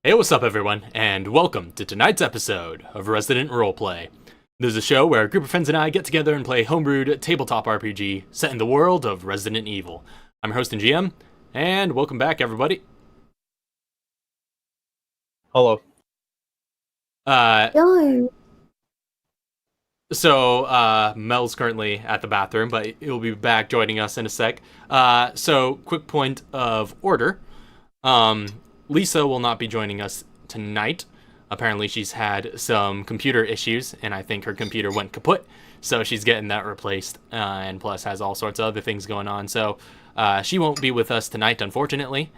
Hey, what's up everyone, and welcome to tonight's episode of Resident Roleplay. This is a show where a group of friends and I get together and play homebrewed tabletop RPG set in the world of Resident Evil. I'm your host and GM, and welcome back everybody. Hello. Hello. So, Mel's currently at the bathroom, but he'll be back joining us in a sec. So, quick point of order. Lisa will not be joining us tonight. Apparently she's had some computer issues, and I think her computer went kaput, so she's getting that replaced, and plus has all sorts of other things going on, so she won't be with us tonight, unfortunately.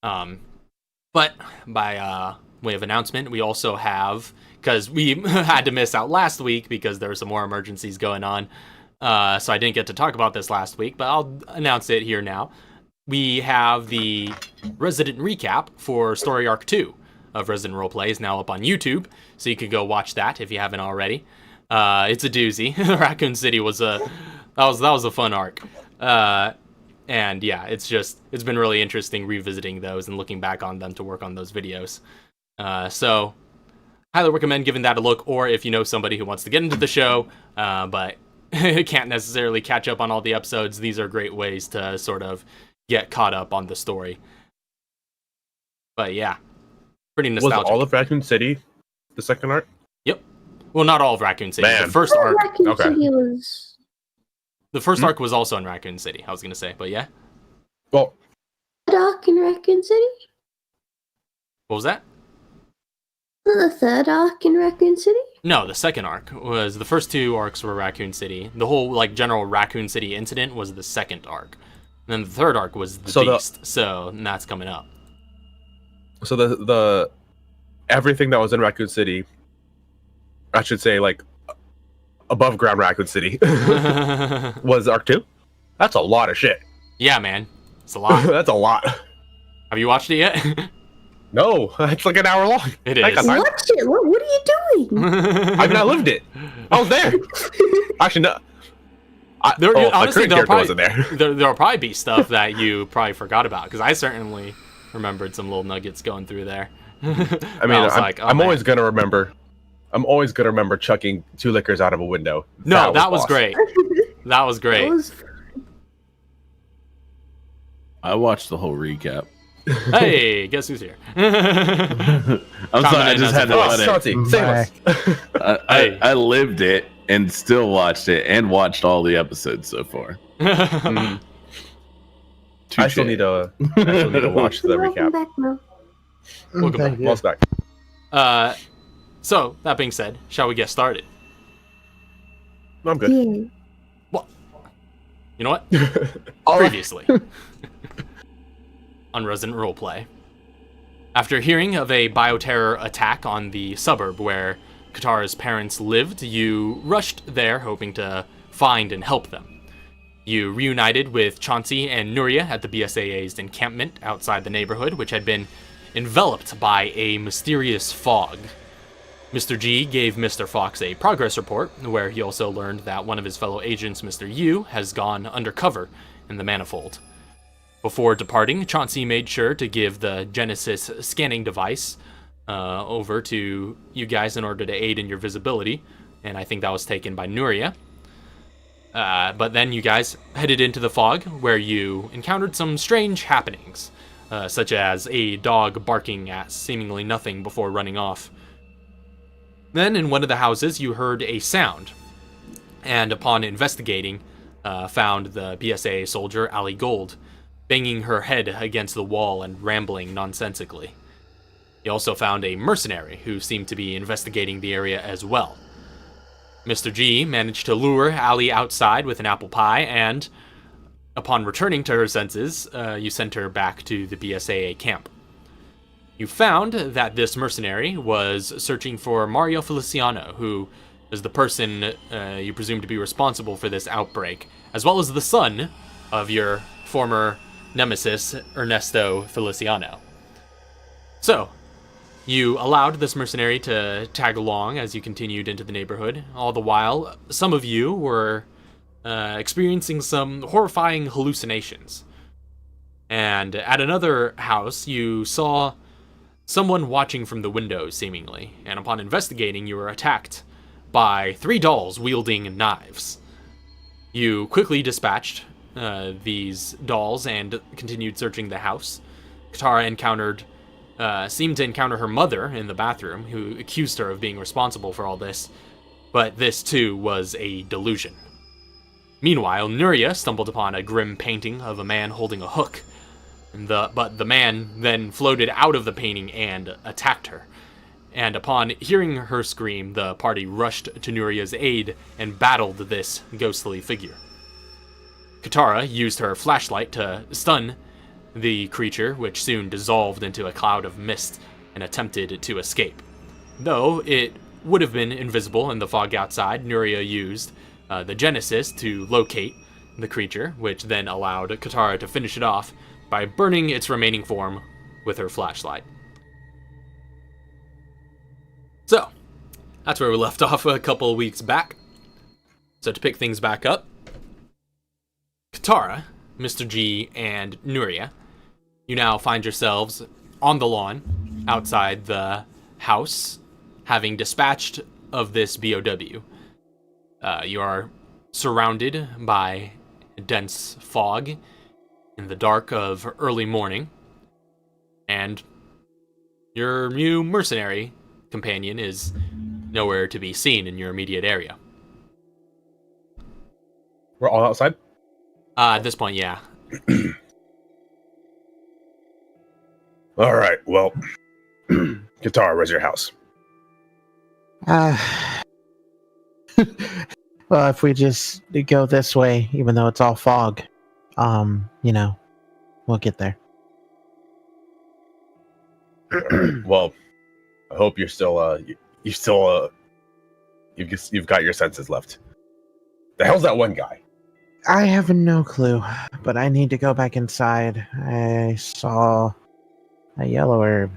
But by way of announcement, we also have, because we had to miss out last week because there were some more emergencies going on, so I didn't get to talk about this last week, but I'll announce it here now. We have the Resident Recap for Story Arc 2 of Resident Roleplay is now up on YouTube, so you can go watch that if you haven't already. It's a doozy. Raccoon City was that was a fun arc. And yeah, it's been really interesting revisiting those and looking back on them to work on those videos. So highly recommend giving that a look, or if you know somebody who wants to get into the show, but can't necessarily catch up on all the episodes, these are great ways to sort of get caught up on the story. But yeah, pretty nostalgic. Was all of Raccoon City the second arc? Yep. Well, not all of Raccoon City. Man. The first arc. Raccoon City was... The first arc was also in Raccoon City, I was gonna say, but yeah. Well, third arc in Raccoon City? What was that? The third arc in Raccoon City? No, the second arc was, the first two arcs were Raccoon City. The whole, general Raccoon City incident was the second arc. And then the third arc was the Beast, so that's coming up. So the everything that was in Raccoon City, I should say, above ground Raccoon City, was arc 2? That's a lot of shit. Yeah, man. It's a lot. That's a lot. Have you watched it yet? No, it's like an hour long. It is. Watch it! What are you doing? I've not lived it. I was there. Actually, no. Honestly, there'll there'll probably be stuff that you probably forgot about, because I certainly remembered some little nuggets going through there. I mean, I'm always gonna remember. I'm always gonna remember chucking 2 liquors out of a window. No, that was great. That was great. I watched the whole recap. Hey, guess who's here? I'm sorry, I just had to let it. Save us. I lived it and still watched it and watched all the episodes so far. I still need to watch the recap. Welcome back, Mo. Welcome back. Well, back. So, that being said, shall we get started? I'm good. Yeah. Well, you know what? Previously, on Resident Roleplay, after hearing of a bioterror attack on the suburb where Katara's parents lived, you rushed there hoping to find and help them. You reunited with Chauncey and Nuria at the BSAA's encampment outside the neighborhood, which had been enveloped by a mysterious fog. Mr. G gave Mr. Fox a progress report, where he also learned that one of his fellow agents, Mr. Yu, has gone undercover in the manifold. Before departing, Chauncey made sure to give the Genesis scanning device over to you guys in order to aid in your visibility, and I think that was taken by Nuria. But then you guys headed into the fog, where you encountered some strange happenings, such as a dog barking at seemingly nothing before running off. Then in one of the houses you heard a sound, and upon investigating, found the BSAA soldier Ali Gold, banging her head against the wall and rambling nonsensically. You also found a mercenary who seemed to be investigating the area as well. Mr. G managed to lure Ali outside with an apple pie, and upon returning to her senses, you sent her back to the BSAA camp. You found that this mercenary was searching for Mario Feliciano, who is the person you presume to be responsible for this outbreak, as well as the son of your former nemesis, Ernesto Feliciano. So, you allowed this mercenary to tag along as you continued into the neighborhood. All the while, some of you were experiencing some horrifying hallucinations. And at another house, you saw someone watching from the window, seemingly, and upon investigating, you were attacked by 3 dolls wielding knives. You quickly dispatched these dolls and continued searching the house. Katara seemed to encounter her mother in the bathroom, who accused her of being responsible for all this, but this too was a delusion. Meanwhile, Nuria stumbled upon a grim painting of a man holding a hook, but the man then floated out of the painting and attacked her. And upon hearing her scream, the party rushed to Nuria's aid and battled this ghostly figure. Katara used her flashlight to stun the creature, which soon dissolved into a cloud of mist and attempted to escape. Though it would have been invisible in the fog outside, Nuria used the Genesis to locate the creature, which then allowed Katara to finish it off by burning its remaining form with her flashlight. So, that's where we left off a couple of weeks back. So to pick things back up, Katara, Mr. G, and Nuria, you now find yourselves on the lawn outside the house, having dispatched of this BOW. You are surrounded by dense fog in the dark of early morning, and your new mercenary companion is nowhere to be seen in your immediate area. We're all outside? At this point, yeah. All right, well, Katara, where's your house? Well, if we just go this way, even though it's all fog, we'll get there. Well, I hope you're still, you've got your senses left. The hell's that one guy? I have no clue, but I need to go back inside. I saw a yellow herb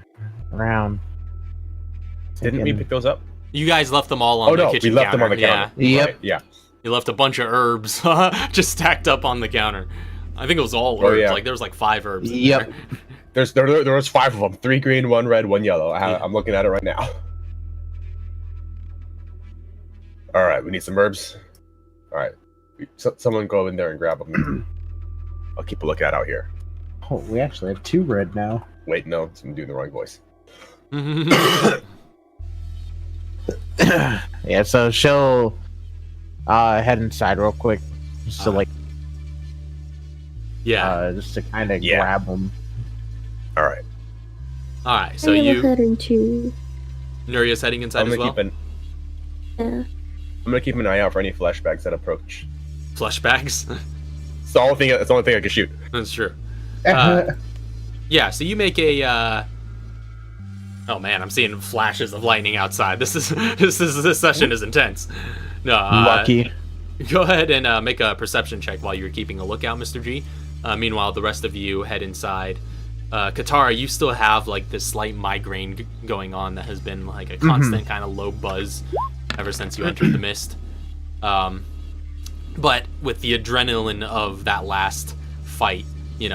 around. Didn't we pick those up? You guys left them all on the kitchen counter. We left them on the counter. Yeah. Yep. Right, yeah. You left a bunch of herbs just stacked up on the counter. I think it was all herbs. Yeah. Like there was like 5 herbs. Yep. There was 5 of them. 3 green, 1 red, 1 yellow. I'm looking at it right now. All right, we need some herbs. All right, someone go in there and grab them. I'll keep a lookout out here. Oh, we actually have 2 red now. Wait, no, I'm doing the wrong voice. Yeah, so she'll head inside real quick, just to just to kind of grab them. All right. All right. So I have a you, head and two. Nuria's heading inside as well. Yeah. I'm gonna keep an eye out for any flashbacks that approach. Flashbacks. It's the only thing I can shoot. That's true. Yeah. So you make a. Oh man, I'm seeing flashes of lightning outside. This session is intense. No. Lucky. Go ahead and make a perception check while you're keeping a lookout, Mr. G. Meanwhile, the rest of you head inside. Katara, you still have like this slight migraine going on that has been like a constant kind of low buzz ever since you entered the mist. But with the adrenaline of that last fight,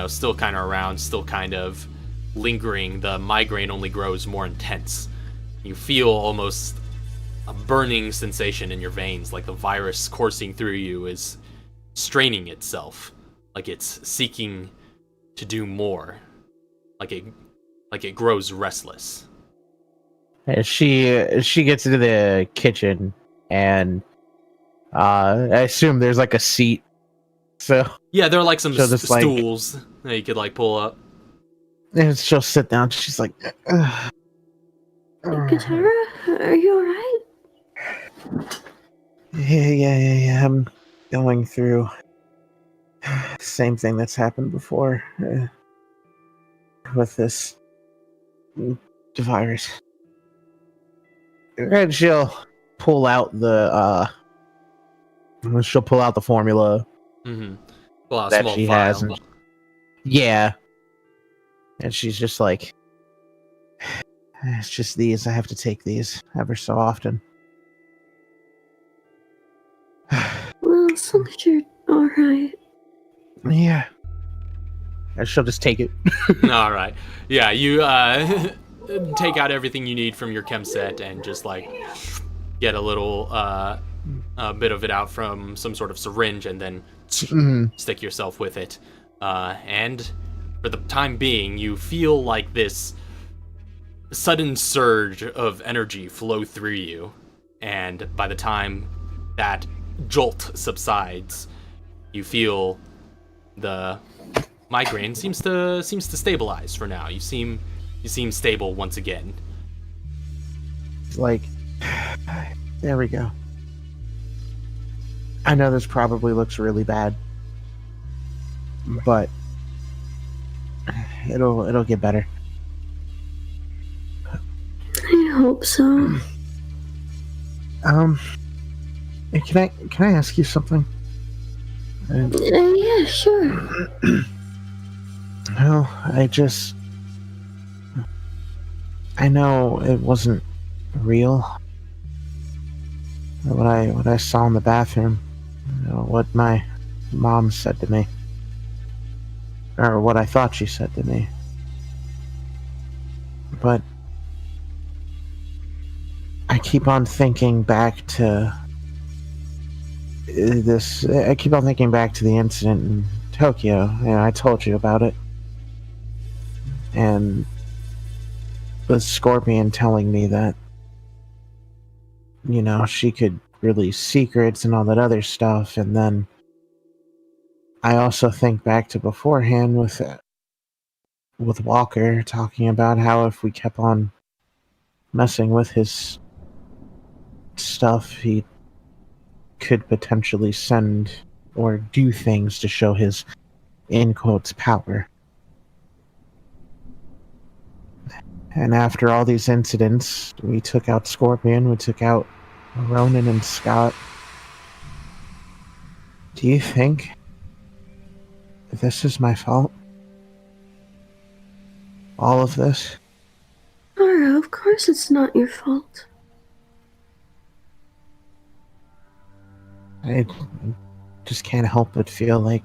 still kind of around, still kind of lingering, the migraine only grows more intense. You feel almost a burning sensation in your veins, like the virus coursing through you is straining itself, like it's seeking to do more, like it grows restless. She gets into the kitchen, and I assume there's like a seat. So yeah, there are like some just, stools that you could like pull up. And she'll sit down. She's like, Katara, are you alright? Yeah. I'm going through same thing that's happened before with this virus. And she'll pull out the formula Well, a that small she vial. has. And, yeah. And she's just like, it's just these. I have to take these ever so often. Well, as long as you're alright. Yeah. And she'll just take it. All right. Yeah, you take out everything you need from your chem set and just like get a little a bit of it out from some sort of syringe and then stick yourself with it. And for the time being, you feel like this sudden surge of energy flow through you, and by the time that jolt subsides, you feel the migraine seems to stabilize for now. You seem stable once again. It's like, there we go. I know this probably looks really bad, but it'll get better. I hope so. Can I ask you something? Yeah, sure. Well, I know it wasn't real. What I saw in the bathroom, what my mom said to me, or what I thought she said to me. But I keep on thinking back to this. I keep on thinking back to the incident in Tokyo. I told you about it, and the Scorpion telling me that, she could release secrets and all that other stuff. And then I also think back to beforehand with Walker talking about how if we kept on messing with his stuff, he could potentially send or do things to show his, in quotes, power. And after all these incidents, we took out Scorpion, we took out Ronan and Scott. Do you think this is my fault? All of this? Laura, of course it's not your fault. I just can't help but feel like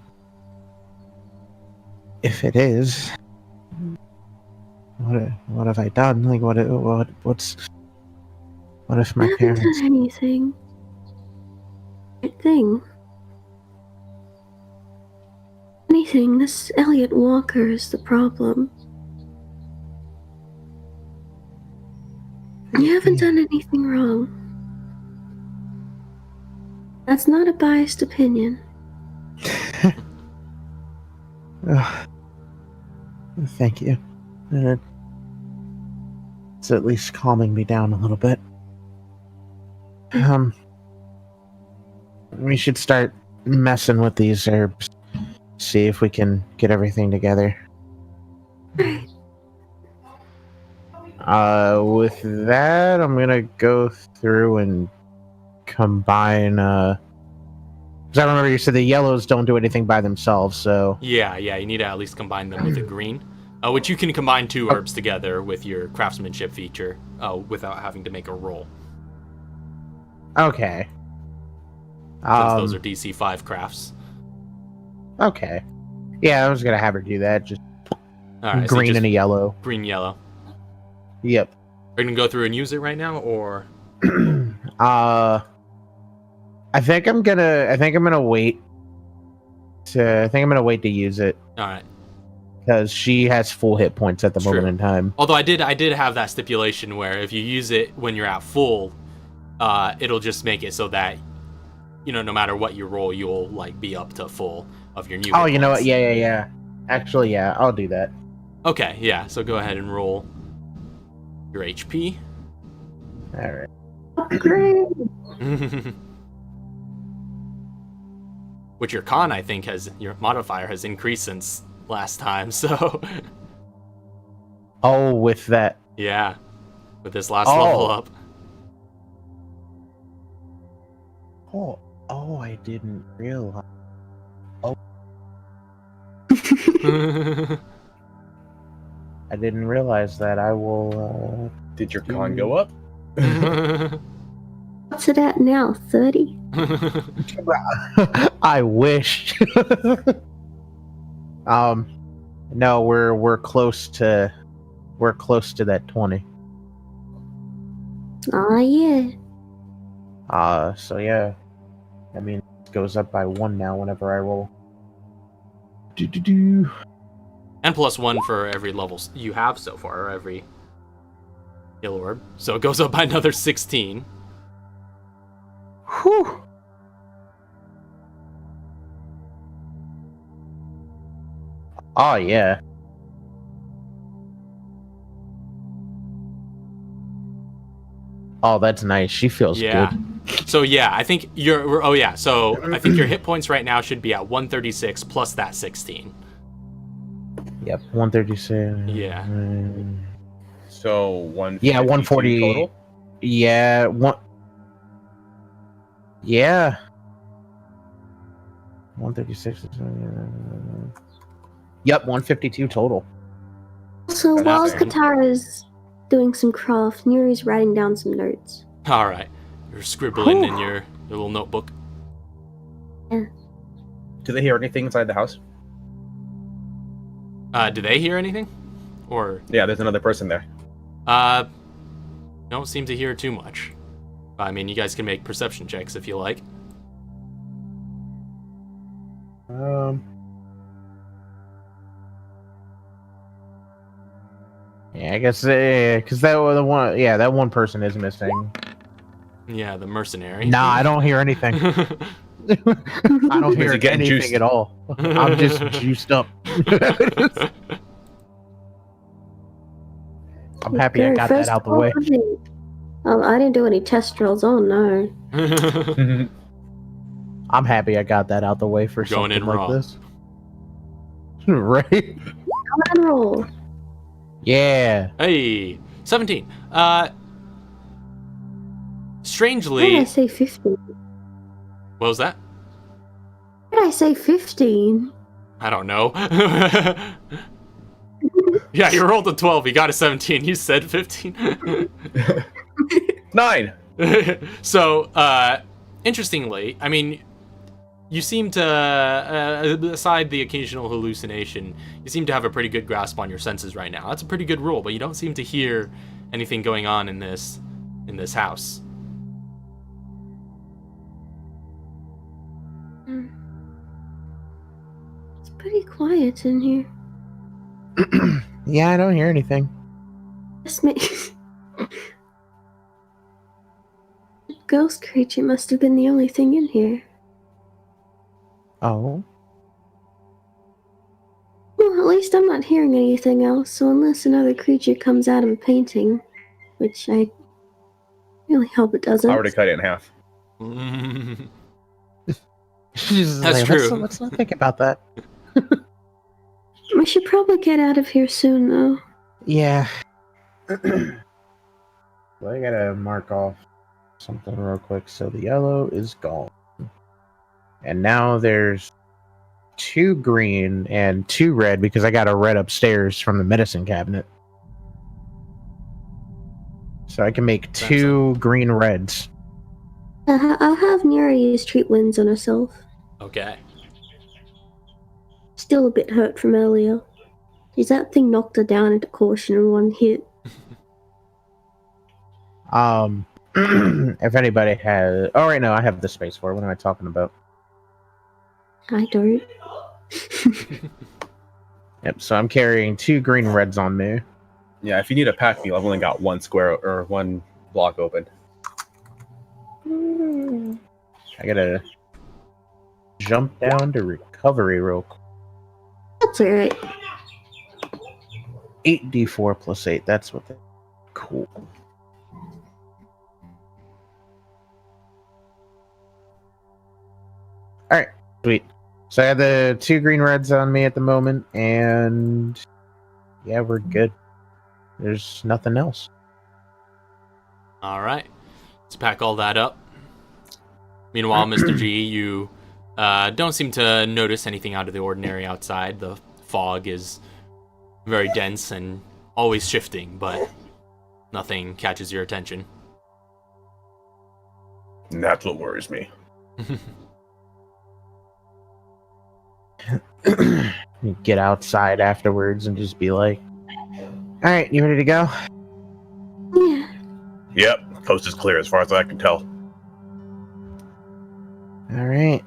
if it is, what have I done? Like what if my I haven't parents? done anything. Anything. This Elliot Walker is the problem. You haven't done anything wrong. That's not a biased opinion. Thank you. It's at least calming me down a little bit. We should start messing with these herbs. See if we can get everything together. Right. With that, I'm gonna go through and combine, because I remember you said the yellows don't do anything by themselves, so... Yeah, you need to at least combine them with a green, which you can combine two herbs together with your craftsmanship feature, without having to make a roll. Okay. Since those are DC 5 crafts. Okay. Yeah, I was gonna have her do that, just Alright, green so just and a yellow. green, yellow. Yep. Are you gonna go through and use it right now, or? I think I'm gonna wait to use it. Alright. Because she has full hit points at the moment in time. Although I did have that stipulation where if you use it when you're at full, it'll just make it so that, no matter what you roll, you'll like be up to full of your new. Oh, you know what? Yeah. Actually, yeah, I'll do that. Okay, yeah. So go ahead and roll your HP. All right. Great. Which your con, I think, your modifier has increased since last time. So. Oh, with that. Yeah, with this last level up. Oh, I didn't realize. Oh. I didn't realize that. I will, Did your con go up? What's it at now? 30? I wish. No, we're close to we're close to that 20. Yeah. So yeah. I mean, it goes up by 1 now whenever I roll. Do. And +1 for every level you have so far, or every skill orb. So it goes up by another 16. Whew. Oh, yeah. Oh, that's nice. She feels Yeah. good. So yeah, I think you're. Oh yeah. So I think your hit points right now should be at 136 plus that 16. Yep, 136. Yeah. So 1. Yeah, 140 total. Yeah, Yeah. 136. Yep, 152 total. So That's while insane. Katara's doing some craft, Nuri's writing down some notes. All right. You're scribbling in your little notebook. Do they hear anything inside the house? Do they hear anything? Or Yeah, there's another person there. don't seem to hear too much. I mean, you guys can make perception checks if you like. Yeah, I guess because that one, yeah, that one person is missing. Yeah, the mercenary. Nah, I don't hear anything. I don't hear getting anything juiced. at all. I'm just juiced up. I'm happy I got that out the way. I didn't do any test rolls. Oh no. I'm happy I got that out the way for Going something in like raw. this. Right? Come on, roll. Yeah. Hey, 17. Why Strangely, did I say 15? what was that? Why did I say 15? I don't know. Yeah, you rolled a 12. You got a 17. You said 15. 9. So, interestingly, I mean, you seem to, aside the occasional hallucination, you seem to have a pretty good grasp on your senses right now. That's a pretty good roll, but you don't seem to hear anything going on in this house. It's pretty quiet in here. Yeah, I don't hear anything. This makes... The ghost creature must have been the only thing in here. Oh. Well, at least I'm not hearing anything else, so unless another creature comes out of a painting, which I really hope it doesn't. I already cut it in half. That's true. Let's not think about that. We should probably get out of here soon, though. Yeah. Well, I gotta mark off something real quick. So the yellow is gone. And now there's 2 green and 2 red because I got a red upstairs from the medicine cabinet. So I can make 2 green reds. I'll have Nira use treat winds on herself. Okay. Still a bit hurt from earlier. Is that thing knocked her down into caution in one hit? If anybody has... Oh, right, no, I have the space for it. What am I talking about? I don't. Yep, so I'm carrying 2 green reds on me. Yeah, if you need a pack meal, I've only got 1 square or 1 block open. I gotta jump down to recovery real quick. That's alright. 8d4 plus 8, that's what cool. Alright, sweet. So I have the 2 green reds on me at the moment, and yeah, we're good. There's nothing else. All right. Let's pack all that up. Meanwhile, Mr. G, you don't seem to notice anything out of the ordinary outside. The fog is very dense and always shifting, but nothing catches your attention. That's what worries me. Get outside afterwards and just be like, All right, you ready to go? Yeah. Yep, coast is clear as far as I can tell. All right.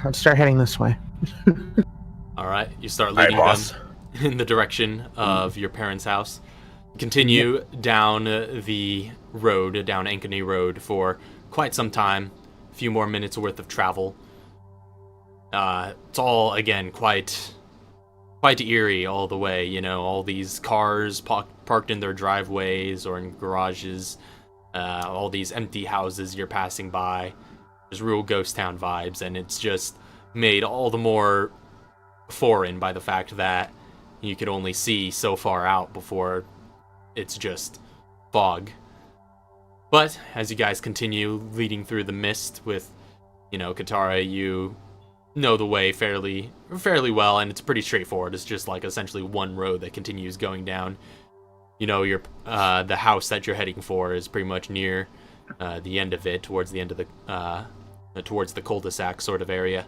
Let's start heading this way. All right, you start All right, leading them boss. in the direction of your parents' house. Continue down the road, down Ankeny Road, for quite some time. A few more minutes worth of travel. It's all, again, quite eerie all the way. You know, all these cars parked in their driveways or in garages. All these empty houses you're passing by. There's real ghost town vibes, and it's just made all the more foreign by the fact that you could only see so far out before it's just fog. But as you guys continue leading through the mist with, you know, Katara, you know the way fairly well, and it's pretty straightforward. It's just like essentially one road that continues going down. You know, your the house that you're heading for is pretty much near the end of it, towards the end of the towards the cul-de-sac sort of area.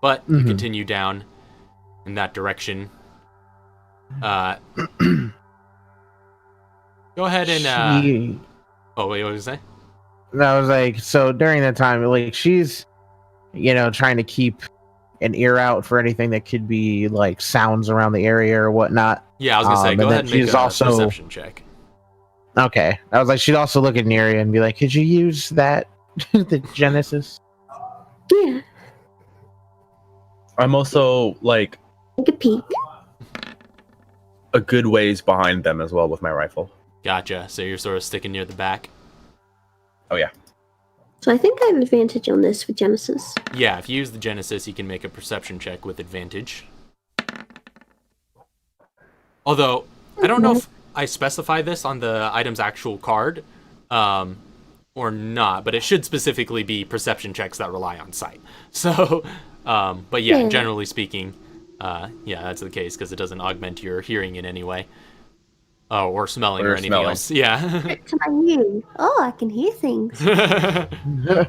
But you continue down in that direction. Go ahead and oh wait, what was I say? I was like, so during that time, like she's, you know, trying to keep an ear out for anything that could be like sounds around the area or whatnot. Yeah, I was gonna say, go ahead and make a perception check. Okay, I was like, she'd also look in the area and be like, could you use that the Genesis? Yeah. I'm also like Take a peek. a good ways behind them as well with my rifle. Gotcha. So you're sort of sticking near the back. Oh yeah. So I think I have advantage on this with Genesis. Yeah, if you use the Genesis, you can make a perception check with advantage. Although, I don't know if I specify this on the item's actual card, or not, but it should specifically be perception checks that rely on sight. So, but yeah, generally speaking, yeah, that's the case, because it doesn't augment your hearing in any way. Or smelling or anything else. Yeah. To my ear. Oh, I can hear things.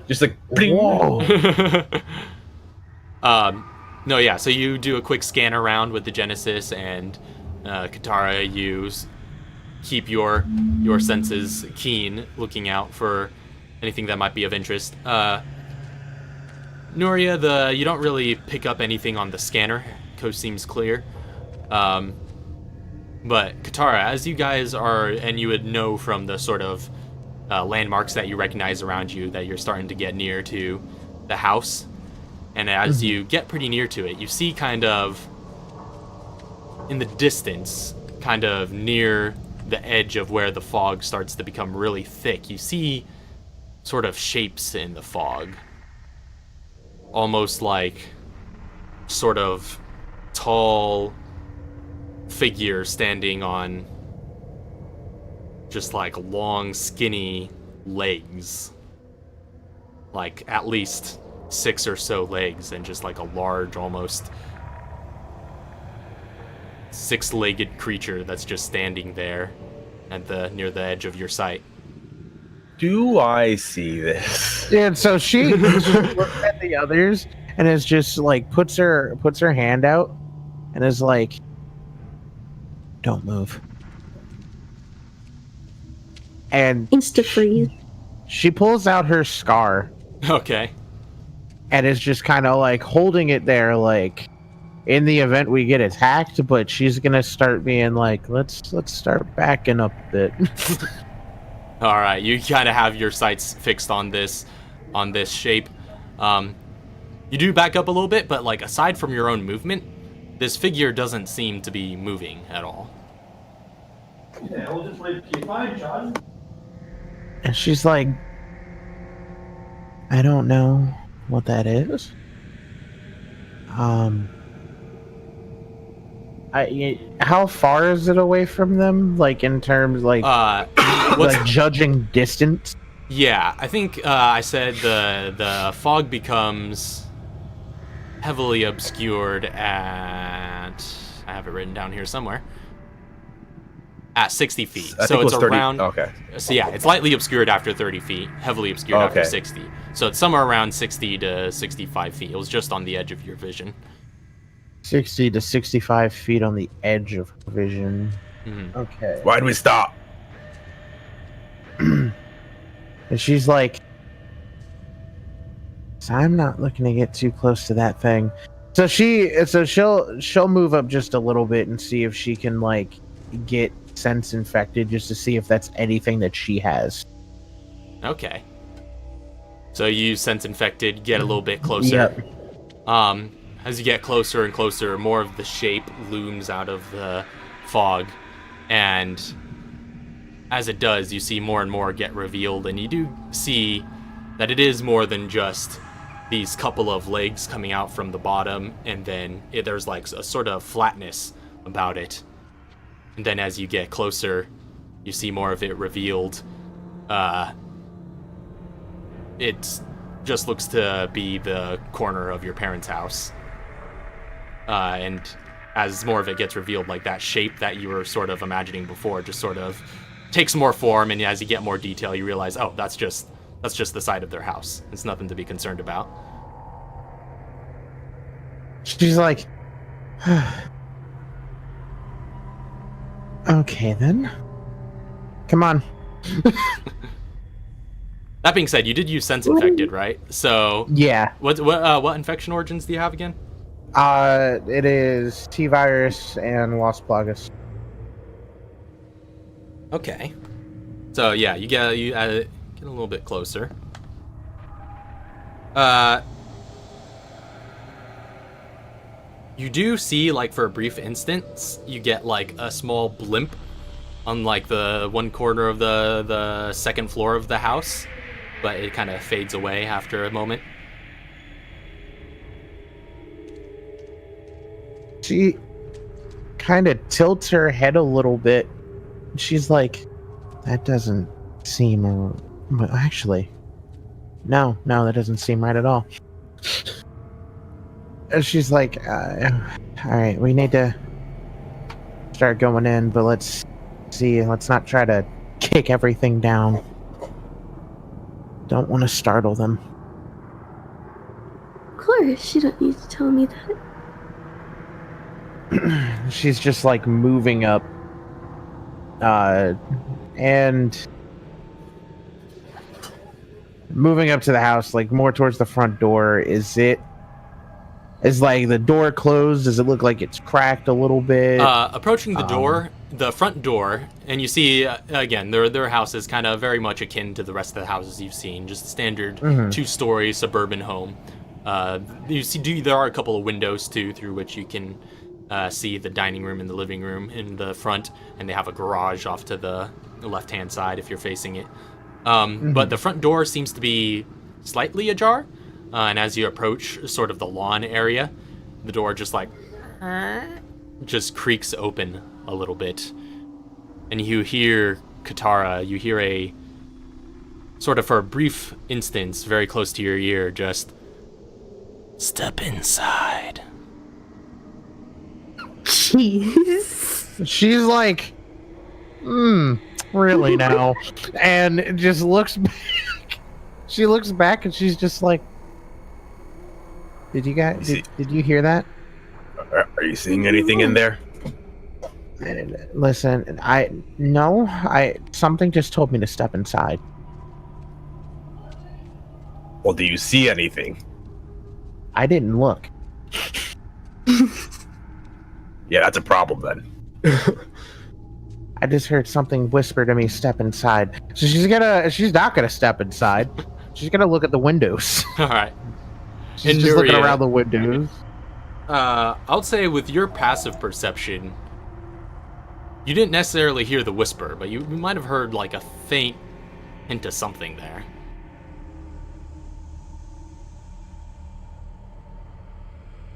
Just like Whoa. No, yeah, so you do a quick scan around with the Genesis, and Katara, you keep your senses keen, looking out for anything that might be of interest. Nuria, you don't really pick up anything on the scanner. Coast seems clear. But Katara, as you guys are, and you would know from the sort of landmarks that you recognize around you that you're starting to get near to the house, and as you get pretty near to it, you see kind of in the distance, kind of near the edge of where the fog starts to become really thick, you see sort of shapes in the fog. Almost like sort of tall figure standing on just like long, skinny legs. Like at least 6 or so legs, and just like a large, almost 6-legged creature that's just standing there at near the edge of your sight. do I see this? And so she looks at the others and is just like puts her hand out and is like, "Don't move." And Insta freeze. she pulls out her scar Okay. and is just kind of like holding it there, like in the event we get attacked. But she's gonna start being like, "Let's start backing up a bit." All right, you kind of have your sights fixed on this shape. You do back up a little bit, but like aside from your own movement, this figure doesn't seem to be moving at all. Yeah, we'll just wait. Keep fine, John. And she's like, "I don't know what that is. How far is it away from them? Like in terms, like, like judging distance?" Yeah, I think I said the fog becomes heavily obscured at, I have it written down here somewhere, at 60 feet. I So think it it's was 30. around. Okay. So yeah, it's lightly obscured after 30 feet, heavily obscured after Okay. 60. So it's somewhere around 60 to 65 feet. It was just on the edge of your vision. 60 to 65 feet on the edge of her vision. Mhm. Okay. Why'd we stop? And she's like, so I'm not looking to get too close to that thing. So she'll move up just a little bit and see if she can like get sense infected, just to see if that's anything that she has. Okay. So you sense infected, get a little bit closer. Yep. As you get closer and closer, more of the shape looms out of the fog, and as it does, you see more and more get revealed, and you do see that it is more than just these couple of legs coming out from the bottom, and then there's like a sort of flatness about it. And then as you get closer, you see more of it revealed. It just looks to be the corner of your parents' house. And as more of it gets revealed, like that shape that you were sort of imagining before just sort of takes more form, and as you get more detail, you realize, oh, that's just the side of their house. It's nothing to be concerned about. She's like, okay then. Come on. That being said, you did use sense infected, right? So Yeah. what infection origins do you have again? It is T-virus and Los Plagas. Okay. So yeah, you get a little bit closer. You do see, like, for a brief instance, you get like a small blimp on like the one corner of the second floor of the house, but it kind of fades away after a moment. She kind of tilts her head a little bit. She's like, that doesn't seem... Well, actually, no, that doesn't seem right at all. And she's like, all right, we need to start going in, but let's see. Let's not try to kick everything down. Don't want to startle them. Of course, you don't need to tell me that. She's just like moving up, and moving up to the house, like more towards the front door. Is like the door closed? Does it look like it's cracked a little bit? Approaching the door, the front door, and you see again their house is kind of very much akin to the rest of the houses you've seen, just a standard two-story suburban home. You see, there are a couple of windows too through which you can see the dining room and the living room in the front, and they have a garage off to the left-hand side if you're facing it. But the front door seems to be slightly ajar, and as you approach sort of the lawn area, the door just creaks open a little bit, and you hear Katara. You hear a sort of, for a brief instance, very close to your ear, just step inside. Jeez. She's like, really now? And just looks back. She looks back and she's just like, did you hear that? Are you seeing anything in there? Listen, something just told me to step inside. Well, do you see anything? I didn't look. Yeah, that's a problem then. I just heard something whisper to me, step inside. So she's not gonna step inside. She's gonna look at the windows. All right. She's just looking around the windows. I'll say with your passive perception, you didn't necessarily hear the whisper, but you might have heard like a faint hint of something there.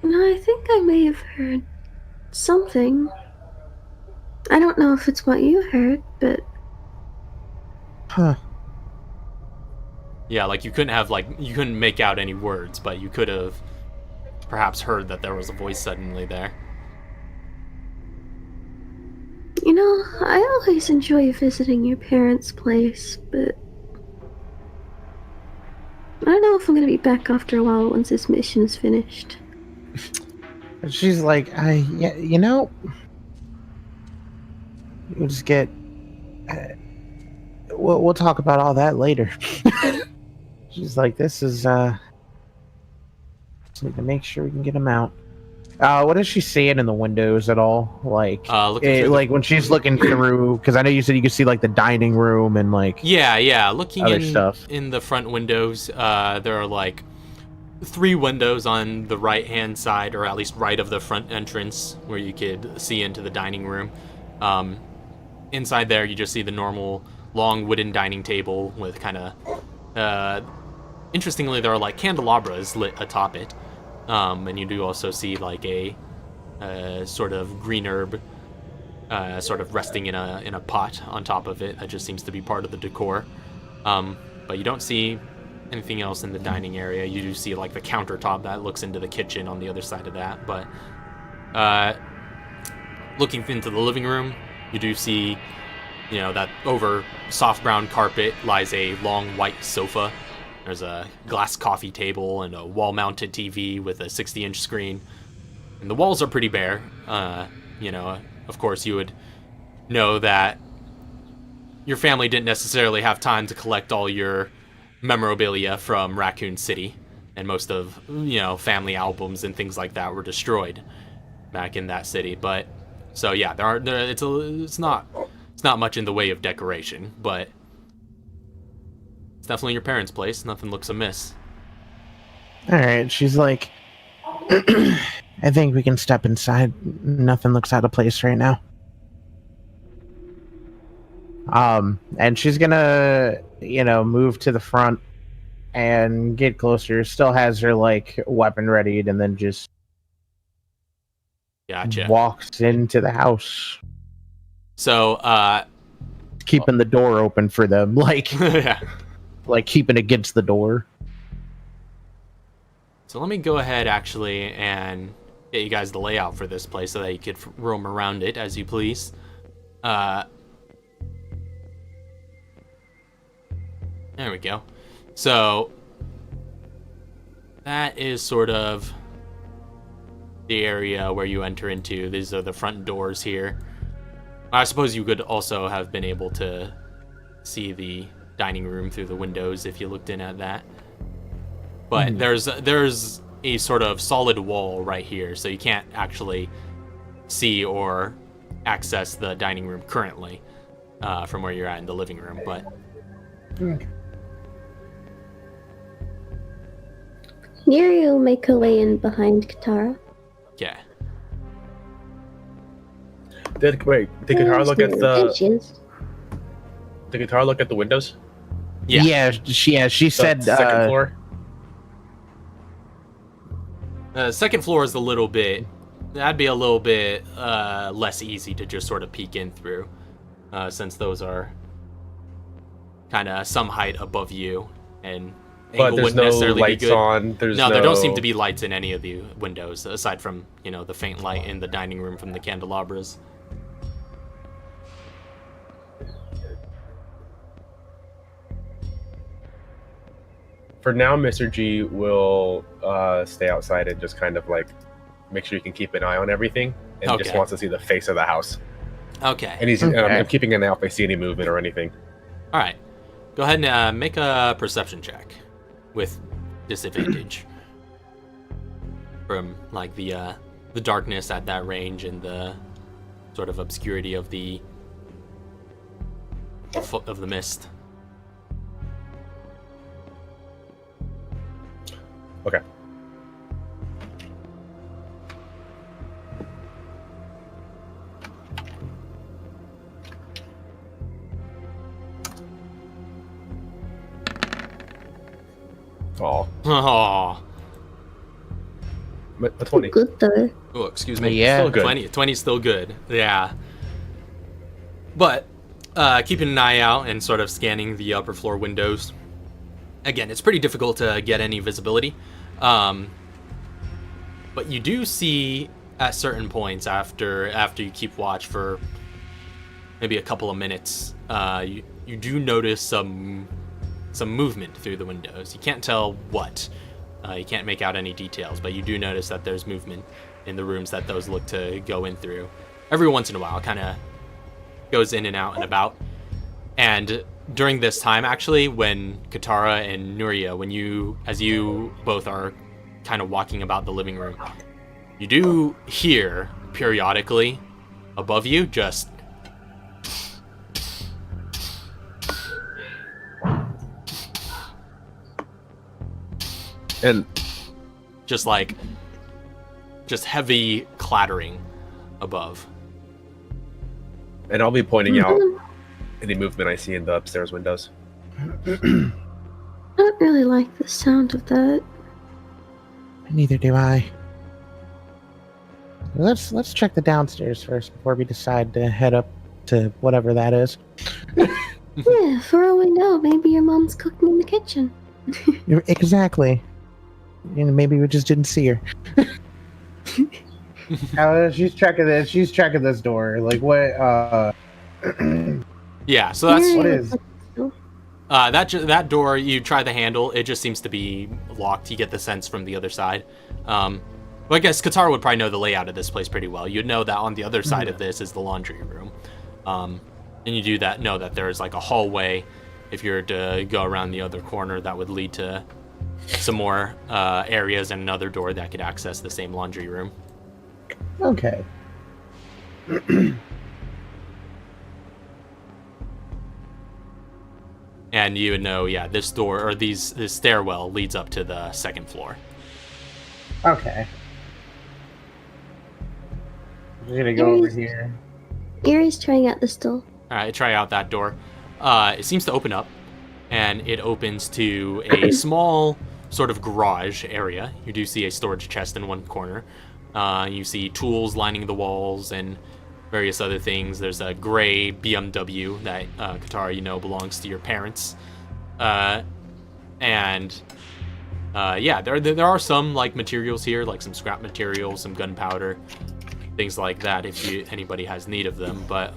No, I think I may have heard something. I don't know if it's what you heard, but... Huh. Yeah, like you couldn't make out any words, but you could have perhaps heard that there was a voice suddenly there. You know, I always enjoy visiting your parents' place, but... I don't know if I'm gonna be back after a while once this mission is finished. And she's like, yeah, you know, we'll just get. We'll talk about all that later. She's like, this is just need to make sure we can get him out. What is she seeing in the windows at all? Like, like when she's looking through, because I know you said you could see like the dining room and like looking other stuff in the front windows. There are like 3 windows on the right hand side, or at least right of the front entrance, where you could see into the dining room. Inside there, you just see the normal long wooden dining table with kind of interestingly, there are like candelabras lit atop it. And you do also see like a sort of green herb sort of resting in a pot on top of it. That just seems to be part of the decor. But you don't see anything else in the dining area. You do see like the countertop that looks into the kitchen on the other side of that. But looking into the living room, you do see, you know, that over soft brown carpet lies a long white sofa. There's a glass coffee table and a wall-mounted TV with a 60-inch screen. And the walls are pretty bare. You know, of course, you would know that your family didn't necessarily have time to collect all your memorabilia from Raccoon City. And most of, you know, family albums and things like that were destroyed back in that city. But, so yeah, it's not much in the way of decoration, but it's definitely your parents' place. Nothing looks amiss. All right, she's like, I think we can step inside. Nothing looks out of place right now. And she's gonna, you know, move to the front and get closer. Still has her like weapon readied, and then just walks into the house. So, keeping the door open for them, like, yeah. like keeping against the door. So let me go ahead actually and get you guys the layout for this place so that you could roam around it as you please. There we go. So that is sort of the area where you enter into. These are the front doors here. I suppose you could also have been able to see the dining room through the windows if you looked in at that. But there's a sort of solid wall right here, so you can't actually see or access the dining room currently from where you're at in the living room. But Neri will make her way in behind Katara. yeah. Did Katara look at There she is. Did Katara look at the windows? Yeah. She said second floor. Second floor is that'd be a little bit less easy to just sort of peek in through, since those are kind of some height above you, and But there's no lights on. There don't seem to be lights in any of the windows, aside from, you know, the faint light in the dining room from the candelabras. For now, Mr. G will stay outside and just kind of like make sure you can keep an eye on everything, and just wants to see the face of the house. Okay. And I'm keeping an eye if I see any movement or anything. All right. Go ahead and make a perception check with disadvantage from like the darkness at that range and the sort of obscurity of the mist. Okay. Oh. A 20. Good though. Oh, excuse me. Yeah. Still good. 20 is still good. Yeah. But keeping an eye out and sort of scanning the upper floor windows. Again, it's pretty difficult to get any visibility. But you do see at certain points after you keep watch for maybe a couple of minutes, you do notice some movement through the windows. You can't tell what. You can't make out any details, but you do notice that there's movement in the rooms that those look to go in through. Every once in a while, kind of goes in and out and about. And during this time, actually, when Katara and Nuria, as you both are kind of walking about the living room, you do hear periodically above you just And just heavy clattering above. I'll be pointing out any movement I see in the upstairs windows. I don't really like the sound of that. Neither do I. Let's check the downstairs first before we decide to head up to whatever that is. Yeah, for all we know, maybe your mom's cooking in the kitchen. Exactly. You know, maybe we just didn't see her. She's checking this. She's checking this door. Like what? Yeah, so that's What is? that door. You try the handle; it just seems to be locked. You get the sense from the other side. Well, I guess Katara would probably know the layout of this place pretty well. You'd know that on the other side of this is the laundry room, and you do know that there is like a hallway. If you were to go around the other corner, that would lead to some more areas and another door that could access the same laundry room. Okay. And you would know, yeah, this door or this stairwell leads up to the second floor. Okay. I'm gonna go over here. Erie's trying out this door. All right, try out that door. It seems to open up, and it opens to a small sort of garage area. You do see a storage chest in one corner. You see tools lining the walls and various other things. There's a gray BMW that Katara, you know, belongs to your parents. Yeah, there are some like materials here, like some scrap material, some gunpowder, things like that. If anybody has need of them, but.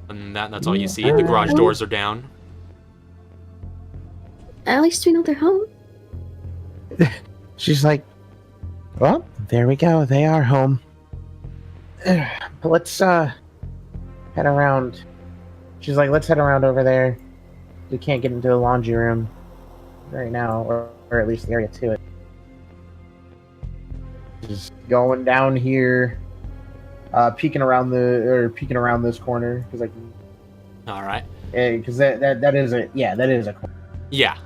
And that's all you see. The garage doors are down. At least we know they're home. She's like, well, there we go. They are home. Let's head around. She's like, let's head around over there. We can't get into the laundry room right now, or at least the area to it. Just going down here, peeking around this corner because like. All right. Because that is a corner. Yeah.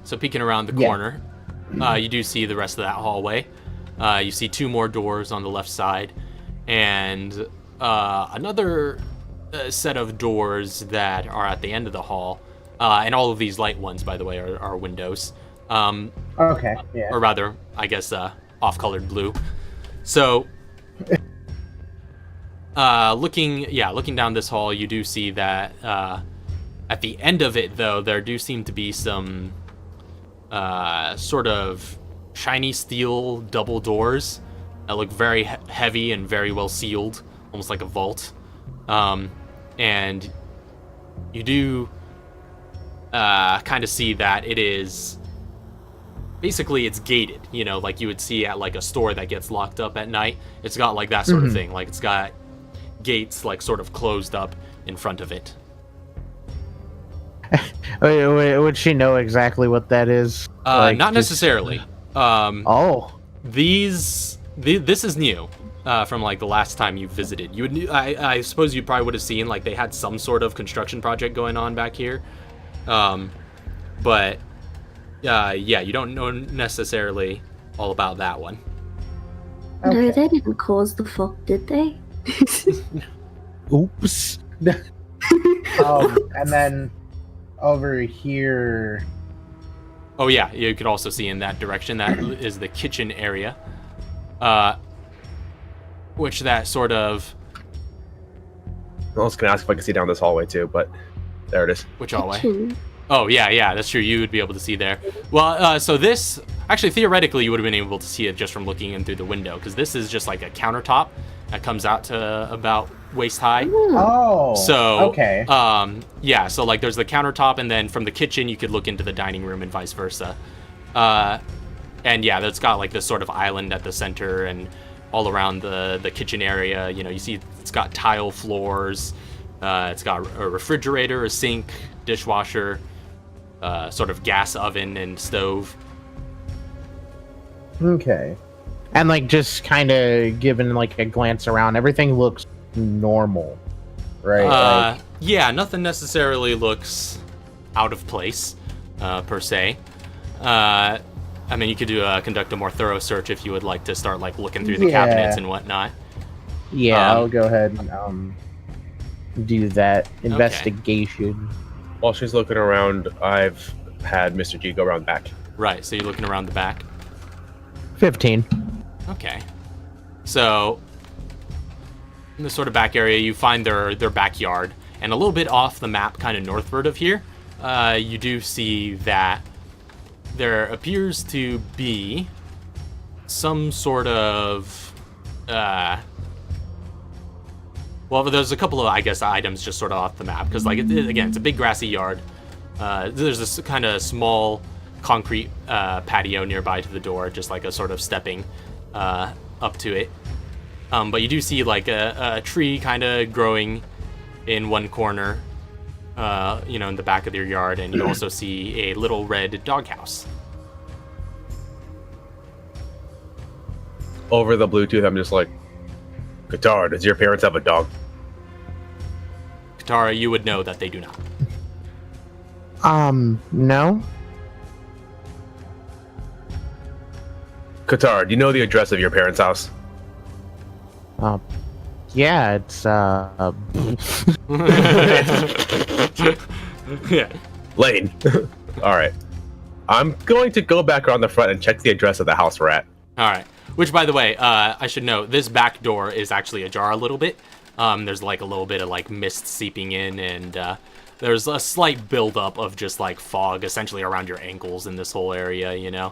So peeking around the corner, you do see the rest of that hallway. You see two more doors on the left side, and another set of doors that are at the end of the hall. And all of these light ones, by the way, are windows. Okay. Yeah. Or rather, I guess off-colored blue. So, looking down this hall, you do see that at the end of it, though, there do seem to be some sort of shiny steel double doors that look very heavy and very well sealed, almost like a vault. And you do kind of see that it is basically it's gated, you know, like you would see at like a store that gets locked up at night. It's got like that sort of thing, like it's got gates like sort of closed up in front of it. Would she know exactly what that is? Not necessarily. This is new from like the last time you visited. You would, I suppose you probably would have seen like they had some sort of construction project going on back here, but yeah, you don't know necessarily all about that one. Okay. No, they didn't cause the fuck, did they? Oops. And then over here. Oh yeah, you could also see in that direction that is the kitchen area, which that sort of. I was gonna ask if I could see down this hallway too, but there it is. Which hallway? Oh yeah, that's true. You would be able to see there. Well, so this actually theoretically you would have been able to see it just from looking in through the window, because this is just like a countertop that comes out to about waist high. Oh. So okay. Yeah. So like there's the countertop, and then from the kitchen you could look into the dining room and vice versa. And yeah, it's got like this sort of island at the center, and all around the kitchen area, you know, you see it's got tile floors. It's got a refrigerator, a sink, dishwasher, sort of gas oven and stove. Okay. And like just kind of giving like a glance around, everything looks normal, right? Yeah, nothing necessarily looks out of place, per se. I mean, you could conduct a more thorough search if you would like to start like looking through the cabinets and whatnot. Yeah, I'll go ahead and do that investigation. While she's looking around, I've had Mr. G go around back. Right, so you're looking around the back. 15. Okay. So, in the sort of back area, you find their backyard. And a little bit off the map, kind of northward of here, you do see that there appears to be some sort of... well, there's a couple of, I guess, items just sort of off the map. Because, like, again, it's a big grassy yard. There's this kind of small concrete patio nearby to the door, just like a sort of stepping up to it. But you do see like a tree kind of growing in one corner, you know, in the back of your yard, and you also see a little red doghouse. Over the Bluetooth, I'm just like, Katara, does your parents have a dog? Katara, you would know that they do not. No. Katara, do you know the address of your parents' house? Yeah, it's Yeah. Lane. All right. I'm going to go back around the front and check the address of the house we're at. All right. Which, by the way, I should note, this back door is actually ajar a little bit. There's like a little bit of like mist seeping in, and there's a slight buildup of just like fog essentially around your ankles in this whole area, you know.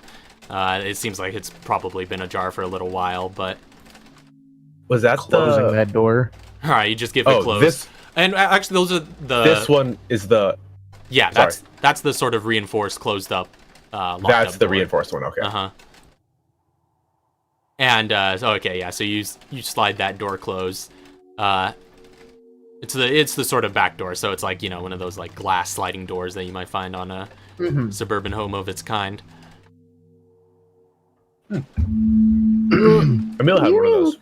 It seems like it's probably been ajar for a little while, but... Was that Closing that door. All right, you just give it close. And actually, those are the... This one is the... Yeah, that's the sort of reinforced, closed up, locked That's up the door. reinforced one, okay. Uh-huh. And, okay, yeah, so you slide that door closed. It's the sort of back door, so it's like, you know, one of those, like, glass sliding doors that you might find on a suburban home of its kind. Emil had one of those.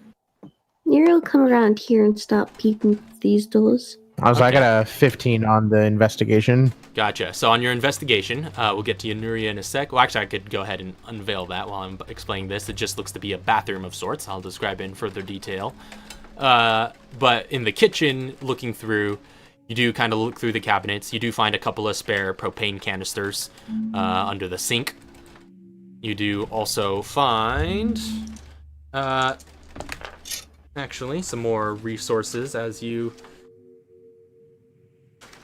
Nero, come around here and stop peeking through these doors. I got a 15 on the investigation. Gotcha. So on your investigation, we'll get to you, Nuria, in a sec. Well, actually, I could go ahead and unveil that while I'm explaining this. It just looks to be a bathroom of sorts. I'll describe it in further detail. But in the kitchen, looking through, you do kind of look through the cabinets. You do find a couple of spare propane canisters under the sink. You do also find, actually, some more resources as you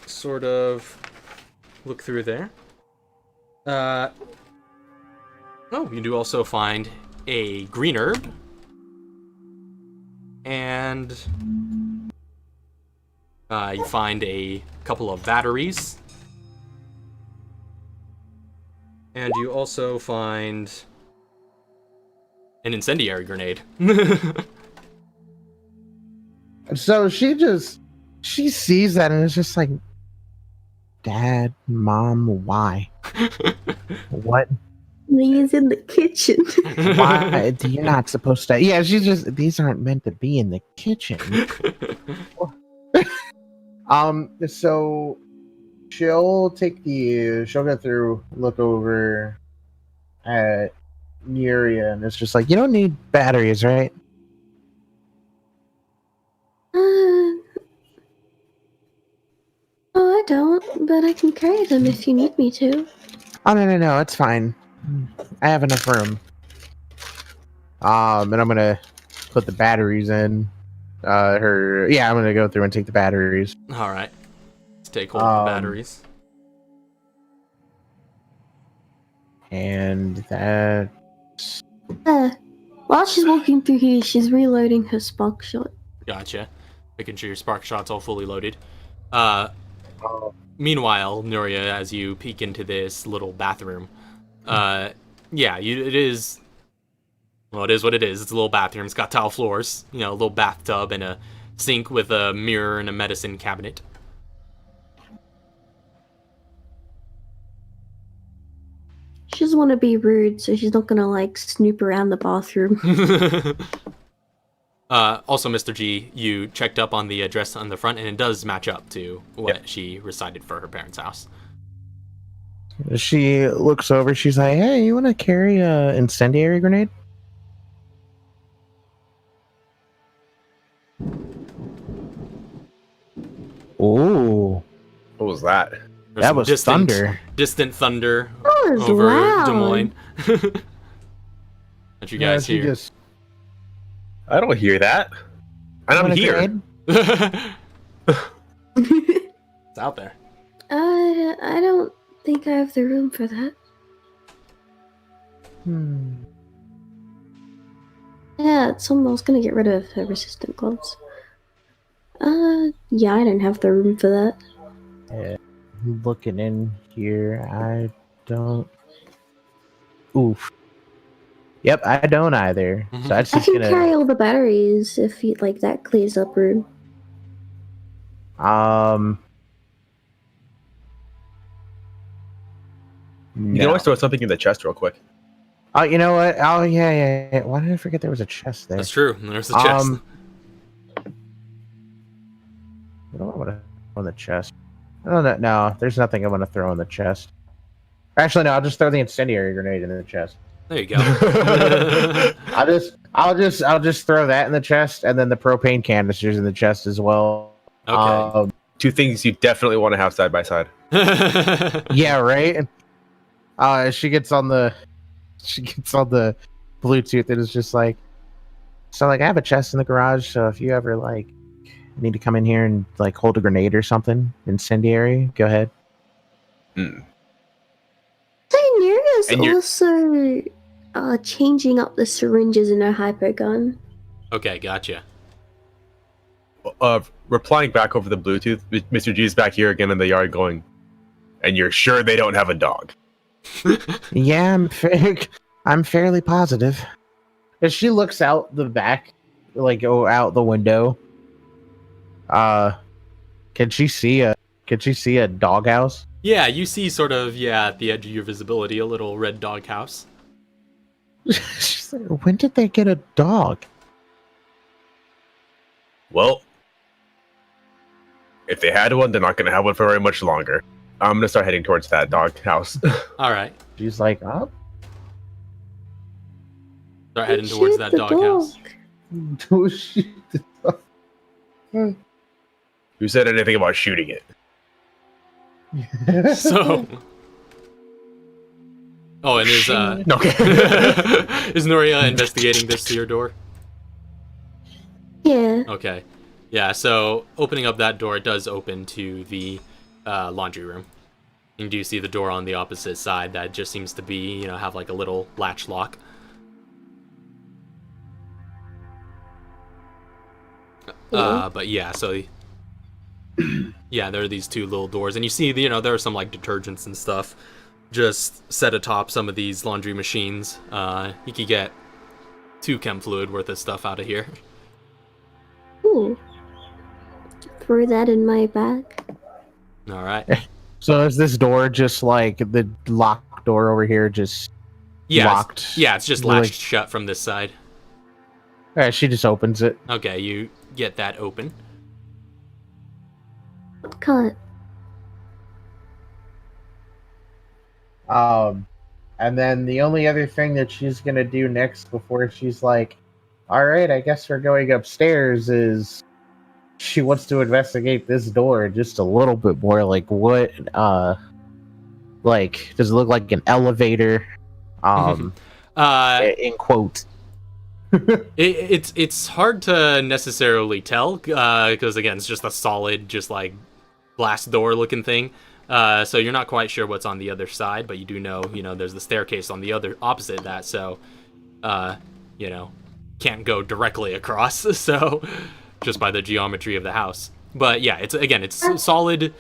sort of look through there. Oh, you do also find a green herb. And you find a couple of batteries. And you also find an incendiary grenade. So she sees that and is just like, Dad, Mom, why? What? These in the kitchen. Why? You're not supposed to. Yeah, she's just, these aren't meant to be in the kitchen. So she'll go through, look over at Nuria, and it's just like, you don't need batteries, right? Oh, I don't, but I can carry them if you need me to. Oh no, it's fine. I have enough room. And I'm gonna put the batteries in. I'm gonna go through and take the batteries. All right. Let's take hold of the batteries. And that. While she's walking through here, she's reloading her spark shot. Gotcha. Making sure your spark shot's all fully loaded. Meanwhile, Nuria, as you peek into this little bathroom, Yeah, it is. Well, it is what it is. It's a little bathroom. It's got tile floors. You know, a little bathtub and a sink with a mirror and a medicine cabinet. She doesn't want to be rude, so she's not gonna like snoop around the bathroom. Also, Mr. G, you checked up on the address on the front, and it does match up to what she recited for her parents' house. She looks over. She's like, "Hey, you want to carry a incendiary grenade?" Ooh, What was that? There's that some was thunder. Distant thunder That was over loud. Des Moines. That you guys she hear. just I don't hear that. And I'm Want a here. grenade? It's out there. I don't think I have the room for that. Yeah, someone was gonna get rid of her resistant gloves. Yeah, I don't have the room for that. Yeah, looking in here, I don't. Oof. Yep, I don't either. So that's I just can gonna. carry all the batteries if you like. That clears up room. You can always throw something in the chest real quick. Oh, you know what? Oh, yeah. Why did I forget there was a chest there? That's true. There's the chest. I don't want to throw in the chest. I don't know. No, there's nothing I want to throw in the chest. Actually, no. I'll just throw the incendiary grenade in the chest. There you go. I'll just throw that in the chest, and then the propane canisters in the chest as well. Okay. Two things you definitely want to have side by side. Yeah, right. She gets on the Bluetooth and is just like, so like I have a chest in the garage, so if you ever like need to come in here and like hold a grenade or something incendiary, go ahead. Neria's And you're- also changing up the syringes in her hyper gun. Okay, gotcha. Replying back over the Bluetooth, Mr. G is back here again in the yard going, and you're sure they don't have a dog? Yeah, I'm fairly positive. As she looks out the back, like out the window, can she see a doghouse? Yeah, you see sort of, at the edge of your visibility, a little red doghouse. She's like, when did they get a dog? Well, if they had one, they're not going to have one for very much longer. I'm going to start heading towards that dog house. All right. She's like, oh. Start heading towards that doghouse. don't shoot the dog. Who said anything about shooting it? So. Oh, and is Okay. is Noria investigating this to your door? Yeah. Okay. Yeah, so opening up that door, it does open to the laundry room. And you see the door on the opposite side that just seems to be, have like a little latch lock. But yeah, so yeah, there are these two little doors, and you see, there are some like detergents and stuff just set atop some of these laundry machines. You could get 2 chem fluid worth of stuff out of here. Ooh. Throw that in my bag. All right. So is this door just like the locked door over here, just locked? Yeah, it's just Really? latched shut from this side. Alright, she just opens it. Okay, you get that open. What color? And then the only other thing that she's gonna do next before she's like, all right, I guess we're going upstairs, is she wants to investigate this door just a little bit more. Like, what, like, does it look like an elevator? In quote. It's hard to necessarily tell, because again, it's just a solid, just like glass door looking thing. So you're not quite sure what's on the other side, but you do know, there's the staircase on the other opposite of that. So, can't go directly across. So, just by the geometry of the house. But yeah, it's solid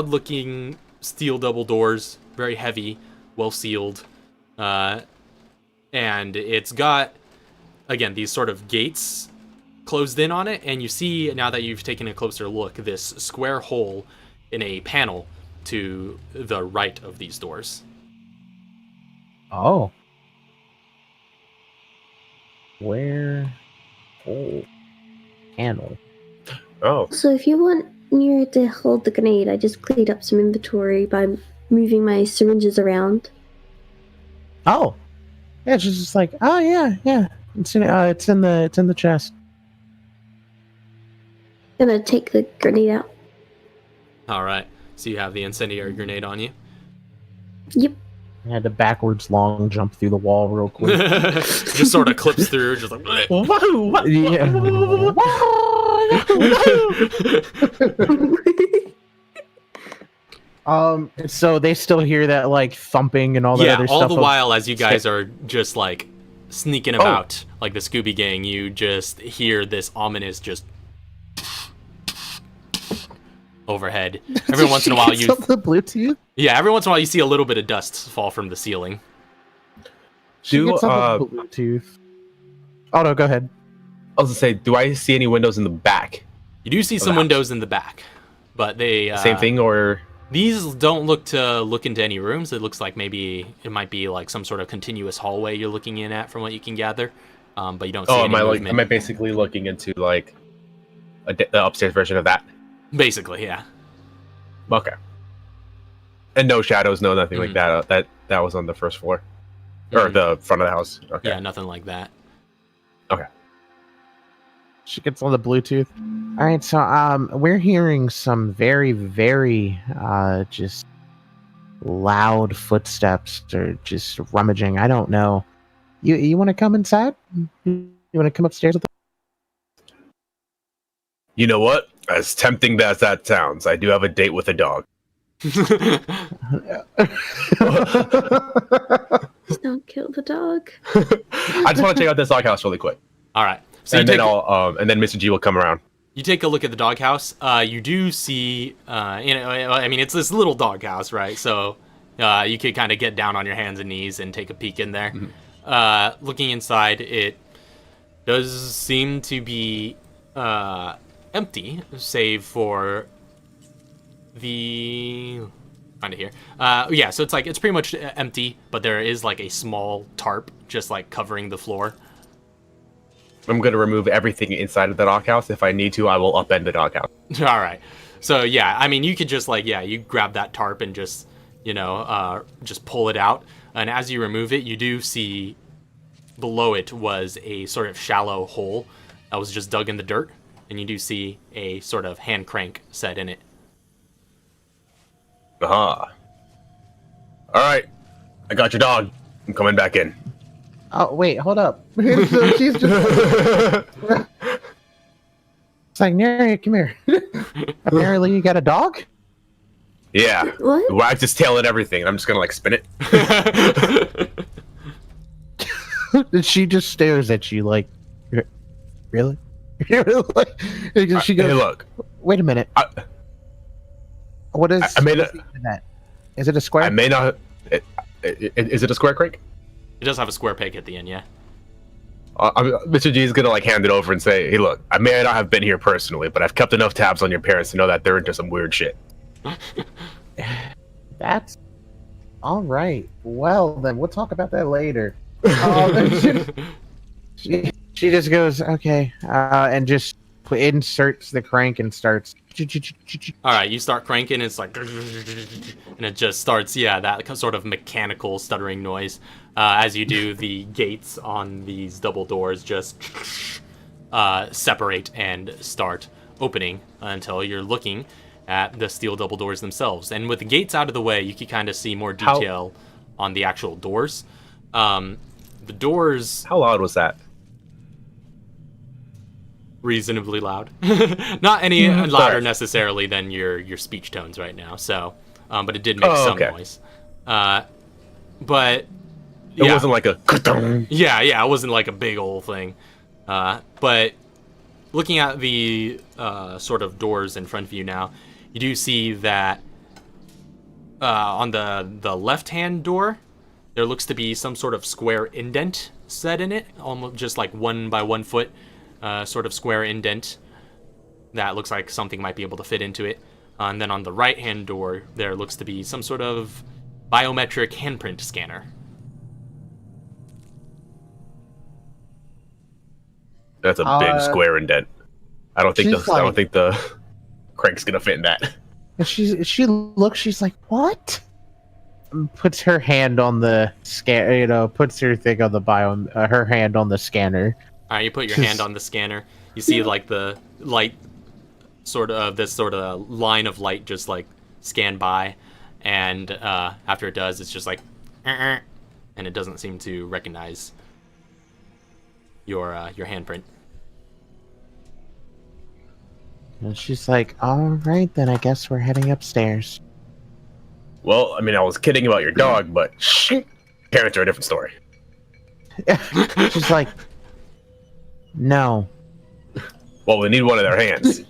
looking steel double doors, very heavy, well sealed. and it's got, again, these sort of gates closed in on it, and you see, now that you've taken a closer look, this square hole in a panel to the right of these doors. Oh. Where? Oh. Panel. Oh, So if you want Nero to hold the grenade, I just cleared up some inventory by moving my syringes around. Oh. Yeah, she's just like, oh yeah. It's in the chest. Gonna take the grenade out. All right, so you have the incendiary grenade on you. Yep. I had to backwards long jump through the wall real quick. Just sort of clips through, just like. Yeah. So they still hear that like thumping and all that other all stuff. the while as you guys are just like sneaking about like the Scooby Gang, you just hear this ominous just overhead. Every once in a while, the Bluetooth. every once in a while you see a little bit of dust fall from the ceiling. She gets on the Bluetooth. Oh no, go ahead. I was gonna say, do I see any windows in the back? You do see some windows in the back, but they Same thing, or these don't look into any rooms. It looks like maybe it might be like some sort of continuous hallway you're looking in at, from what you can gather. But you don't see any movement. am I basically looking into like the upstairs version of that? Basically, yeah. Okay. And no shadows, no nothing like that. That was on the first floor, or the front of the house. Okay. Yeah, nothing like that. Okay. She gets on the Bluetooth. All right, so we're hearing some very, very just loud footsteps or just rummaging. I don't know. You want to come inside? You want to come upstairs with us? You know what? As tempting as that sounds, I do have a date with a dog. Just don't kill the dog. I just want to check out this doghouse really quick. All right. So And then Mr. G will come around. you take a look at the doghouse. You do see, I mean, it's this little doghouse, right? So you could kind of get down on your hands and knees and take a peek in there. Looking inside, it does seem to be empty, save for the... Find it here. Yeah, so it's pretty much empty, but there is like a small tarp just like covering the floor. I'm going to remove everything inside of the doghouse. If I need to, I will upend the doghouse. All right. So yeah, I mean, you could just like, you grab that tarp and just, just pull it out. And as you remove it, you do see below it was a sort of shallow hole that was just dug in the dirt. And you do see a sort of hand crank set in it. Aha. All right. I got your dog. I'm coming back in. Oh wait, hold up. So she's just it's like, Neri, come here. Apparently you got a dog? Yeah. What? Wags his tail and everything. I'm just going to like spin it. She just stares at you like, really? She goes, Hey, look. wait a minute. What is I made what's that? Is it a square? I may not... Is it a square crank? It does have a square peg at the end, yeah. Mr. G is going to like hand it over and say, hey, look, I may not have been here personally, but I've kept enough tabs on your parents to know that they're into some weird shit. That's all right. Well, then we'll talk about that later. She just goes, okay, and just inserts the crank and starts. All right, you start cranking, it's like, and it just starts, that sort of mechanical stuttering noise. As you do, the gates on these double doors just separate and start opening until you're looking at the steel double doors themselves. And with the gates out of the way, you can kind of see more detail on the actual doors. The doors... How loud was that? Reasonably loud. Not any louder necessarily than your speech tones right now, so but it did make some noise. But it wasn't like a it wasn't like a big old thing. But looking at the sort of doors in front of you now, you do see that on the left hand door there looks to be some sort of square indent set in it, almost just like 1 by 1 foot sort of square indent that looks like something might be able to fit into it. And then on the right-hand door, there looks to be some sort of biometric handprint scanner. That's a big square indent. I don't think the crank's gonna fit in that. She looks. She's like, what? Puts her hand on the scan. Puts her thing on the her hand on the scanner. All right, you put your hand on the scanner. You see like the light, this sort of line of light just like scan by, and after it does, it's just like, and it doesn't seem to recognize your handprint. And she's like, all right, then I guess we're heading upstairs. Well, I mean, I was kidding about your dog, but parents are a different story. She's like, no. Well, we need one of their hands.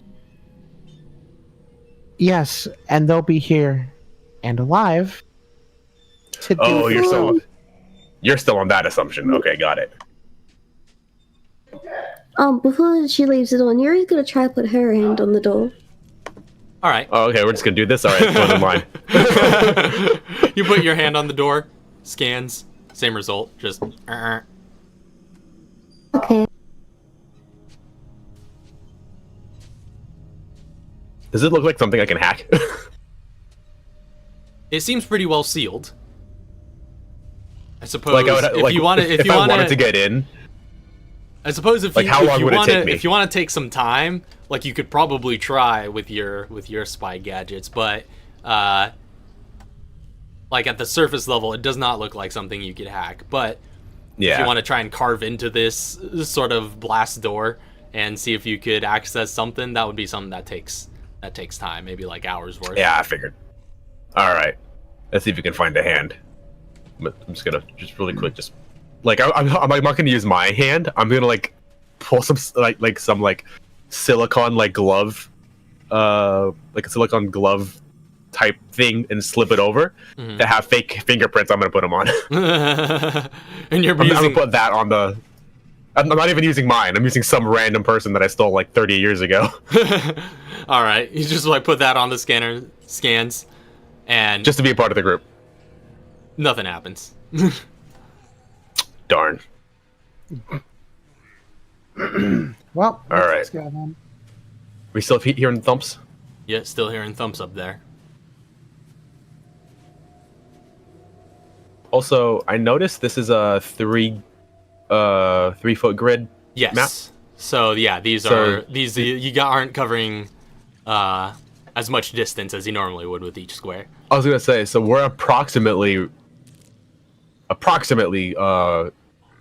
Yes, and they'll be here and alive. Oh, you're still on that assumption. Okay, got it. Before she leaves the door, Neri's gonna try to put her hand on the door. All right. Oh, okay, we're just gonna do this. All right, go in line. You put your hand on the door, scans, same result, just. Okay. Does it look like something I can hack? It seems pretty well sealed. I suppose Like, if you want if I wanted to get in. I suppose if Like, you how long would it take me? if you want to take some time, like you could probably try with your spy gadgets, but like at the surface level, it does not look like something you could hack. But Yeah. if you want to try and carve into this sort of blast door and see if you could access something, that would be something that takes time, maybe like hours worth. Yeah, I figured. All right, let's see if you can find a hand. I'm just gonna really quick, like I'm not gonna use my hand. I'm gonna like pull some like silicone glove, like a silicone glove type thing and slip it over to have fake fingerprints. I'm gonna put them on. And you're I'm gonna put that on the. I'm not even using mine. I'm using some random person that I stole like 30 years ago. All right, you just like put that on the scans, and just to be a part of the group. Nothing happens. Darn. Well, all right. What's going on? We still hearing thumps? Yeah, still hearing thumps up there. Also, I noticed this is a 3-foot grid. Yes. Map. So yeah, these aren't covering as much distance as you normally would with each square. I was gonna say, so we're approximately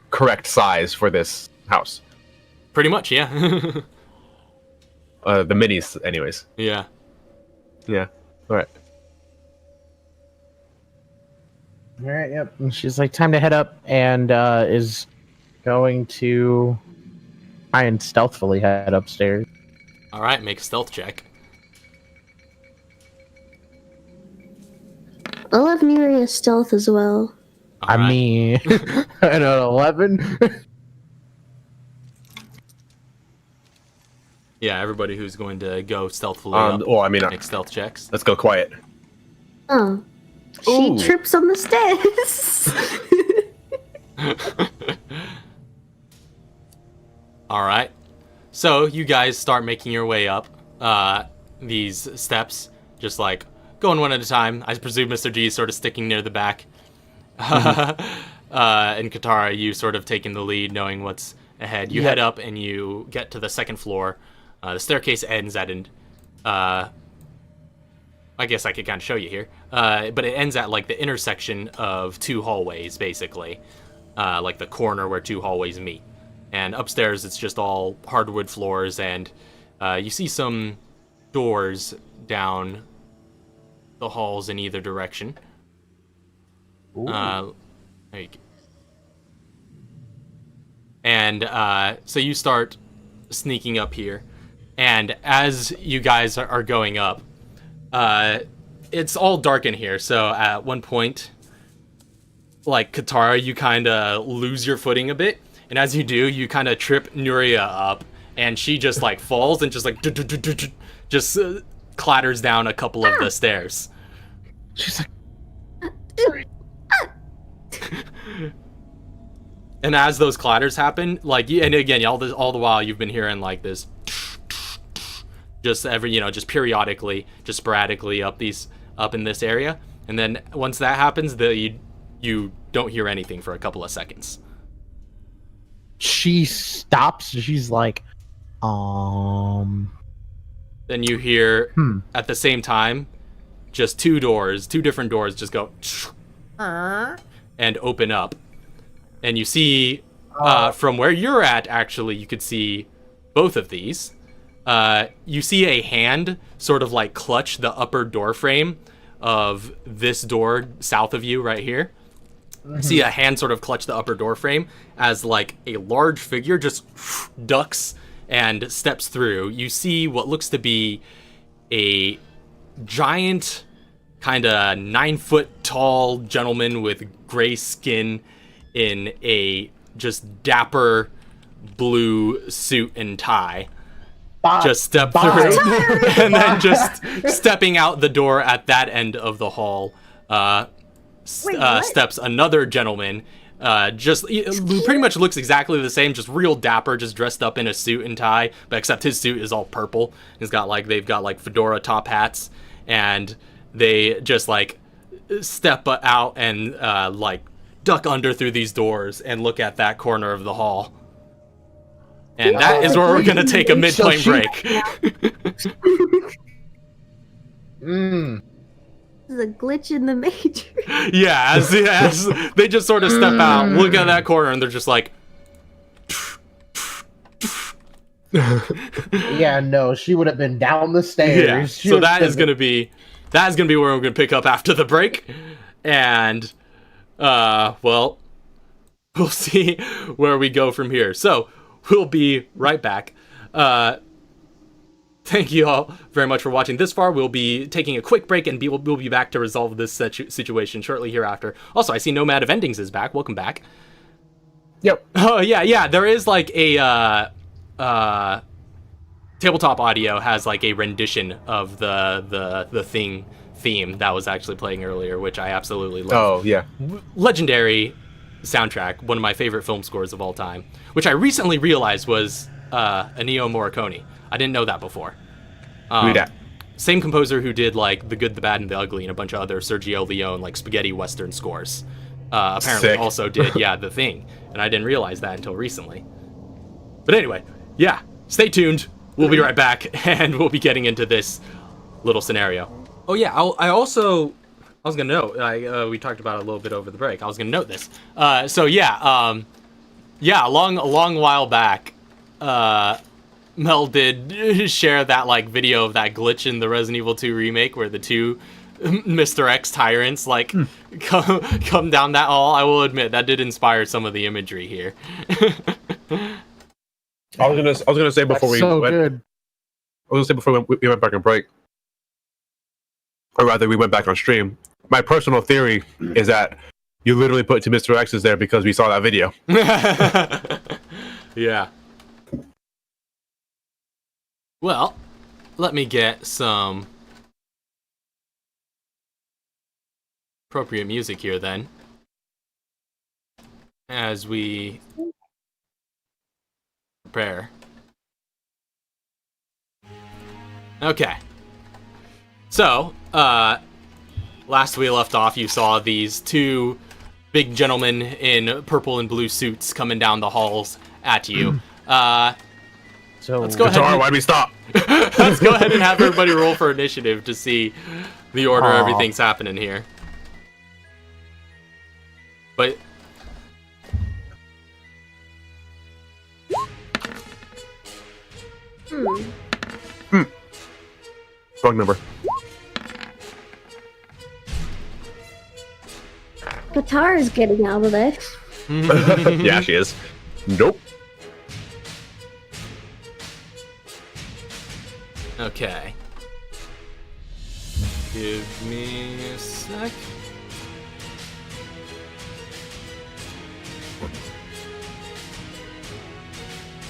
correct size for this house. Pretty much, yeah. The minis, anyways. Yeah. Yeah. All right. All right, yep. And she's like, time to head up, and is going to try and stealthily head upstairs. All right, make a stealth check. I'll have Neri stealth as well. All I right. mean, an 11. Yeah, everybody who's going to go stealthily up, Well, I mean, make stealth checks. let's go quiet. Oh. She Ooh. trips on the stairs. All right. So you guys start making your way up these steps, just like going one at a time. I presume Mr. G is sort of sticking near the back. And Katara, you sort of taking the lead, knowing what's ahead. You head up and you get to the second floor. The staircase ends at I guess I could kind of show you here. But it ends at like the intersection of two hallways, basically. Like the corner where two hallways meet. And upstairs, it's just all hardwood floors, and you see some doors down the halls in either direction. There you go. And so you start sneaking up here, and as you guys are going up, it's all dark in here. So at one point, like Katara, you kind of lose your footing a bit, and as you do, you kind of trip Nuria up, and she just like falls and just like just clatters down a couple of the stairs. She's like, and as those clatters happen, like, and again, all the while you've been hearing like this, just just periodically, just sporadically up in this area, and then once that happens, you don't hear anything for a couple of seconds. She stops. She's like, Then you hear at the same time, just two different doors just go and open up. And you see, from where you're at, actually, you could see both of these. You see a hand sort of like clutch the upper door frame of this door south of you right here. You see a hand sort of clutch the upper door frame as like a large figure just ducks and steps through. You see what looks to be a giant, kind of 9-foot tall gentleman with gray skin in a just dapper blue suit and tie. Just step through, and then just stepping out the door at that end of the hall, steps another gentleman. Who pretty much looks exactly the same, just real dapper, just dressed up in a suit and tie, but except his suit is all purple. They've got like fedora top hats, and they just like step out and like duck under through these doors and look at that corner of the hall. And that is where we're gonna take a mid-plane break. This is a glitch in the matrix. Yeah, as they just sort of step out, look at that corner, and they're just like... Yeah, no, she would have been down the stairs. Yeah, so that is gonna be where we're gonna pick up after the break. And, well, we'll see where we go from here. So, we'll be right back. Thank you all very much for watching this far. We'll be taking a quick break, and we'll be back to resolve this situation shortly hereafter. Also, I see Nomad of Endings is back. Welcome back. yep. Oh, yeah. There is like a... Tabletop Audio has like a rendition of the theme that was actually playing earlier, which I absolutely love. Oh, yeah. Legendary soundtrack, one of my favorite film scores of all time, which I recently realized was Ennio Morricone. I didn't know that before. Do that. Same composer who did like The Good, the Bad, and the Ugly and a bunch of other Sergio Leone like spaghetti western scores. Apparently Sick. also did The Thing, and I didn't realize that until recently. But anyway, yeah, stay tuned. We'll be right back, and we'll be getting into this little scenario. Oh yeah, I was gonna note. We talked about it a little bit over the break. I was gonna note this. A long while back, Mel did share that like video of that glitch in the Resident Evil 2 remake where the two Mr. X tyrants like come down that hall. I will admit that did inspire some of the imagery here. I was gonna say before we went. Good. I was gonna say before we went back on break, or rather, we went back on stream. My personal theory is that you literally put two Mr. X's there because we saw that video. Yeah. Well, let me get some appropriate music here then, as we prepare. Okay. So, last we left off, you saw these two big gentlemen in purple and blue suits coming down the halls at you. So let's go ahead. Katara, why'd we stop? Let's go ahead and have everybody roll for initiative to see the order everything's happening here. But Wrong number. Katara's getting out of this. Yeah, she is. Nope. okay. Give me a sec.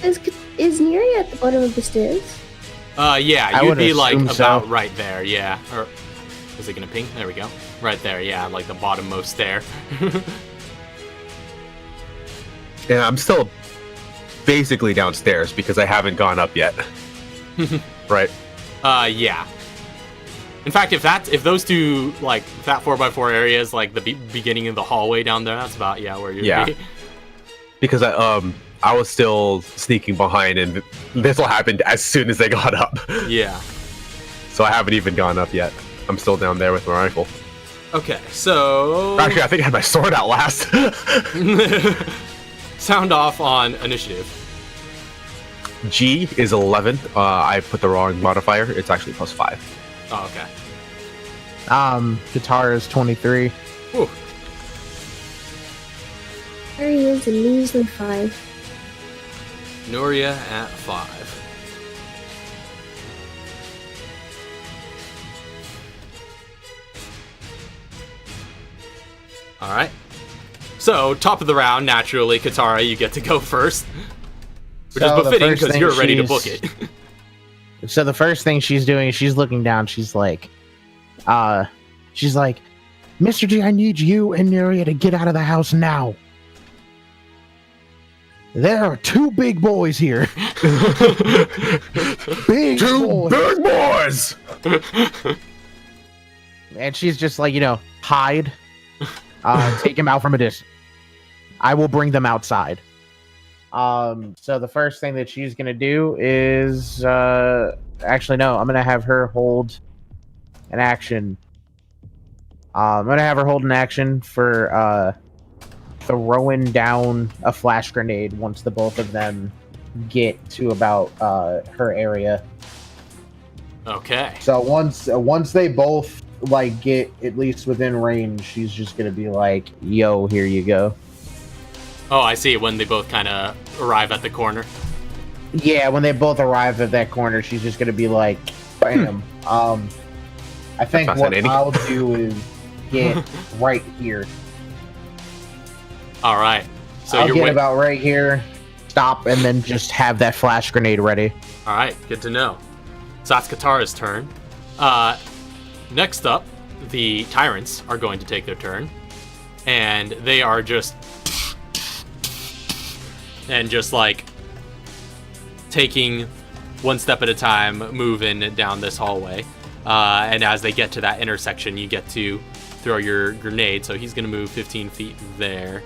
Is Neri at the bottom of the stairs? Yeah, I you'd would be like assume so. about right there, yeah. Or is it gonna ping? There we go. Right there, yeah, like the bottommost stair. Yeah, I'm still basically downstairs because I haven't gone up yet. Right? Yeah. In fact, if those two, like, that 4x4 area is like the beginning of the hallway down there, that's about, where you'd be. Because I was still sneaking behind, and this all happened as soon as they got up. Yeah. So I haven't even gone up yet. I'm still down there with my rifle. Okay, so... Actually, I think I had my sword out last. Sound off on initiative. G is 11. I put the wrong modifier. It's actually +5. Oh, okay. Guitar is 23. Whew. There he is, a measly 5. Nuria at 5. Alright. So, top of the round, naturally, Katara, you get to go first. Which So is the befitting first because thing you're ready to she's- book it. So the first thing she's doing is she's looking down. She's like, Mr. G, I need you and Nuria to get out of the house now. There are 2 big boys here. Big boys. Big boys! And she's just like, hide. Take him out from a distance. I will bring them outside. So the first thing that she's gonna do is actually no, I'm gonna have her hold an action. I'm gonna have her hold an action for throwing down a flash grenade once the both of them get to about her area. Okay. So once they both like get at least within range, she's just gonna be like, "Yo, here you go." Oh, I see. When they both kind of arrive at the corner. Yeah, when they both arrive at that corner, she's just gonna be like, "Bam." I think what fascinating. I'll do is get right here. All right. So I'll you're get about right here, stop, and then just have that flash grenade ready. All right. Good to know. So that's Katara's turn. Next up, the tyrants are going to take their turn, and they are just like taking one step at a time, moving down this hallway. And as they get to that intersection, you get to throw your grenade. So he's going to move 15 feet there.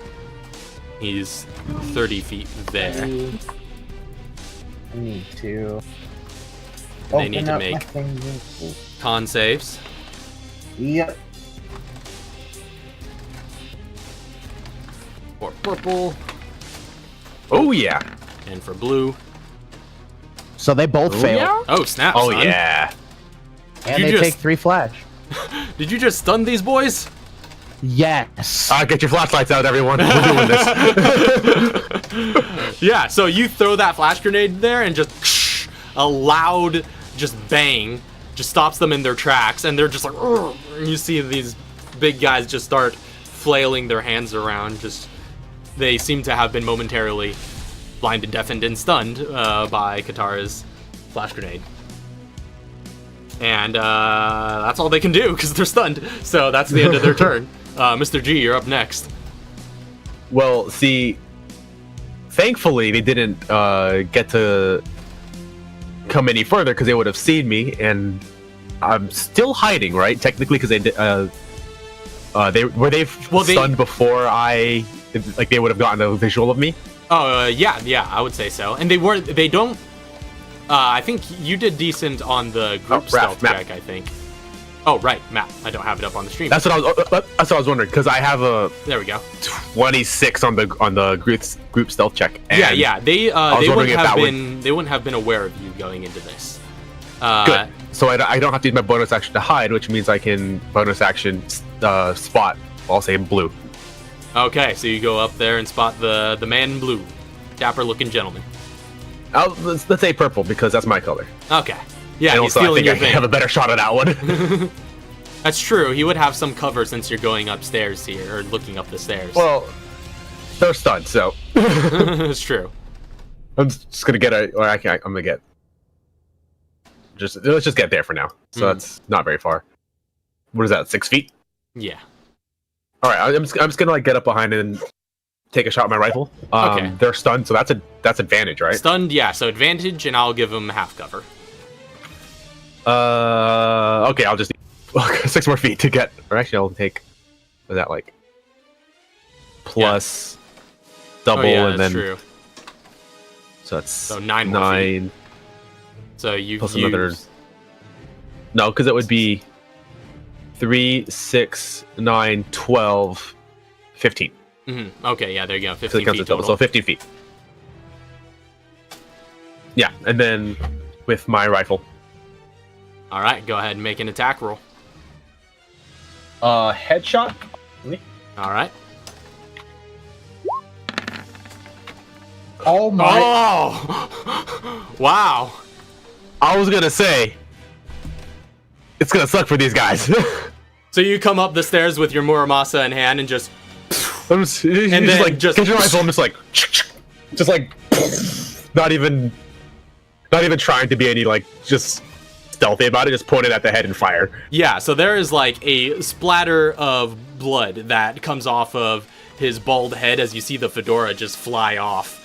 He's 30 feet there. I need to. And they need to open up make my thing. con saves. Yep. For purple Oh, yeah. and for blue. So they both fail, Oh, snap, Oh, son. yeah. and You they just- take 3 flash. Did you just stun these boys? Yes. Get your flashlights out, everyone. We're doing this. Yeah, so you throw that flash grenade there and just a loud just bang just stops them in their tracks, and they're just like, "Ugh," and you see these big guys just start flailing their hands around. Just they seem to have been momentarily blinded, deafened, and stunned by Katara's flash grenade. And that's all they can do because they're stunned. So that's the end of their turn. Mr. G, you're up next. Well, see, thankfully they didn't get to come any further because they would have seen me, and I'm still hiding, right? Technically, because they stunned before they would have gotten a visual of me. Oh, yeah, I would say so. And they don't. I think you did decent on the group stealth check, I think. Oh, right, map. I don't have it up on the stream. That's what I was wondering, because I have a There we go. 26 on the group stealth check. And Yeah. They wondering wouldn't if have that would- been they wouldn't have been aware of you going into this. Good. So I don't have to use my bonus action to hide, which means I can bonus action spot. I'll say blue. Okay, so you go up there and spot the man in blue, dapper looking gentleman. Let's say purple because that's my color. Okay. Yeah, And he's also I stealing think your I have a thing. better shot at that one. That's true. He would have some cover since you're going upstairs here or looking up the stairs. Well, they're stunned, so It's true. I'm just gonna get or I'm gonna get. Let's just get there for now. So that's not very far. What is that? 6 feet? Yeah. All right, I'm just gonna like get up behind it and take a shot with my rifle. Okay. They're stunned, so that's advantage, right? Stunned, yeah. So advantage, and I'll give him half cover. Okay, I'll just 6 more feet to get. Or actually, I'll take. Was that like plus double and that's then? true. So that's So 9 more feet. 9 So you plus use... another. No, because it would be 3, 6, 9, 12, 15. Okay, yeah, there you go. 15 So it counts feet as double. total. So 15 feet. Yeah, and then with my rifle. All right, go ahead and make an attack roll. Headshot. All right. Oh my! Oh! Wow. I was gonna say, it's gonna suck for these guys. So you come up the stairs with your Muramasa in hand and just... I'm just, And then like, just- get your rifle. I'm just like, not even trying to be any like just stealthy about it. Just point it at the head and fire. Yeah, so there is like a splatter of blood that comes off of his bald head as you see the fedora just fly off.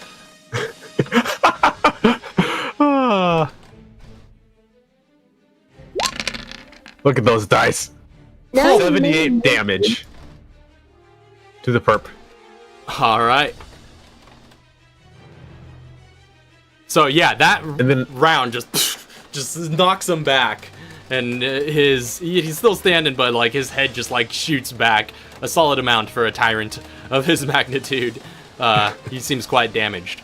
Look at those dice. No, 78 no. damage to the perp. All right. So yeah, that And then round just knocks him back, and he's still standing, but like his head just like shoots back a solid amount for a tyrant of his magnitude. He seems quite damaged.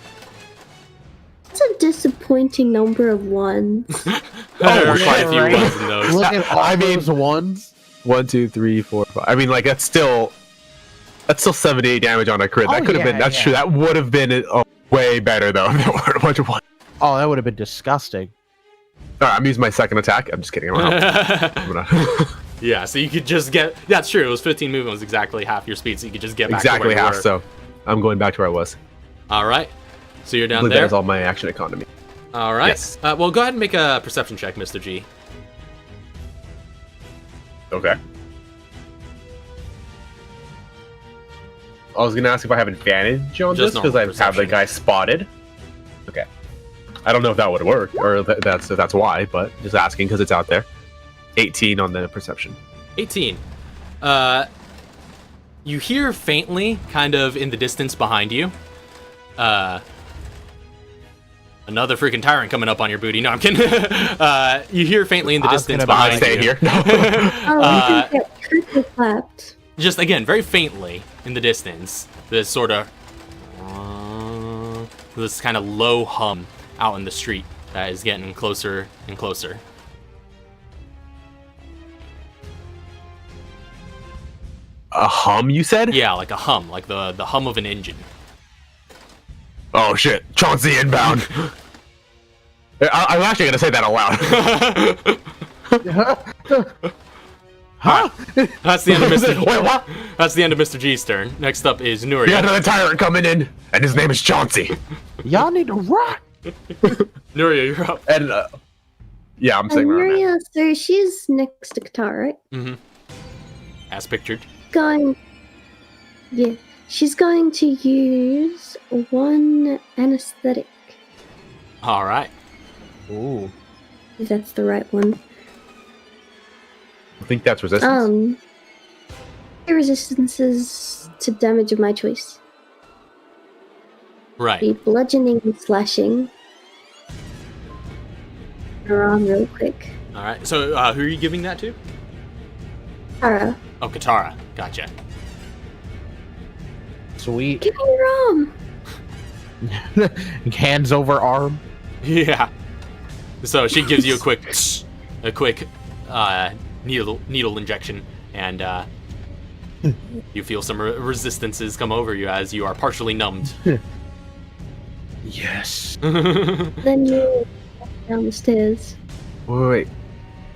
It's a disappointing number of ones. There are quite a few right. ones in those. Look at all I mean- those ones. 1, 2, 3, 4, 5. I mean, like that's still 78 damage on a crit. That Oh, could have been. yeah, That's yeah. true. That would have been way better though. If there were a bunch of ones. Oh, that would have been disgusting. All right, I'm using my second attack. I'm just kidding. I'm gonna Yeah, so you could just get... That's true, it was 15 movement, was exactly half your speed, so you could just get back exactly to where you half. were. So I'm going back to where I was. Alright, so you're I down believe there. that is all my action economy. Alright, Yes. well go ahead and make a perception check, Mr. G. Okay. I was gonna ask if I have advantage on Just this because I normal have the perception. guy spotted. Okay. I don't know if that would work or that's why, but just asking because it's out there. 18 on the perception. 18. You hear faintly, kind of in the distance behind you, another freaking tyrant coming up on your booty. No, I'm kidding. You hear faintly in the I was distance gonna behind Stay you. here. Oh, I think get triple clapped. Just again, very faintly in the distance, this sort of this kind of low hum out in the street that is getting closer and closer. A hum, you said? Yeah, like a hum, like the hum of an engine. Oh shit, Chauncey inbound. I'm actually gonna say that aloud. Huh? That's the end of Mr. Wait, what? That's the end of Mr. G's turn. Next up is We got Nuria. another tyrant coming in, and his name is Chauncey. Y'all need to rock. Nuria, you're up. And yeah, I'm saying where I'm at. Maria, so she's next to Qatar, right? Mm-hmm. As pictured. Yeah, she's going to use one anesthetic. All right. Ooh. If that's the right one. I think that's resistance. Resistances to damage of my choice. Right. Be bludgeoning and slashing. Her arm real quick. All right. So who are you giving that to? Tara, Oh, Katara. Gotcha. Sweet. give me your arm. Hands over arm. Yeah. So she gives you a quick needle injection, and you feel some resistances come over you as you are partially numbed. Yes. Then you walk down the stairs. Wait.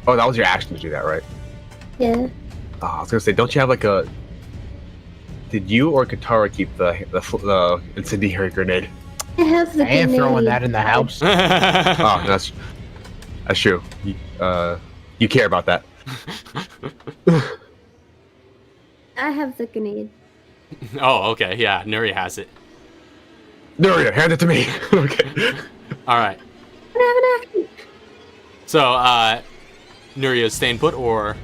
Oh, that was your action to do that, right? Yeah. Oh, I was gonna say, don't you have like a? Did you or Katara keep the incendiary grenade? I have the I ain't throwing grenade. that in the house. Oh, that's true. You care about that. I have the grenade. Oh, okay. Yeah, Nuri has it. Nuria, hand it to me. Okay. All right. I have an action. So, Nuria's staying put, or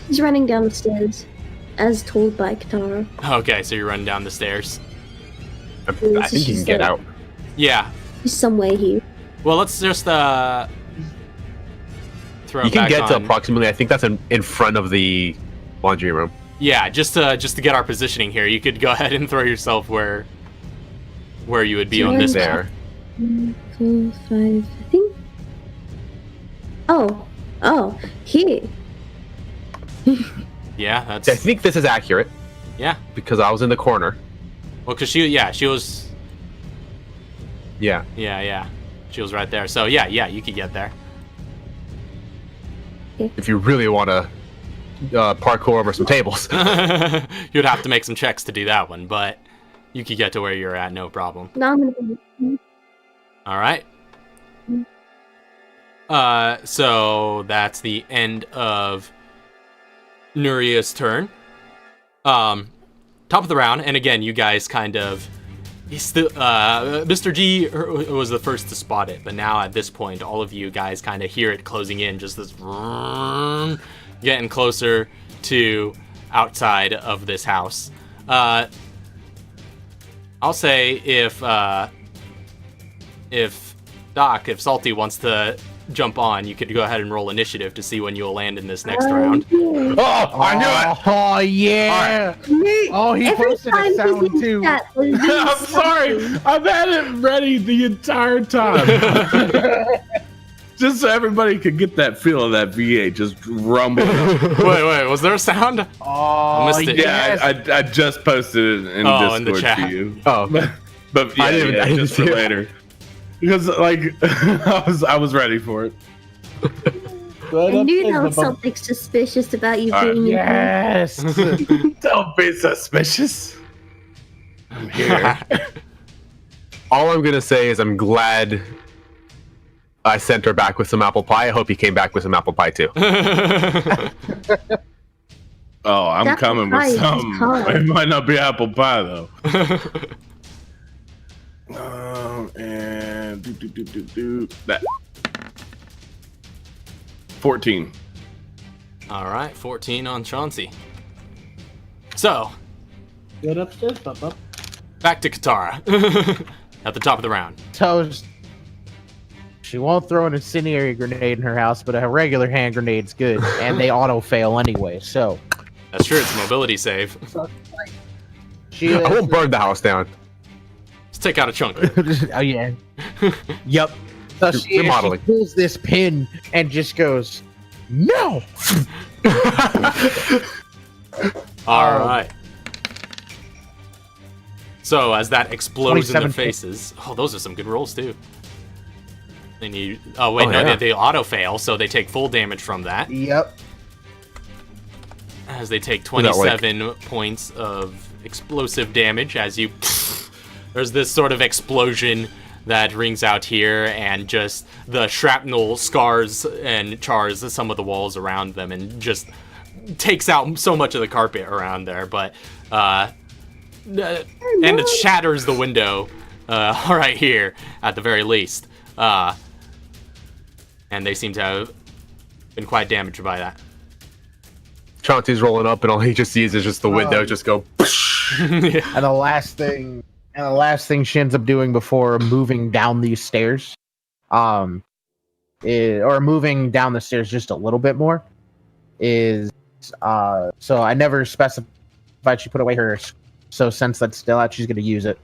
He's running down the stairs, as told by Katara. okay, so you're running down the stairs. I think you can get out. Yeah. There's some way here. Well, let's just throw. You can back get to on- approximately. I think that's in front of the laundry room. Yeah, just to get our positioning here, you could go ahead and throw yourself where you would be So on this where's map. there. 4, 5, I think. Oh, here. Yeah, that's I think this is accurate yeah. because I was in the corner. Well, cause she was Yeah. she was right there. So yeah, you could get there. If you really want to parkour over some tables. You'd have to make some checks to do that one, but you could get to where you're at, no problem. Now I'm gonna be. All right. So that's the end of Nuria's turn. Top of the round, and again, you guys kind of. Mr. G was the first to spot it, but now at this point, all of you guys kind of hear it closing in, just this getting closer to outside of this house. I'll say if Salty wants to jump on, you could go ahead and roll initiative to see when you'll land in this next round. Oh, I knew it! Oh yeah! Oh, he Every posted a time sound he's in too. chat, there's I'm sorry. I've had it ready the entire time. Just so everybody could get that feel of that V8 just rumbling. Wait, was there a sound? Oh, missed it. yes. Yeah, I just posted it in Oh, in the Discord chat. to you. Oh, But yeah, I didn't just see for it. later. Because like I was ready for it. I knew there was something suspicious about you Alright. being in here. Yes. Don't be suspicious. I'm here. all I'm gonna say is I'm glad I sent her back with some apple pie. I hope he came back with some apple pie too. Oh, I'm Apple coming pie with is some. hard. It might not be apple pie though. And that 14. All right, 14 on Chauncey. So, Get upstairs, Papa. back to Katara at the top of the round. Toast. She won't throw an incendiary grenade in her house, but a regular hand grenade's good, and they auto fail anyway. So That's true, it's a mobility save. she. I won't burn the house down. Let's take out a chunk. Oh yeah. Yep. So she Remodeling. pulls this pin and just goes, no. All right. So as that explodes in their 27. faces, oh, those are some good rolls too. Then you, oh wait, Oh, no, yeah. they auto fail, so they take full damage from that. Yep. As they take that like? 27 points of explosive damage as you there's this sort of explosion that rings out here, and just the shrapnel scars and chars some of the walls around them and just takes out so much of the carpet around there, but and it shatters the window right here at the very least, and they seem to have been quite damaged by that. Chauncey's rolling up, and all he just sees is just the window just go. And the last thing she ends up doing before moving down these stairs, or moving down the stairs just a little bit more, is so I never specified she put away her. So since that's still out, she's gonna use it.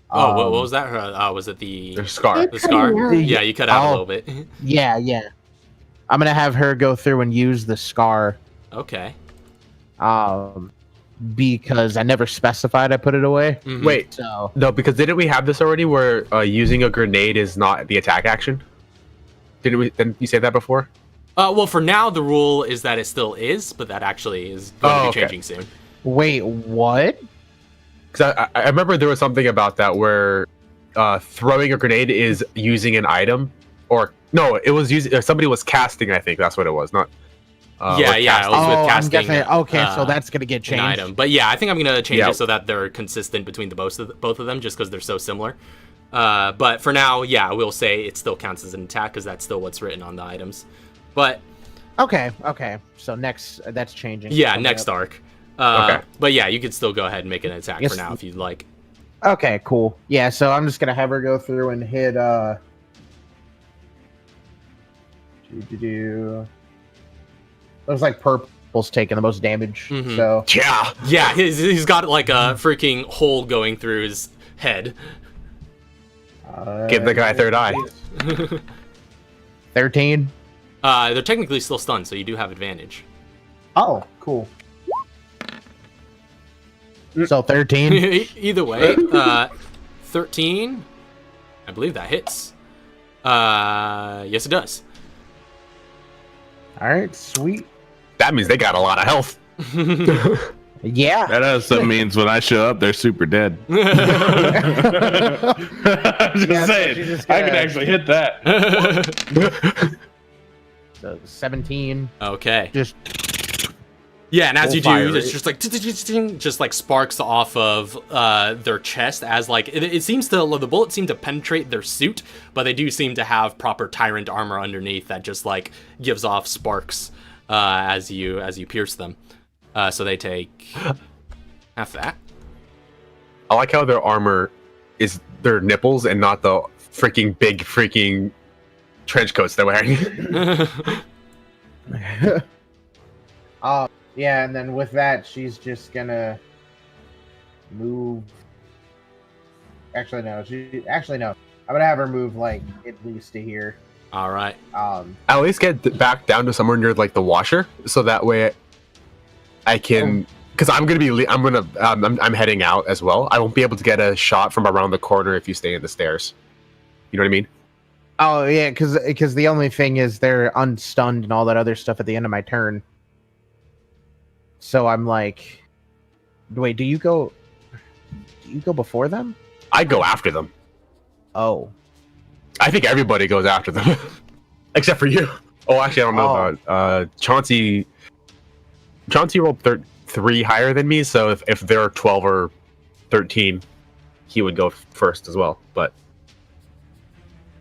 Oh, what was that? Was it the There's scar. the scar? Cutting out. Yeah, you cut out a Oh. little bit. Yeah. I'm gonna have her go through and use the scar, Okay. because I never specified I put it away. Mhm. Wait, So no, because didn't we have this already where using a grenade is not the attack action? Didn't you say that before? Well, for now, the rule is that it still is, but that actually is going to be okay. changing soon. wait, what? Because I remember there was something about that where throwing a grenade is using an item, or no, it was using somebody was casting. I think that's what it was. Not. Yeah, it was with I'm casting. guessing. Okay, so that's gonna get An changed. item, but yeah, I think I'm gonna change Yeah. it so that they're consistent between both of them, just because they're so similar. But for now, yeah, I will say it still counts as an attack because that's still what's written on the items. But Okay. So next, that's changing. yeah, Coming next up. arc. Okay. But yeah, you could still go ahead and make an attack Yes. for now if you'd like. Okay, cool. Yeah, so I'm just gonna have her go through and hit. Looks like purple's taking the most damage. Mhm. So Yeah. Yeah, he's got like a freaking hole going through his head. Give the guy a third eye. 13. They're technically still stunned, so you do have advantage. Oh, cool. So 13. Either way, 13. I believe that hits. Yes, it does. All right, sweet. That means they got a lot of health. Yeah. That also means when I show up, they're super dead. I'm just Yeah, so saying, she's just I can gonna- actually hit that. So 17. Okay. Just Yeah, and as Full you fire do, it's rate. just like just like sparks off of their chest as like it seems to the bullets seem to penetrate their suit, but they do seem to have proper tyrant armor underneath that just like gives off sparks as you pierce them. So they take half that. I like how their armor is their nipples and not the freaking big freaking trench coats they're wearing. Yeah, and then with that, she's just gonna move. Actually, no. No. I'm gonna have her move like at least to here. All right. At least get back down to somewhere near like the washer, so that way I can. Because I'm I'm heading out as well. I won't be able to get a shot from around the corner if you stay in the stairs. You know what I mean? Oh yeah, because the only thing is they're unstunned and all that other stuff at the end of my turn. So I'm like, wait, do you go before them? I go after them. Oh, I think everybody goes after them, except for you. Oh, actually, I don't know about Chauncey. Chauncey rolled 3 higher than me, so if they're 12 or 13, he would go first as well. But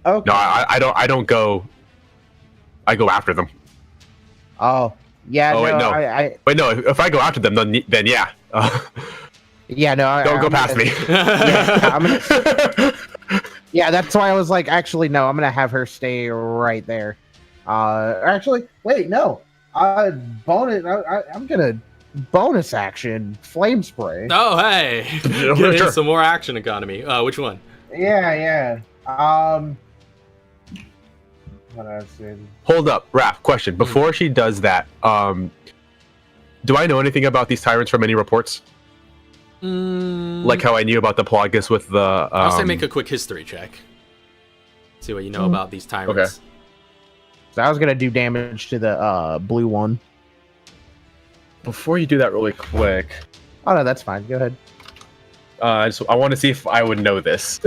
okay. no, I don't go. I go after them. Oh, yeah. Oh, wait, no. I Wait, no. If I go after them, then yeah. yeah, no. Don't go I'm past gonna- me. Yeah, I'm gonna, yeah, that's why I was like, actually, no, I'm gonna have her stay right there. Actually, wait, no. Bonus. I'm gonna bonus action flame spray. Oh hey, Sure. get in some more action economy. Which one? Yeah. What I said. Hold up, Raph. Question: before she does that, do I know anything about these tyrants from any reports? Like how I knew about the Plagas with the. I'll say make a quick history check. See what you know about these tyrants. So I was gonna do damage to the blue one. Before you do that, really quick, Oh no, that's fine. Go ahead. I want to see if I would know this.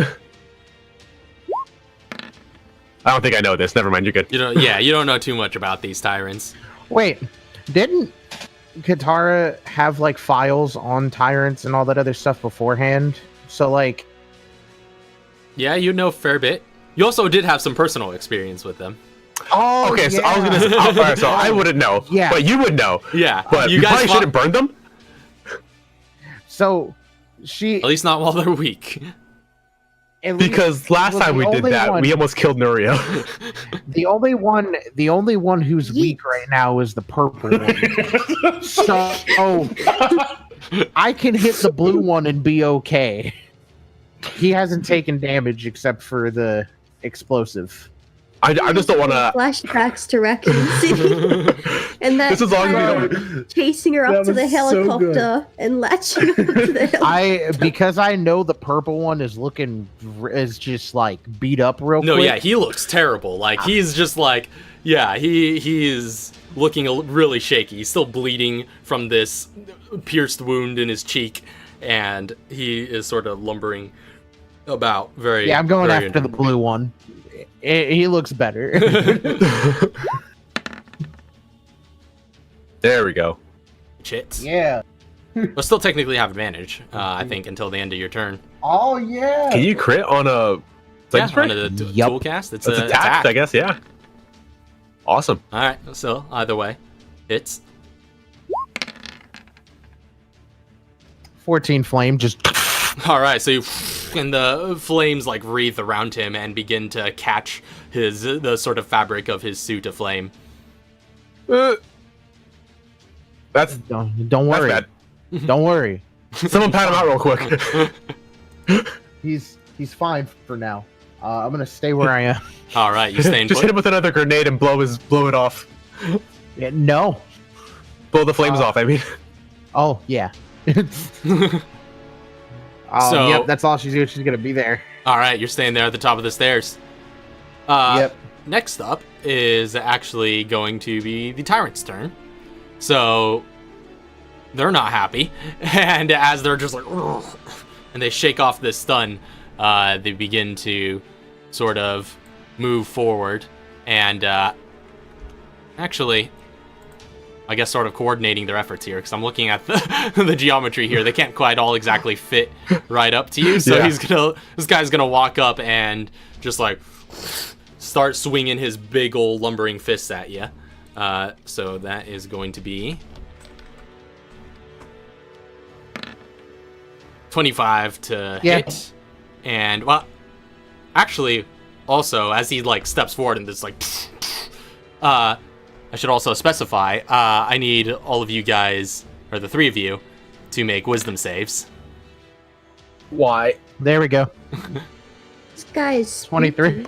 I don't think I know this. Never mind. You're good. You don't know too much about these tyrants. Wait, didn't Katara have like files on tyrants and all that other stuff beforehand? So like, Yeah, you know a fair bit. You also did have some personal experience with them. oh, Okay, so I was gonna. Say, alright, so I wouldn't know. Yeah. But you would know. Yeah, But you probably fought- shouldn't burn them. So she At least not while they're weak. at least- Because last was time the we did only that, one- we almost killed Nuria. the only one who's weak right now is the purple one. So I can hit the blue one and be okay. He hasn't taken damage except for the explosive. I just don't want to. Flashbacks to Raccoon City. And that This is all you Tyrant know. chasing her up That to the was so helicopter and latching her to the helicopter. Because I know the purple one is just like beat up real No, quick. yeah, he looks terrible. Like he's just like, yeah, he is looking really shaky. He's still bleeding from this pierced wound in his cheek, and he is sort of lumbering about very. Yeah, I'm going very after the blue one. He looks better. There we go. Chits. Yeah. But still technically have advantage, I think, until the end of your turn. Oh yeah. Can you crit on a flame Yeah, spray? on the Yup. tool cast. It's That's an attacked, I guess. Yeah. Awesome. All right, so either way, hits. 14 flame just. All right, so you and the flames like wreath around him and begin to catch the sort of fabric of his suit aflame. That's Don't worry. bad. Don't worry. Someone pat him out real quick. He's fine for now. I'm gonna stay where I am. All right, you staying Just put? hit him with another grenade and blow it off. Yeah, no. Blow the flames off. I mean, Oh yeah. So- Yep, that's all she's doing. She's gonna be there. All right, you're staying there at the top of the stairs. Yep. Yep. Next up is actually going to be the tyrant's turn. So they're not happy, and as they're just like, "Ugh," and they shake off this stun, they begin to sort of move forward, and actually, I guess sort of coordinating their efforts here, because I'm looking at the geometry here. They can't quite all exactly fit right up to you, so Yeah. this guy's gonna walk up and just like start swinging his big old lumbering fists at you. So that is going to be 25 to hit. And, well, actually, also, as he, like, steps forward and this, like, I should also specify, I need all of you guys, or the three of you, to make wisdom saves. why? There we go. This guy is 23.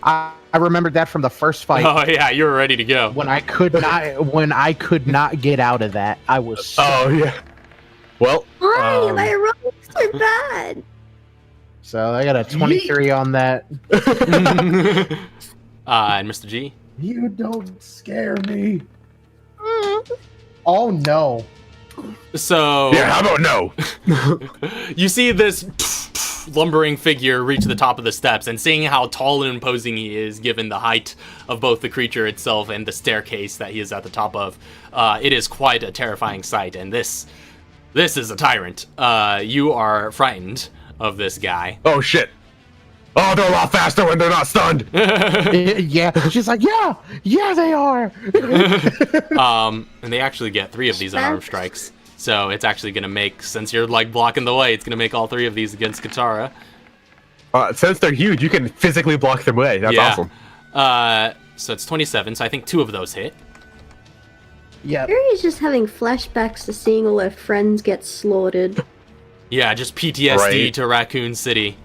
I remembered that from the first fight Oh, yeah, you were ready to go. when I could not get out of that. I was so Oh yeah. Well, Why? My rolls are bad. So I got a 23 on that. And Mr. G? You don't scare me. Oh no. So... yeah. How about no? You see this lumbering figure reach the top of the steps, and seeing how tall and imposing he is, given the height of both the creature itself and the staircase that he is at the top of, it is quite a terrifying sight. And this is a tyrant. You are frightened of this guy. Oh shit. Oh, they're a lot faster when they're not stunned. Yeah. She's like, yeah, they are. And they actually get 3 of these unarmed strikes. So it's actually going to make, since you're like blocking the way, it's going to make all 3 of these against Katara. Since they're huge, you can physically block them away. That's Yeah. awesome. So it's 27, so I think 2 of those hit. Yeah. Barry's just having flashbacks to seeing all her friends get slaughtered. Yeah, just PTSD Right. to Raccoon City.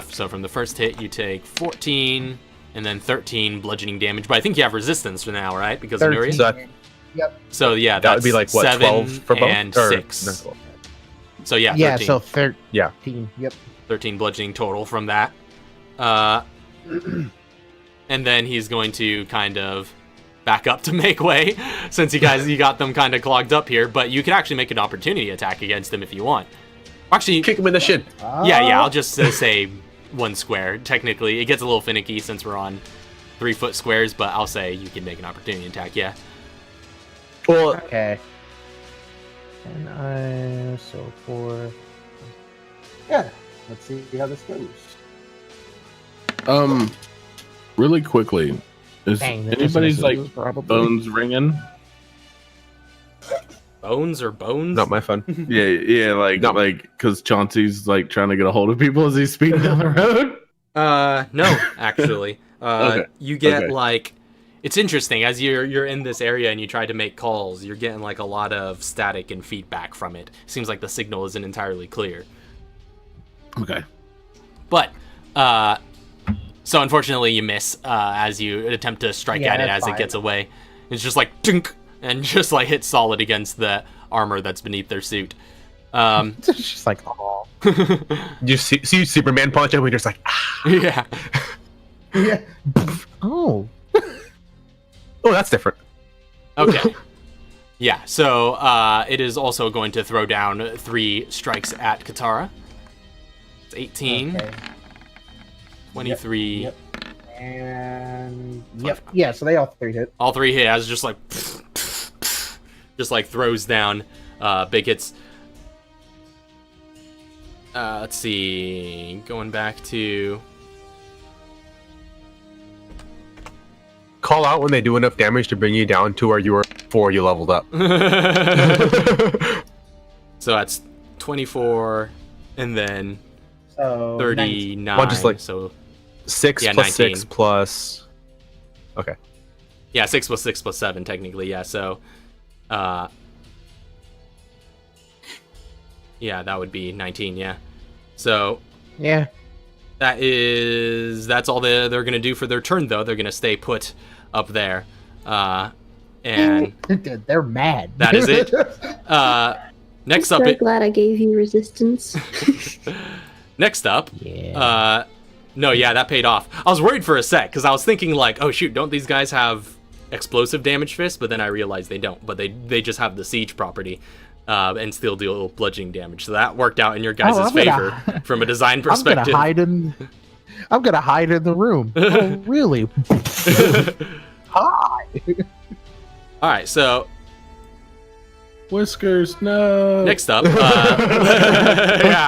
So from the first hit, you take 14, and then 13 bludgeoning damage. But I think you have resistance for now, right? Because of 13. Nuri? So that, So yeah, that that's would be like what, 7 12 for both? and Or- 6. no, 12. So yeah, 13. Yeah, so 13. Yeah. Yep. 13 bludgeoning total from that. And then he's going to kind of back up to make way, since you got them kind of clogged up here. But you can actually make an opportunity attack against them if you want. Actually, Kick him in the shin. yeah, I'll just say 1 square. Technically, it gets a little finicky since we're on 3-foot squares, but I'll say you can make an opportunity attack, yeah. Well, Okay. And so 4. Yeah. Let's see how this goes. Really quickly, is Dang, that anybody's just like misses, probably. bones ringing? Bones or bones? not my fun. Yeah, like No. because Chauncey's like trying to get a hold of people as he's speeding down the road. No, actually. Okay. You get Okay. like, it's interesting as you're in this area and you try to make calls. You're getting like a lot of static and feedback from it. Seems like the signal isn't entirely clear. Okay. But so unfortunately you miss as you attempt to strike Yeah, at it that's as it fine. gets away. It's just like dunk and just like hits solid against the armor that's beneath their suit. It's just like, oh. You see Superman punch him, and you're just like, ah. Yeah. Yeah. Oh. Oh, that's different. Okay. Yeah, so it is also going to throw down 3 strikes at Katara. It's 18, Okay. 23. Yep. And yeah, so they all 3 hit. All 3 hit as just like throws down big hits. Let's see, going back to Call out when they do enough damage to bring you down to where you were before you leveled up. So that's 24 and then So 39. Well, just like- so 6 Yeah, plus 6 19. plus. Okay. yeah, 6 plus 6 plus 7 technically. Yeah, so yeah, that would be 19. Yeah, so Yeah. that's all they're gonna do for their turn though. They're gonna stay put up there, and They're mad. that is it. Next up, So glad I gave you resistance. next up, Yeah. no, yeah, that paid off. I was worried for a sec because I was thinking like, oh shoot, don't these guys have explosive damage fists? But then I realized they don't. But they just have the siege property, and still deal bludgeoning damage. So that worked out in your guys' I'm favor gonna- from a design I'm perspective. gonna hide in. I'm gonna hide in the room. Oh, really? Hi. All right, so Whiskers, no. next up, yeah,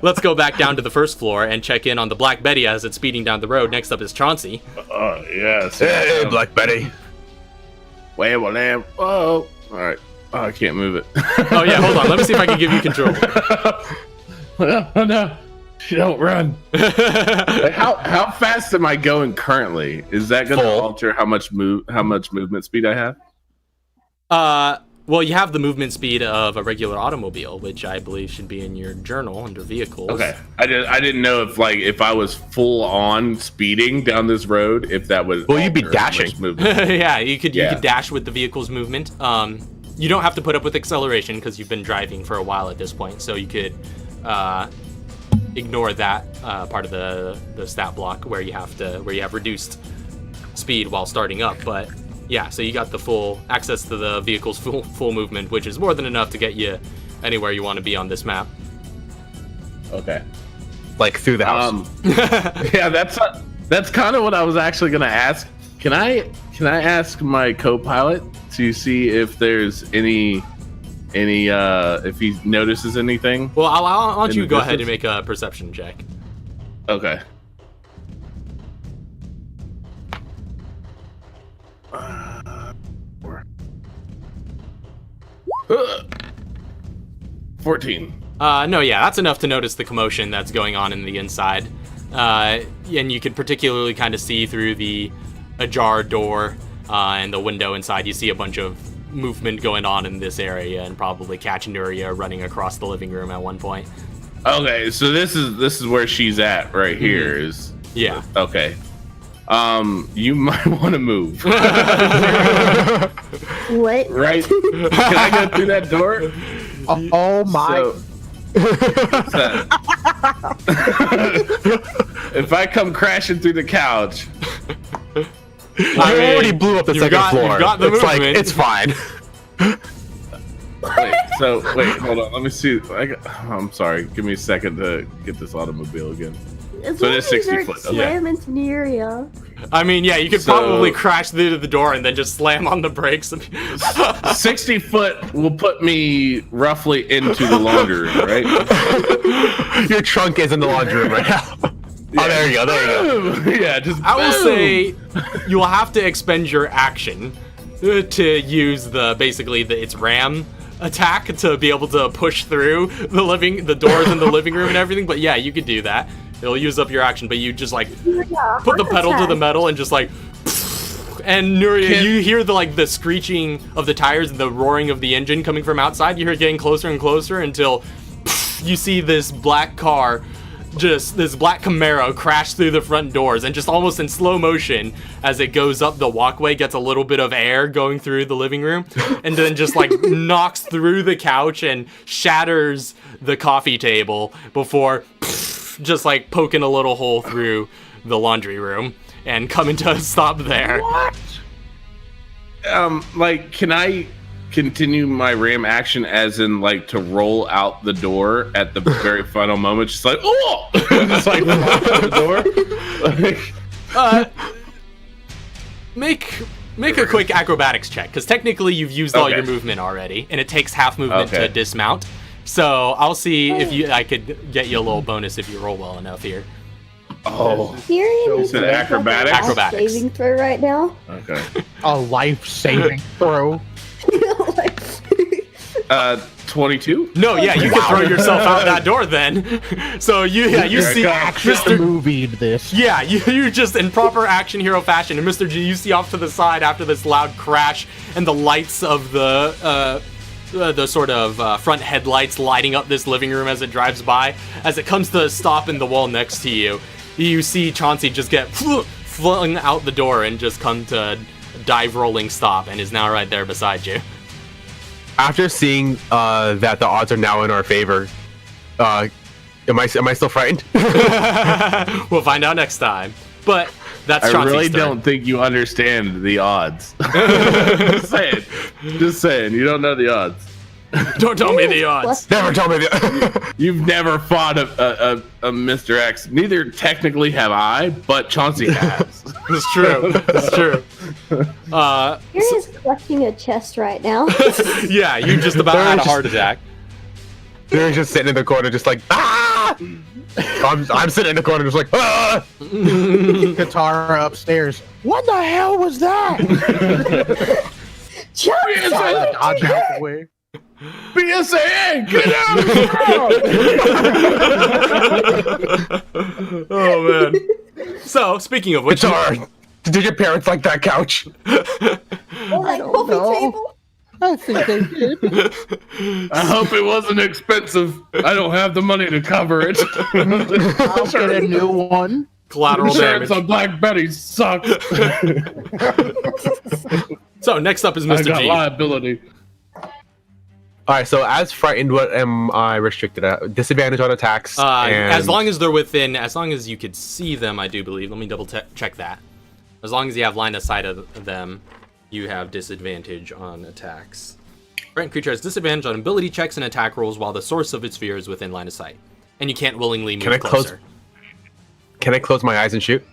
let's go back down to the first floor and check in on the Black Betty as it's speeding down the road. Next up is Chauncey. Oh, yes. Hey, Black Betty. Wait, well, damn. Oh, all right. Oh, I can't move it. Oh yeah, hold on. Let me see if I can give you control. Oh, no. She don't run. Like, how fast am I going currently? Is that going to Full. alter how much movement speed I have? Well, you have the movement speed of a regular automobile, which I believe should be in your journal under vehicles. Okay, I didn't know if I was full on speeding down this road, if that would. Well, you'd be alter how much dashing. movement. Yeah, you could Yeah. dash with the vehicle's movement. You don't have to put up with acceleration because you've been driving for a while at this point, so you could ignore that part of the stat block where you have reduced speed while starting up. But yeah, so you got the full access to the vehicle's full movement, which is more than enough to get you anywhere you want to be on this map. Okay. Like through the house. Yeah, that's kind of what I was actually gonna ask. Can I ask my co-pilot to see if there's any if he notices anything? Well, I'll want In you the go ahead and distance? make a perception check. Okay. Uh, 14. No, yeah, that's enough to notice the commotion that's going on in the inside. And you can particularly kind of see through the ajar door and the window inside. You see a bunch of movement going on in this area, and probably catch Nuria running across the living room at one point. Okay, so this is where she's at right here. Is Yeah. okay. You might want to move. What? Right? Can I go through that door? Oh my! So- what's that? If I come crashing through the couch, I already blew up the second floor. You've got the it's like, movement. it's fine. wait, hold on. Let me see. I'm sorry. Give me a second to get this automobile again. As So long it is as you 60 don't foot, okay. Slam into an area. I mean, yeah, you could So- probably crash through the door and then just slam on the brakes. 60 foot will put me roughly into the laundry room, right? Your trunk is in the laundry room right now. Oh, there you go. There you go. Yeah, just I will boom. say you will have to expend your action to use its ram attack to be able to push through the doors in the living room and everything. But yeah, you could do that. It'll use up your action, but you just like Yeah, put the heart pedal to the attack. metal and just like, and Nuria, you hear the screeching of the tires and the roaring of the engine coming from outside. You hear it getting closer and closer until you see this black car, just this black Camaro crash through the front doors, and just almost in slow motion as it goes up the walkway, gets a little bit of air going through the living room, and then just like knocks through the couch and shatters the coffee table before just like poking a little hole through the laundry room and coming to a stop there. What? Like, can I continue my ram action as in like to roll out the door at the very final moment, just like oh, just like out the door. Make a quick acrobatics check, because technically you've used all Okay. your movement already, and it takes half movement to dismount. So I'll see if I could get you a little bonus if you roll well enough here. Oh, Tyrion Is it acrobatics? Acrobatics. saving throw right now. okay. A life-saving throw. 22. No, yeah, you can throw yourself out that door then. So you see Mr. Movied this. Yeah, you just in proper action hero fashion, and Mr. G, you see off to the side after this loud crash, and the lights of the sort of front headlights lighting up this living room as it drives by. As it comes to a stop in the wall next to you, you see Chauncey just get flung out the door and just come to dive rolling stop, and is now right there beside you. After seeing that the odds are now in our favor, am I still frightened? We'll find out next time. But that's I Chauncey's really turn. don't think you understand the odds. Just saying, you don't know the odds. Don't tell me the odds. Never tell me that. You've never fought a Mr. X. Neither technically have I, but Chauncey has. It's true. It's true. Tyrion's clutching a chest right now. Yeah, you just about had a heart attack. They're just sitting in the corner, just like ah. I'm sitting in the corner, just like ah. Katara upstairs. What the hell was that? Chauncey! Dodge out the way. BSAA, get out! Oh man. So speaking of which, Guitar, did your parents like that couch? Or like coffee know. table? I think they did. I hope it wasn't expensive. I don't have the money to cover it. I'll get a new one. collateral Insurance damage. on Black Betty sucks. So next up is I Mr. got G. liability. All right, so as frightened, what am I restricted at? Disadvantage on attacks. And As long as they're within, as long as you could see them, I do believe. Let me double check that. As long as you have line of sight of them, you have disadvantage on attacks. Frightened creature has disadvantage on ability checks and attack rolls while the source of its fear is within line of sight, and you can't willingly move closer. Can I close my eyes and shoot?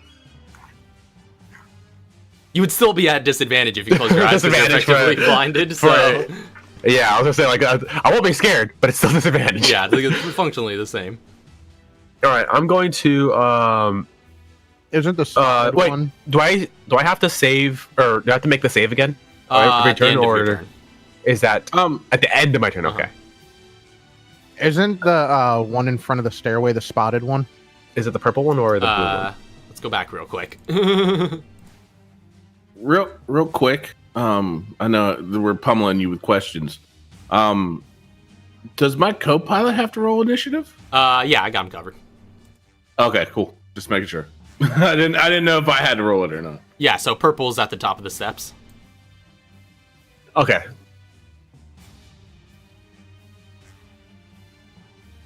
You would still be at disadvantage if you close your eyes because you're Disadvantage for- effectively blinded. So Yeah, I was gonna say like I won't be scared, but it's still disadvantage. yeah, it's functionally the same. All right, I'm going to Isn't the spotted wait. one? Do I have to save or do I have to make the save again? At Every the turn, end of your or turn. is that at the end of my turn? Okay. Isn't the one in front of the stairway the spotted one? Is it the purple one or the blue one? Let's go back real quick. Real quick. I know we're pummeling you with questions. Does my co-pilot have to roll initiative? Yeah, I got him covered. Okay, cool. Just making sure. I didn't know if I had to roll it or not. Yeah, so purple's at the top of the steps. Okay.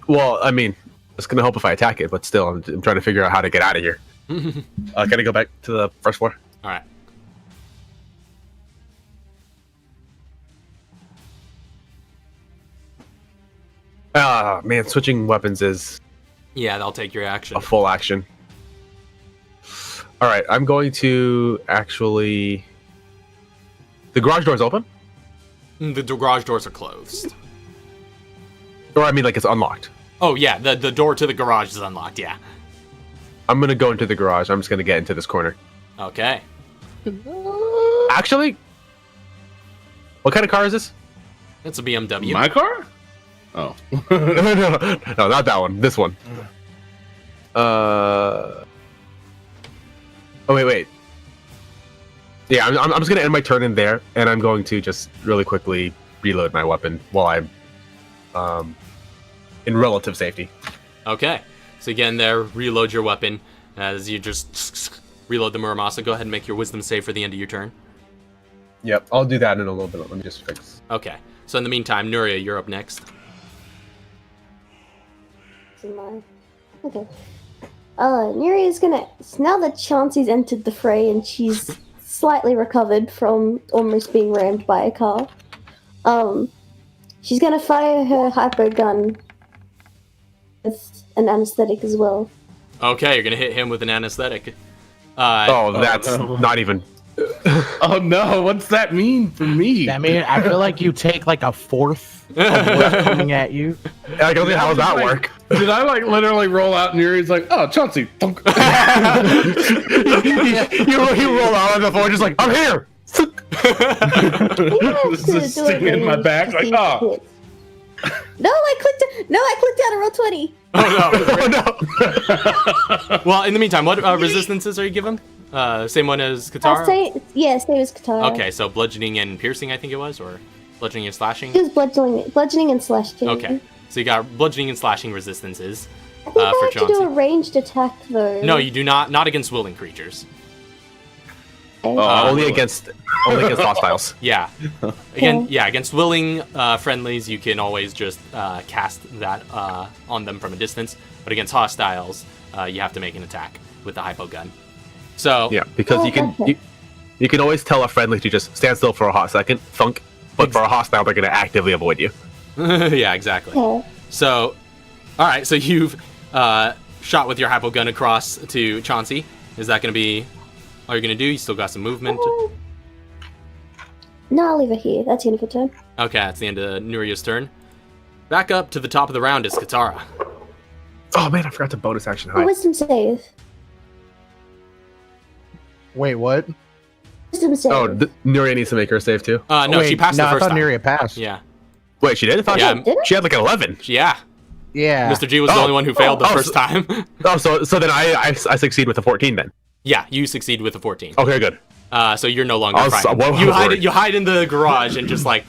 Well, I mean, it's gonna help if I attack it, but still, I'm trying to figure out how to get out of here. Can I go back to the first floor? All right. Ah, man, switching weapons is Yeah, that'll take your action. a full action. All right, I'm going to actually. The garage door's open, The garage doors are closed. or I mean, like it's unlocked. Oh yeah, the door to the garage is unlocked. Yeah. I'm gonna go into the garage. I'm just gonna get into this corner. Okay. Actually, what kind of car is this? It's a BMW. My car? Oh. no, not that one. This one. Oh wait. Yeah, I'm just gonna end my turn in there, and I'm going to just really quickly reload my weapon while I'm in relative safety. Okay. So again, there, reload your weapon as you just reload the Muramasa. Go ahead and make your wisdom save for the end of your turn. Yep, I'll do that in a little bit. Let me just fix. Okay. So in the meantime, Nuria, you're up next. Okay. Neria's gonna, now that Chauncey's entered the fray and she's slightly recovered from almost being rammed by a car, She's gonna fire her hyper gun with an anesthetic as well. Okay, you're gonna hit him with an anesthetic. That's no. not even. Oh no, what's that mean for me? I mean, I feel like you take like a fourth of what's coming at you. I don't think how does that work? Did I like literally roll out and Yuri's like, oh, Chauncey. Thunk. you roll out on the floor just like, I'm here. This is sticking in my back like, oh. No, I clicked out a roll 20. Oh no! Well, in the meantime, what resistances are you given? Same one as Katara? Same as Katara. Okay, so bludgeoning and piercing, I think it was, or bludgeoning and slashing? It was bludgeoning and slashing. Okay, so you got bludgeoning and slashing resistances I think for I have to do Chauncey. a ranged attack though. No, you do not against willing creatures. Okay. Only against hostiles. Yeah. Against willing friendlies, you can always just cast that on them from a distance. But against hostiles, you have to make an attack with the hypo gun. So Yeah, because you can always tell a friendly to just stand still for a hot second, thunk. But for a hostile, they're going to actively avoid you. yeah, exactly. Okay. So, all right. So you've shot with your hypo gun across to Chauncey. Is that going to be all you're going to do? You still got some movement. No, I'll leave it here. That's the end of her turn. Okay, that's the end of Nuria's turn. Back up to the top of the round is Katara. Oh man, I forgot to bonus action A hide. wisdom save. Wait, what? Wisdom save. Oh, Nuria needs to make her save too. No, Wait, she passed the I first thought time. Nuria passed. Yeah. Wait, she did? I thought Yeah. she had like an 11. Yeah. Yeah. Mr. G was the only one who failed the first time. Oh, so then I succeed with a 14 then. Yeah, you succeed with a 14. Okay, good. So you're no longer I was frightened. so worried. You hide in the garage and just like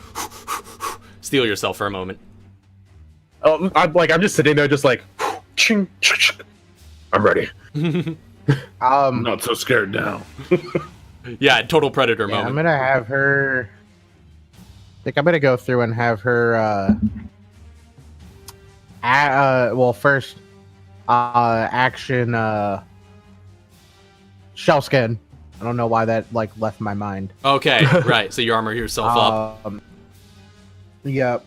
steal yourself for a moment. Oh, I'm just sitting there, just like, ching, ching, ching. I'm ready. I'm not so scared now. Yeah, total predator Yeah, moment. I'm gonna have her. I think I'm gonna go through and have her. Well, first, action. Shell skin. I don't know why that like left my mind. Okay, right. So you armor yourself up. Yep.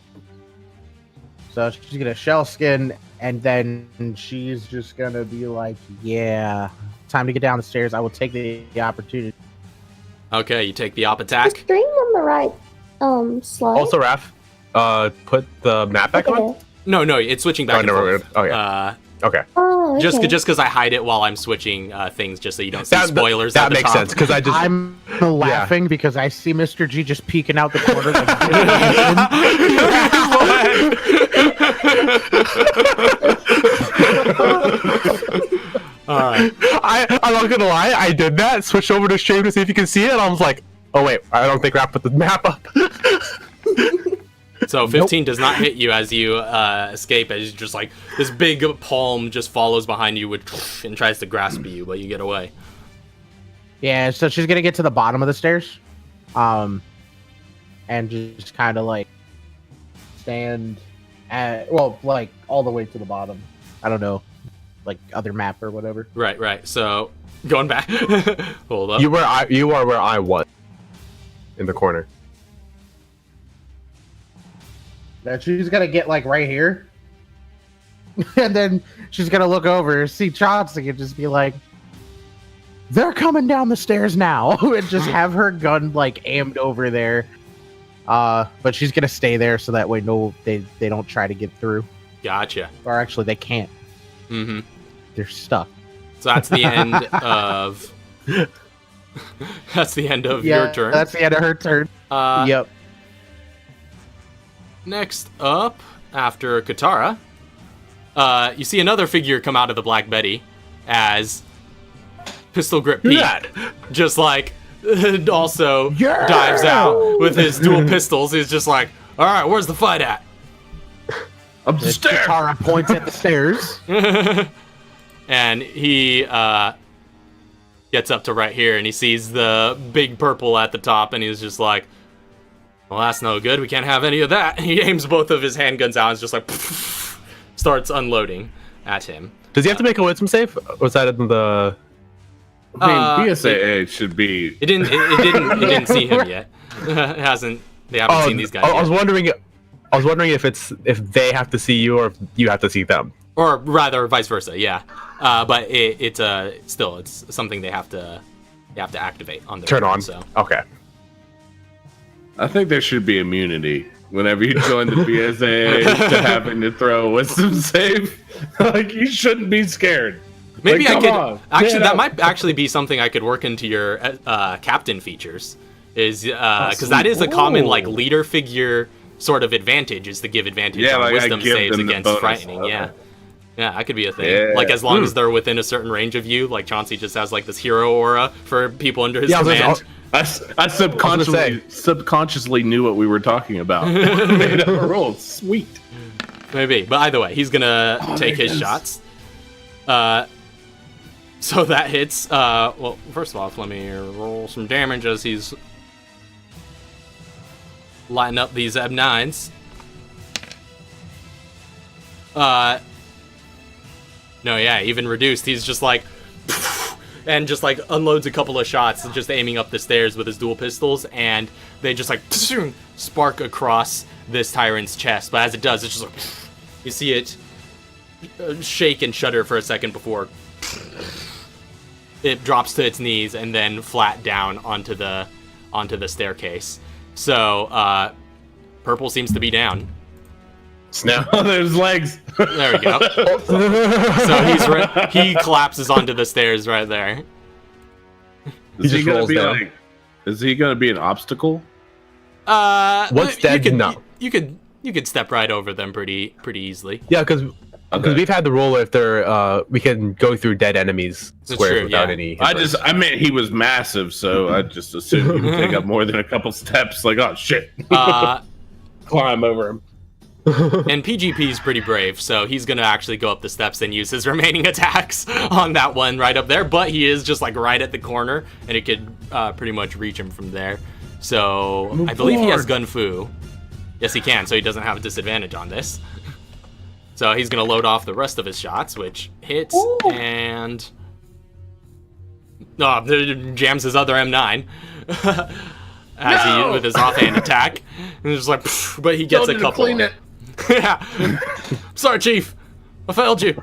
So she's gonna shell skin, and then she's just gonna be like, "Yeah, time to get down the stairs. I will take the opportunity." Okay, you take the op attack. String on the right slide. Also, Raph, put the map back on. No, it's switching back Oh, and no, forth. oh yeah. Okay. Oh, okay. Just because I hide it while I'm switching things, just so you don't see spoilers. That at the makes top. sense because I just. I'm laughing because I see Mr. G just peeking out the corner. All right. I'm not gonna lie. I did that. Switched over to stream to see if you can see it. And I was like, oh wait, I don't think Raph put the map up. So 15 does not hit you as you escape, as just like this big palm just follows behind you and tries to grasp you, but you get away. Yeah, so she's gonna get to the bottom of the stairs, and just kind of like stand at, well, like all the way to the bottom. I don't know, like other map or whatever. Right. So going back, hold up. You are where I was, in the corner. Now she's gonna get like right here, and then she's gonna look over, see Chauncey, and just be like, "They're coming down the stairs now," and just have her gun like aimed over there. But she's gonna stay there so that way they don't try to get through. Gotcha. Or actually, they can't. Mm-hmm. They're stuck. So that's the end of. That's the end of your turn. That's the end of her turn. Yep. Next up, after Katara, you see another figure come out of the Black Betty as Pistol Grip Pete just like also dives out with his dual pistols. He's just like, all right, where's the fight at? I'm just there. Katara points at the stairs. And he gets up to right here and he sees the big purple at the top and he's just like, well, that's no good. We can't have any of that. He aims both of his handguns out and is just like starts unloading at him. Does he have to make a wisdom save? Or was that in the? I mean, BSAA should be. It didn't see him yet. It hasn't They haven't seen these guys I yet. was wondering if they have to see you or if you have to see them. Or rather, vice versa, yeah. But it's something they have to activate on their Turn on. So. Okay. I think there should be immunity whenever you join the BSA to having to throw a wisdom save. Like, you shouldn't be scared. Maybe like, I could on. actually. Get That up. might actually be something I could work into your captain features. Is because that is a common like leader figure sort of advantage, is to give advantage Yeah, on like, I wisdom give saves them the against bonus. frightening. Okay. Yeah, that could be a thing. Yeah. Like as long as they're within a certain range of you, like Chauncey just has like this hero aura for people under his command. I subconsciously knew what we were talking about. Made up a roll. Sweet. Maybe, but either way, he's gonna take his shots. So that hits. Well, first of all, let me roll some damage as he's lighting up these M9s. No, yeah, even reduced. He's just like, and just like unloads a couple of shots, just aiming up the stairs with his dual pistols, and they just like spark across this tyrant's chest. But as it does, it's just like you see it shake and shudder for a second before it drops to its knees and then flat down onto the staircase. So purple seems to be down. Snap. Oh, there's legs. There we go. So he collapses onto the stairs right there. Is he just gonna rolls be down. like? Is he gonna be an obstacle? What's dead? No. You could step right over them pretty easily. Yeah, because we've had the rule if they're we can go through dead enemies squares true, without yeah. any. I meant he was massive, so I just assumed he would take up more than a couple steps. Like, oh shit, climb over him. And PGP's pretty brave, so he's gonna actually go up the steps and use his remaining attacks on that one right up there. But he is just like right at the corner, and it could pretty much reach him from there. So I believe he has Gun Fu. Yes, he can. So he doesn't have a disadvantage on this. So he's gonna load off the rest of his shots, which hits and jams his other M9 as he with his offhand attack. And it's just like, but he gets a couple. Clean it. Yeah. Sorry, Chief. I failed you.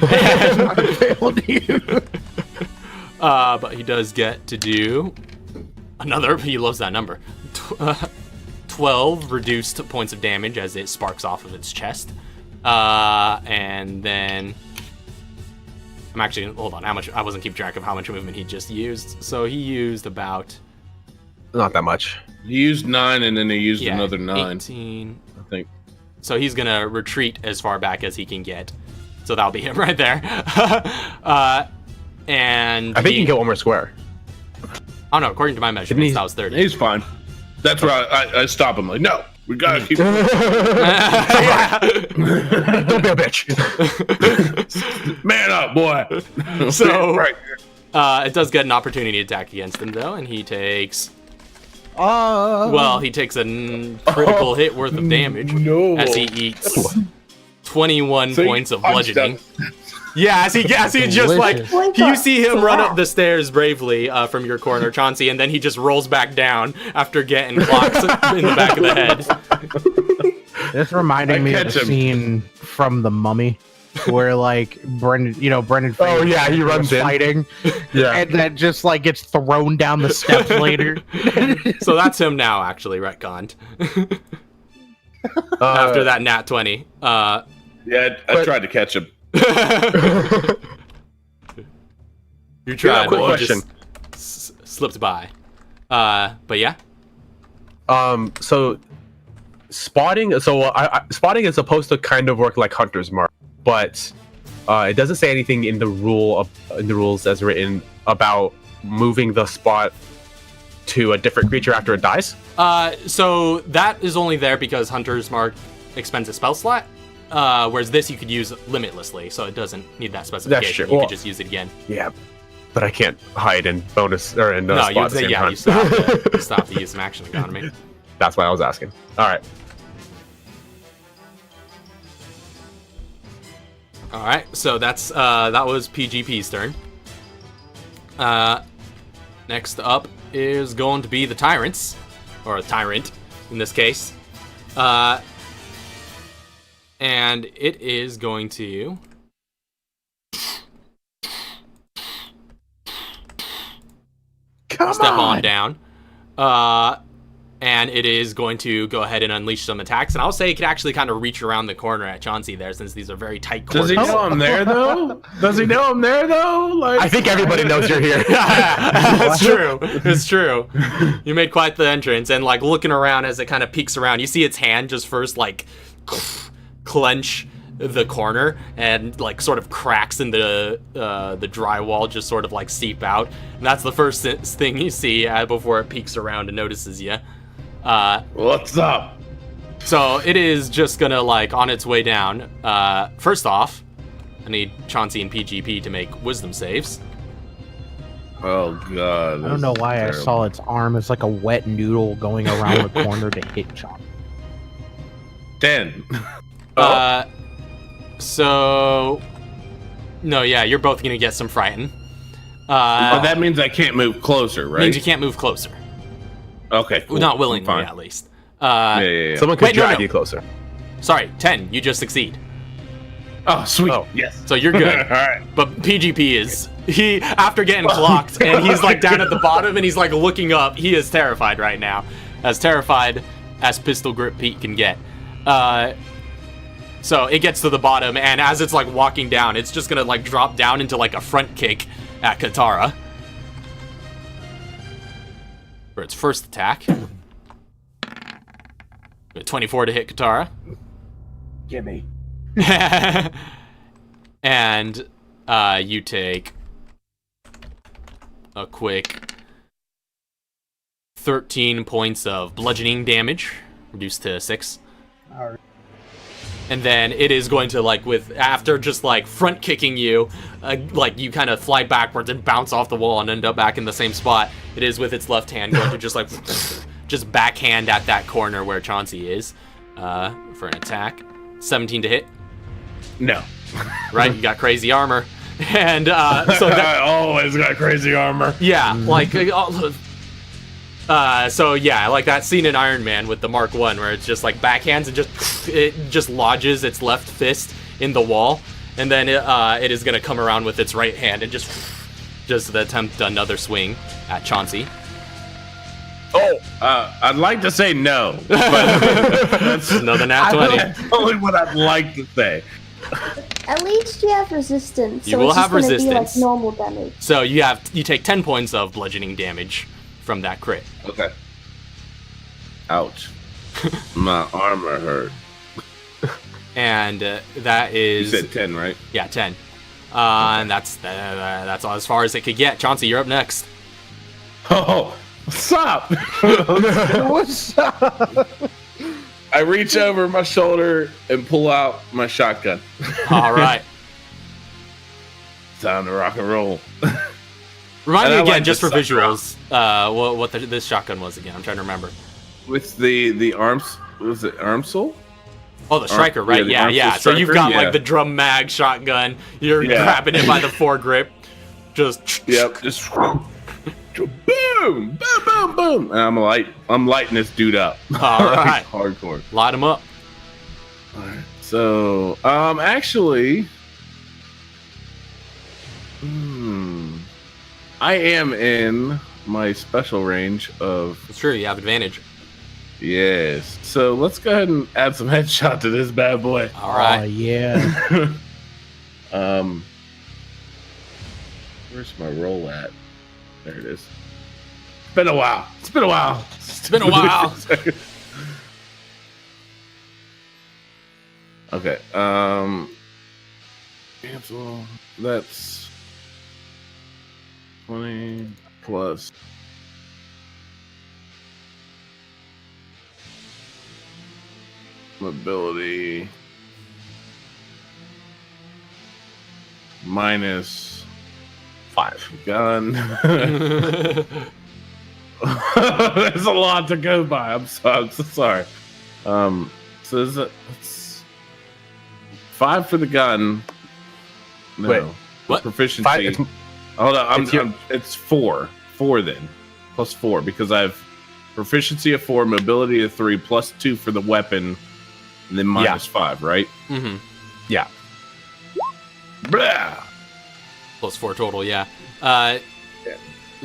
I failed you. But he does get to do another. He loves that number. 12 reduced points of damage as it sparks off of its chest. And then I'm actually hold on. How much? I wasn't keeping track of how much movement he just used. So he used about Not that much. He used 9, and then he used yeah, another 9. 18. I think. So he's gonna retreat as far back as he can get. So that'll be him right there. And I think you can get one more square. Oh no! According to my measurements, that was 30. He's fine. That's where I stop him. Like, no, we gotta keep. Don't be a bitch. Man up, boy. So right. it does get an opportunity attack against him though, and he takes. Well, he takes a critical hit worth of damage as he eats 21 points of bludgeoning. Yeah, as he just like you see him run up the stairs bravely from your corner, Chauncey, and then he just rolls back down after getting clocked in the back of the head. This reminded me of catch the him. scene from The Mummy, where like Brendan Fraser Oh, yeah, he runs in. fighting, Yeah. and then just like gets thrown down the steps later. So that's him now, actually, retconned. After that nat 20. Yeah, I tried to catch him. You tried, quick but you question. just slipped by. But yeah. So spotting. So spotting is supposed to kind of work like hunter's mark, but it doesn't say anything in the rules as written about moving the spot to a different creature after it dies. So that is only there because Hunter's Mark expends a spell slot, whereas this you could use limitlessly, so it doesn't need that specification. true. You Well, could just use it again. Yeah, but I can't hide in bonus or in No, spot you at the same time. you still have to use some action economy. That's why I was asking. All right. All right, so that's that was PGP's turn. Next up is going to be the Tyrants. or a tyrant in this case. And it is going to step on down. And it is going to go ahead and unleash some attacks. And I'll say it could actually kind of reach around the corner at Chauncey there, since these are very tight corners. Does he know I'm there, though? Like, I think everybody knows you're here. That's true. It's true. You made quite the entrance. And, like, looking around as it kind of peeks around, you see its hand just first, like, clench the corner and, like, sort of cracks in the drywall just sort of, like, seep out. And that's the first thing you see before it peeks around and notices you. What's up? So it is just gonna, like, on its way down. First off, I need Chauncey and PGP to make wisdom saves. Oh god. I don't know why I saw its arm as like a wet noodle going around the corner to hit Chauncey. 10. So no, yeah, you're both gonna get some frightened. But that means I can't move closer, right? Means you can't move closer. Okay, cool. Not willingly, Fine. at least. Yeah. Someone could Wait, no, drag no. you closer. Sorry, 10. You just succeed. Oh, sweet. Oh. Yes. So you're good. All right. But PGP is, he, after getting clocked, and he's like down at the bottom, and he's like looking up, he is terrified right now. As terrified as Pistol Grip Pete can get. So it gets to the bottom, and as it's like walking down, it's just gonna like drop down into like a front kick at Katara. For its first attack. 24 to hit Katara. Gimme. And you take a quick 13 points of bludgeoning damage, reduced to 6. Alright. And then it is going to, like, after just like front kicking you, like you kind of fly backwards and bounce off the wall and end up back in the same spot. It is with its left hand going to just like just backhand at that corner where Chauncey is for an attack. 17 to hit. No. Right, you got crazy armor. And so I always got crazy armor. yeah, like so yeah, like that scene in Iron Man with the Mark 1 where it's just like backhands and it just lodges its left fist in the wall, and then it is gonna come around with its right hand and just attempt another swing at Chauncey. Oh, I'd like to say no, but that's Another nat 20. that's only what I'd like to say. At least you have resistance. You So will it's just have gonna resistance. Be like normal damage. So you take 10 points of bludgeoning damage from that crit. Okay. Ouch. My armor hurt. And that is You said 10, right? yeah, 10. And that's all as far as it could get. Chauncey, you're up next. Oh, what's up? What's up? I reach over my shoulder and pull out my shotgun. All right. Time to rock and roll. Remind And me I again, like just the for sucker visuals, what this shotgun was again. I'm trying to remember. With the arms, was it arm soul? Oh, the striker, right? the Yeah, armful yeah. So you've striker, got like the drum mag shotgun. You're Yeah. grabbing it by the foregrip. Just Yep. Just boom, boom, boom, boom, and I'm lighting this dude up. All right. Hardcore. light him up. All right. So, actually, I am in my special range of It's true. You have advantage. yes. So let's go ahead and add some headshot to this bad boy. All Oh, right. yeah. Where's my roll at? There it is. It's been a while. It's been a while. It's been a while. Okay. Cancel. That's 20 plus. Mobility minus 5. gun. There's a lot to go by. I'm so sorry. So it's 5 for the gun. No. Wait, what? Proficiency. 5. Hold on. It's your- It's 4. 4 then. Plus 4 because I've proficiency of 4, mobility of 3, plus 2 for the weapon, and then minus 5, right? Mm-hmm. Yeah. Blah! Plus 4 total, yeah.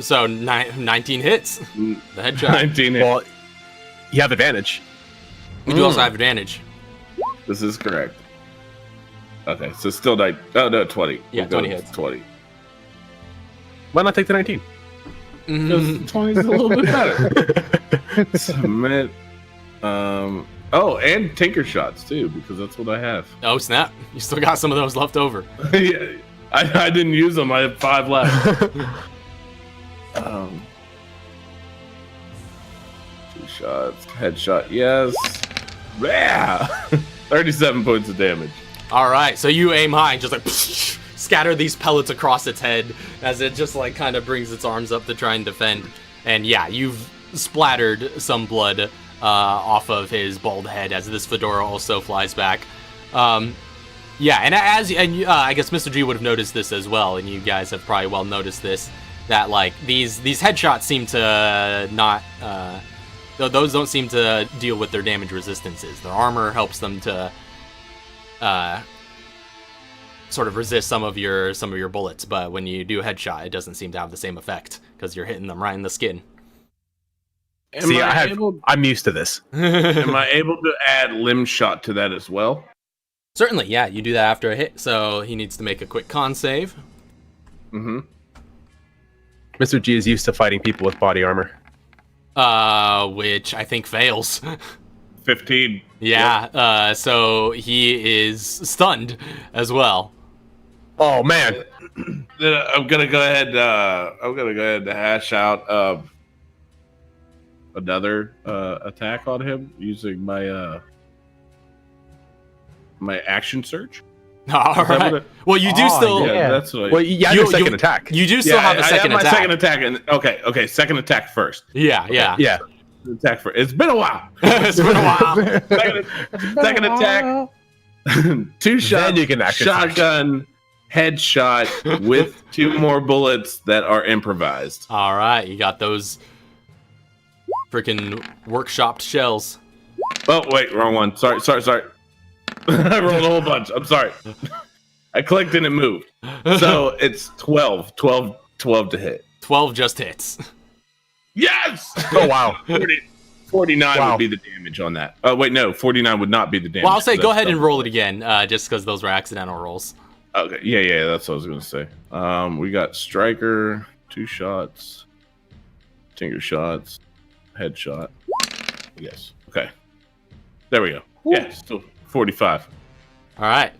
So 19 hits. The headshot. 19 hits. Well, you have advantage. You do also have advantage. This is correct. Okay, so still 20. Yeah, We'll go 20 with hits. 20. Why not take the 19? Mhm. 20 is a little bit better. Submit. And tinker shots too, because that's what I have. Oh, snap. You still got some of those left over. Yeah, I didn't use them. I have 5 left. 2 shots. Headshot, yes. Yeah. 37 points of damage. All right, so you aim high and just like scatter these pellets across its head as it just like kind of brings its arms up to try and defend. And yeah, you've splattered some blood off of his bald head as this fedora also flies back. Yeah, and I guess Mr. G would have noticed this as well, and you guys have probably well noticed this, that like these headshots seem to not those don't seem to deal with their damage resistances. Their armor helps them to sort of resist some of your bullets, but when you do a headshot, it doesn't seem to have the same effect because you're hitting them right in the skin. I'm used to this. Am I able to add limb shot to that as well? Certainly, yeah, you do that after a hit, so he needs to make a quick con save. Mm-hmm. Mr. G is used to fighting people with body armor. Which I think fails. 15. Yeah, so he is stunned as well. Oh man. Then I'm gonna go ahead and hash out another attack on him using my my action surge. All right. Well, you do still. Yeah, that's what. Well, you have your second attack. You do still have a second I have attack. my second attack. And okay, second attack first. Yeah. Yeah. Attack first. It's been a while. It's been a while. Second attack. 2 shots. Then you can action shotgun headshot with 2 more bullets that are improvised. All right, you got those freaking workshopped shells. Oh wait, wrong one. Sorry. I rolled a whole bunch. I'm sorry. I clicked and it moved. So it's 12 to hit. 12 just hits. Yes! Oh wow. 49 would be the damage on that. Oh wait, no, 49 would not be the damage. Well, I'll say go ahead and roll it again, just because those were accidental rolls. Okay, yeah, that's what I was gonna say. We got striker, 2 shots, tinker shots, headshot. Yes. Okay. There we go. Yeah, still 45. All right.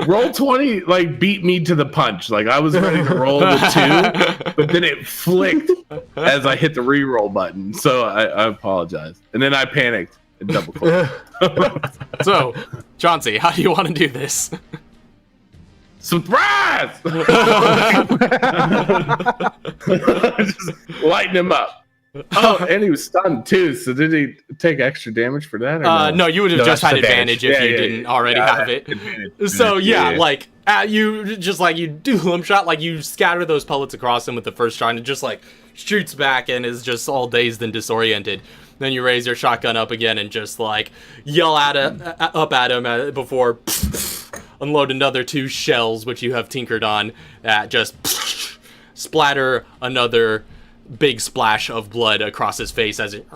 Roll 20 like beat me to the punch. Like I was ready to roll the 2, but then it flicked as I hit the re-roll button. So I apologize. And then I panicked and double clicked. So, Chauncey, how do you want to do this? Surprise! Just lighten him up. Oh, and he was stunned too. So did he take extra damage for that? Or No, you would have just that's had advantage. advantage if you didn't already have it. So like you just like you do limb shot, like you scatter those pellets across him with the first shot, and it just like shoots back and is just all dazed and disoriented. Then you raise your shotgun up again and just like yell up at him before unload another 2 shells, which you have tinkered on, that just splatter another big splash of blood across his face as it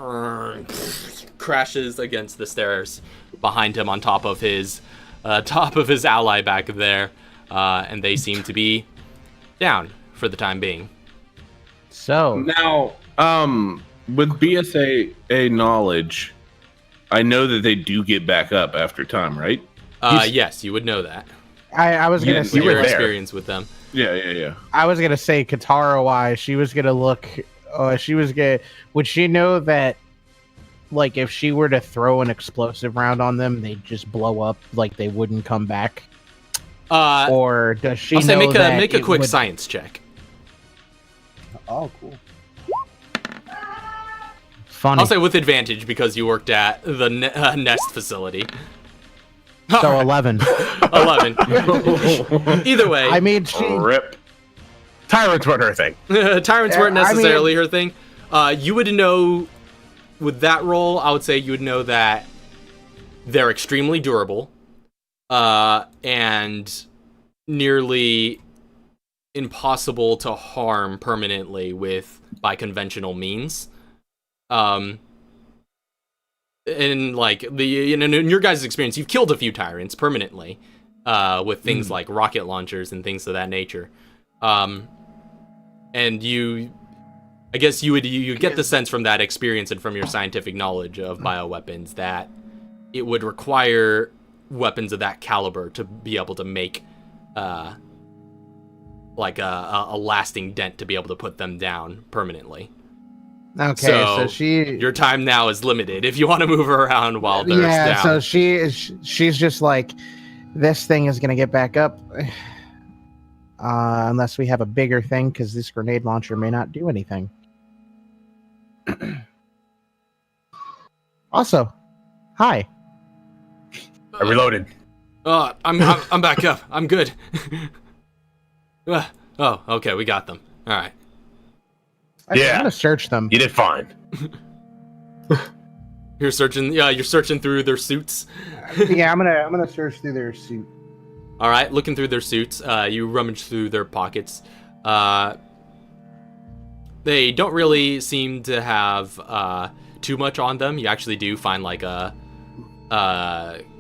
crashes against the stairs behind him on top of his ally back there, and they seem to be down for the time being. So now, with BSA knowledge, I know that they do get back up after time, right? Yes, you would know that. I was gonna With say your experience with them. Yeah. I was gonna say Katara wise, she was gonna look. Would she know that, like, if she were to throw an explosive round on them, they'd just blow up, like they wouldn't come back? Or does she? I'll say know make a quick science check. Oh, cool. Funny. I'll say with advantage because you worked at the Nest facility. So 11. 11. Either way. I mean, she. Rip. Tyrants weren't her thing. Tyrants weren't necessarily her thing. You would know with that roll. I would say you would know that they're extremely durable, and nearly impossible to harm permanently by conventional means. In like in your guys' experience, you've killed a few tyrants permanently, with things like rocket launchers and things of that nature. And I guess you get the sense from that experience and from your scientific knowledge of bioweapons that it would require weapons of that caliber to be able to make like a lasting dent to be able to put them down permanently. Okay, so your time now is limited if you want to move her around while they're down. So she's just like, this thing is gonna get back up, unless we have a bigger thing, because this grenade launcher may not do anything. Also, hi. I reloaded. I'm back up. I'm good. Oh, okay, we got them. All right. I'm gonna search them. You did fine. You're searching. Yeah, you're searching through their suits. Yeah, I'm gonna search through their suit. All right, looking through their suits. You rummage through their pockets. They don't really seem to have too much on them. You actually do find like a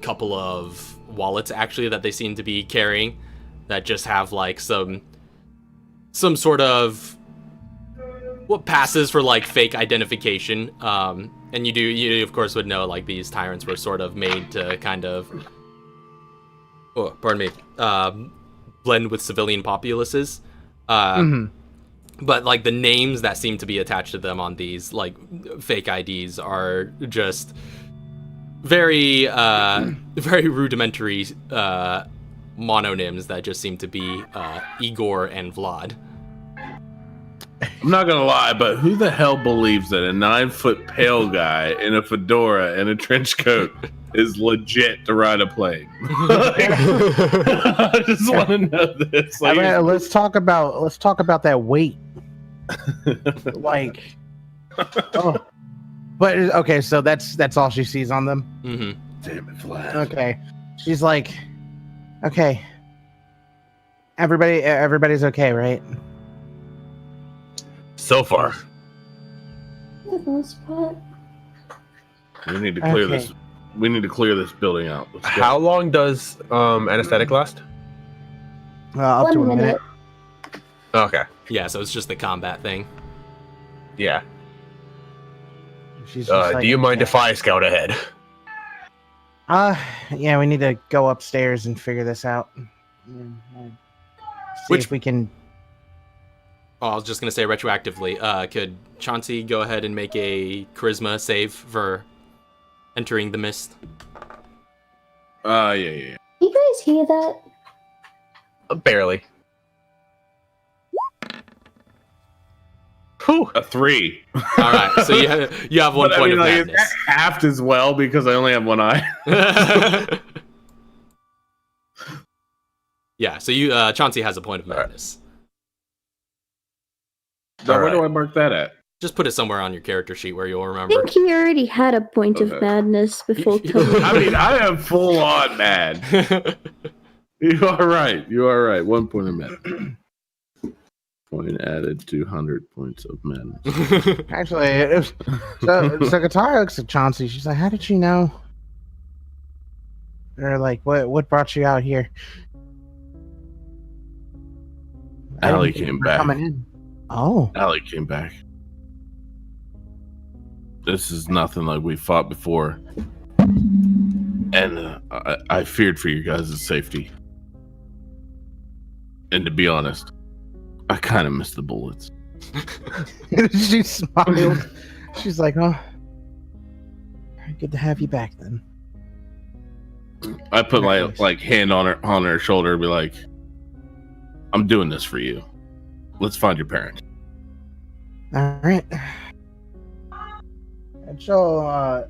couple of wallets actually that they seem to be carrying that just have like some sort of what passes for like fake identification. And you of course would know like these tyrants were sort of made to kind of blend with civilian populaces. But like the names that seem to be attached to them on these like fake IDs are just very very rudimentary mononyms that just seem to be Igor and Vlad. I'm not gonna lie, but who the hell believes that a 9-foot pale guy in a fedora and a trench coat is legit to ride a plane? I just want to know this. Like, let's talk about that weight. Like, oh. But okay, so that's all she sees on them. Mm-hmm. Damn it, Vlad. Okay, she's like, okay, everybody's okay, right? So far. For the most part. We need to clear this. We need to clear this building out. Let's go. How long does anesthetic last? Up to a 1 minute. Okay. Yeah, so it's just the combat thing. Yeah. She's just like, do you mind if I scout ahead? Yeah, we need to go upstairs and figure this out. See if we can. Oh, I was just gonna say retroactively. Could Chauncey go ahead and make a charisma save for entering the mist? Yeah. You guys hear that? Barely. Whew. A 3. All right, so you have one point of madness. It's halved as well because I only have one eye. Yeah, so Chauncey has a point of madness. Where do I mark that at? Just put it somewhere on your character sheet where you'll I remember. think he already had a point of madness before Toby. I mean, I am full on mad. You are right. 1 point of madness. Point added 200 points of madness. Actually, it was, so Katara looks at Chauncey. She's like, "How did she know?" Or like, "What brought you out here?" Allie came back. Coming in. Oh, Allie came back. This is nothing like we fought before, and I feared for you guys' safety. And to be honest, I kind of missed the bullets. She smiled. She's like, "Oh, good to have you back then." I put my like hand on her shoulder and be like, "I'm doing this for you. Let's find your parents." All right. And she'll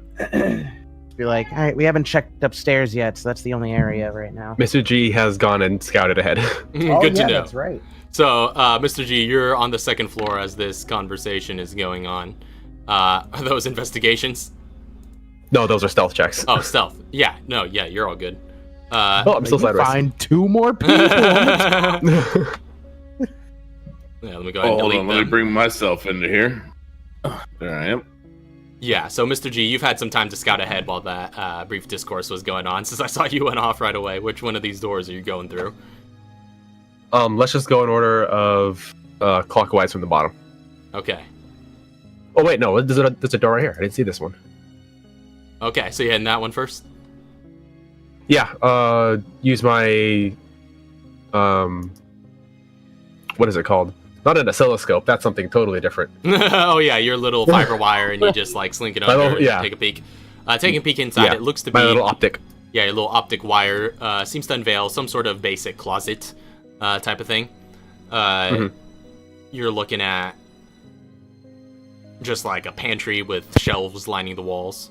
be like, all right, we haven't checked upstairs yet, so that's the only area right now. Mr. G has gone and scouted ahead. Good to know. That's right. So, Mr. G, you're on the second floor as this conversation is going on. Are those investigations? No, those are stealth checks. Oh, stealth. Yeah, no, yeah, you're all good. Oh, I'm still side racing. Find 2 more people. Yeah, let me go ahead and Hold delete on, them. let me bring myself into here. There I am. Yeah, so Mr. G, you've had some time to scout ahead while that brief discourse was going on, since I saw you went off right away. Which one of these doors are you going through? Let's just go in order of clockwise from the bottom. Okay. Oh wait, no, there's a door right here. I didn't see this one. Okay, so you're heading that one first? Yeah, use my what is it called? Not an oscilloscope, that's something totally different. Oh yeah, your little fiber wire, and you just like slink it under and yeah. take a peek. Taking a peek inside, Yeah, it looks to my be little optic. yeah, your little optic wire seems to unveil some sort of basic closet type of thing. You're looking at just like a pantry with shelves lining the walls.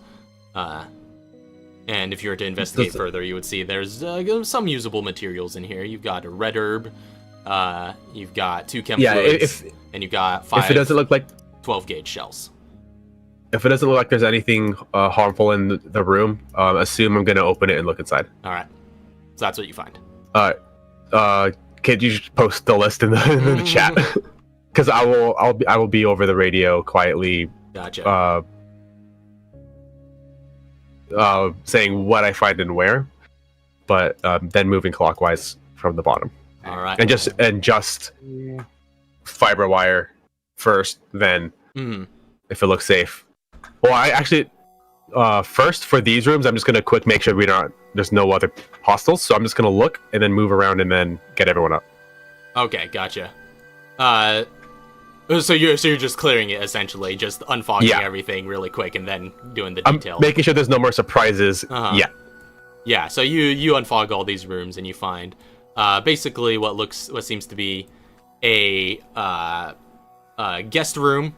And if you were to investigate further, you would see there's some usable materials in here. You've got a red herb, you've got 2 chem fluids, and you've got 5 if it doesn't look like 12-gauge shells. If it doesn't look like there's anything harmful in the room, assume I'm gonna open it and look inside. All right, so that's what you find. Could you just post the list in the chat? Because I will be over the radio quietly. Gotcha. Saying what I find and where, but then moving clockwise from the bottom. All right. And just fiber wire first, then if it looks safe. Well, I actually first for these rooms, I'm just gonna quick make sure there's no other hostiles. So I'm just gonna look and then move around and then get everyone up. Okay, gotcha. So you're just clearing it essentially, just unfogging everything really quick and then doing the detail. I'm making sure there's no more surprises. Yeah. Yeah. So you unfog all these rooms and you find basically what seems to be a guest room,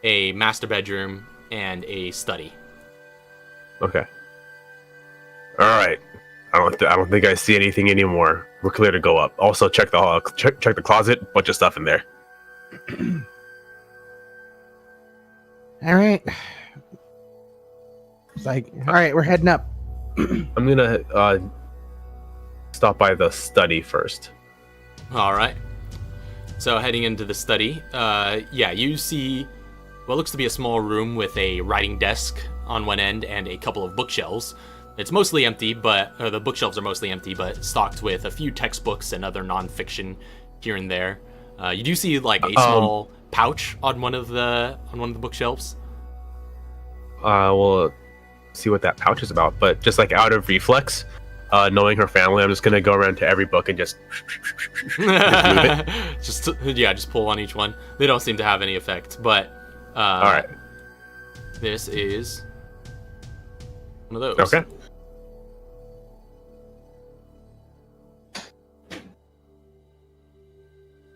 a master bedroom, and a study. Okay. All right. I don't think I see anything anymore. We're clear to go up. Also, check the closet. Bunch of stuff in there. All right. It's like, all right, we're heading up. I'm gonna stop by the study first. All right. So heading into the study, you see what looks to be a small room with a writing desk on one end and a couple of bookshelves. It's mostly empty, the bookshelves are mostly empty, but stocked with a few textbooks and other nonfiction here and there. You do see like a small pouch on one of the bookshelves. We'll see what that pouch is about, but just like out of reflex, knowing her family, I'm just gonna go around to every book and just move it. just pull on each one. They don't seem to have any effect, but all right. This is one of those. Okay.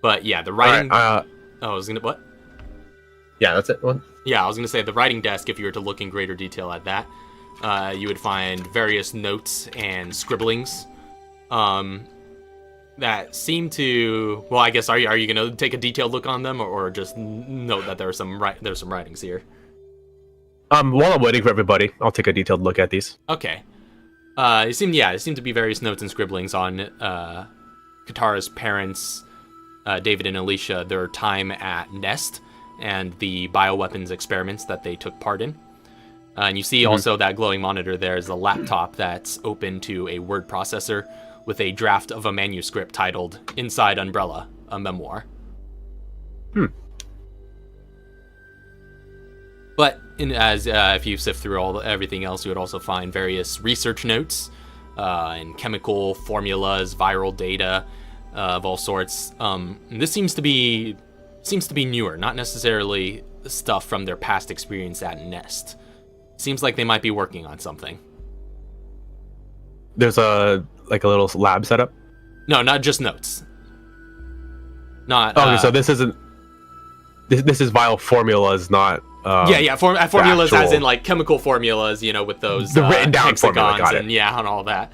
But yeah, the writing. Right, what? Yeah, that's it. One. Yeah, I was gonna say the writing desk. If you were to look in greater detail at that, you would find various notes and scribblings, that seem to. Well, I guess are you gonna take a detailed look on them, or just note that there's some writings here? While I'm waiting for everybody, I'll take a detailed look at these. Okay. It seemed to be various notes and scribblings on Katara's parents, David and Alicia, their time at Nest, and the bioweapons experiments that they took part in. And you see also that glowing monitor there is a laptop that's open to a word processor with a draft of a manuscript titled Inside Umbrella, a Memoir. But if you sift through everything else, you would also find various research notes and chemical formulas, viral data of all sorts. This seems to be newer, not necessarily stuff from their past experience at Nest. Seems like they might be working on something. There's a little lab setup. No, not just notes. Not. Okay, so this isn't. This is viral formulas, not Formulas as actual- in like chemical formulas, you know, with those The written down formula, hexagons got it. and and all that.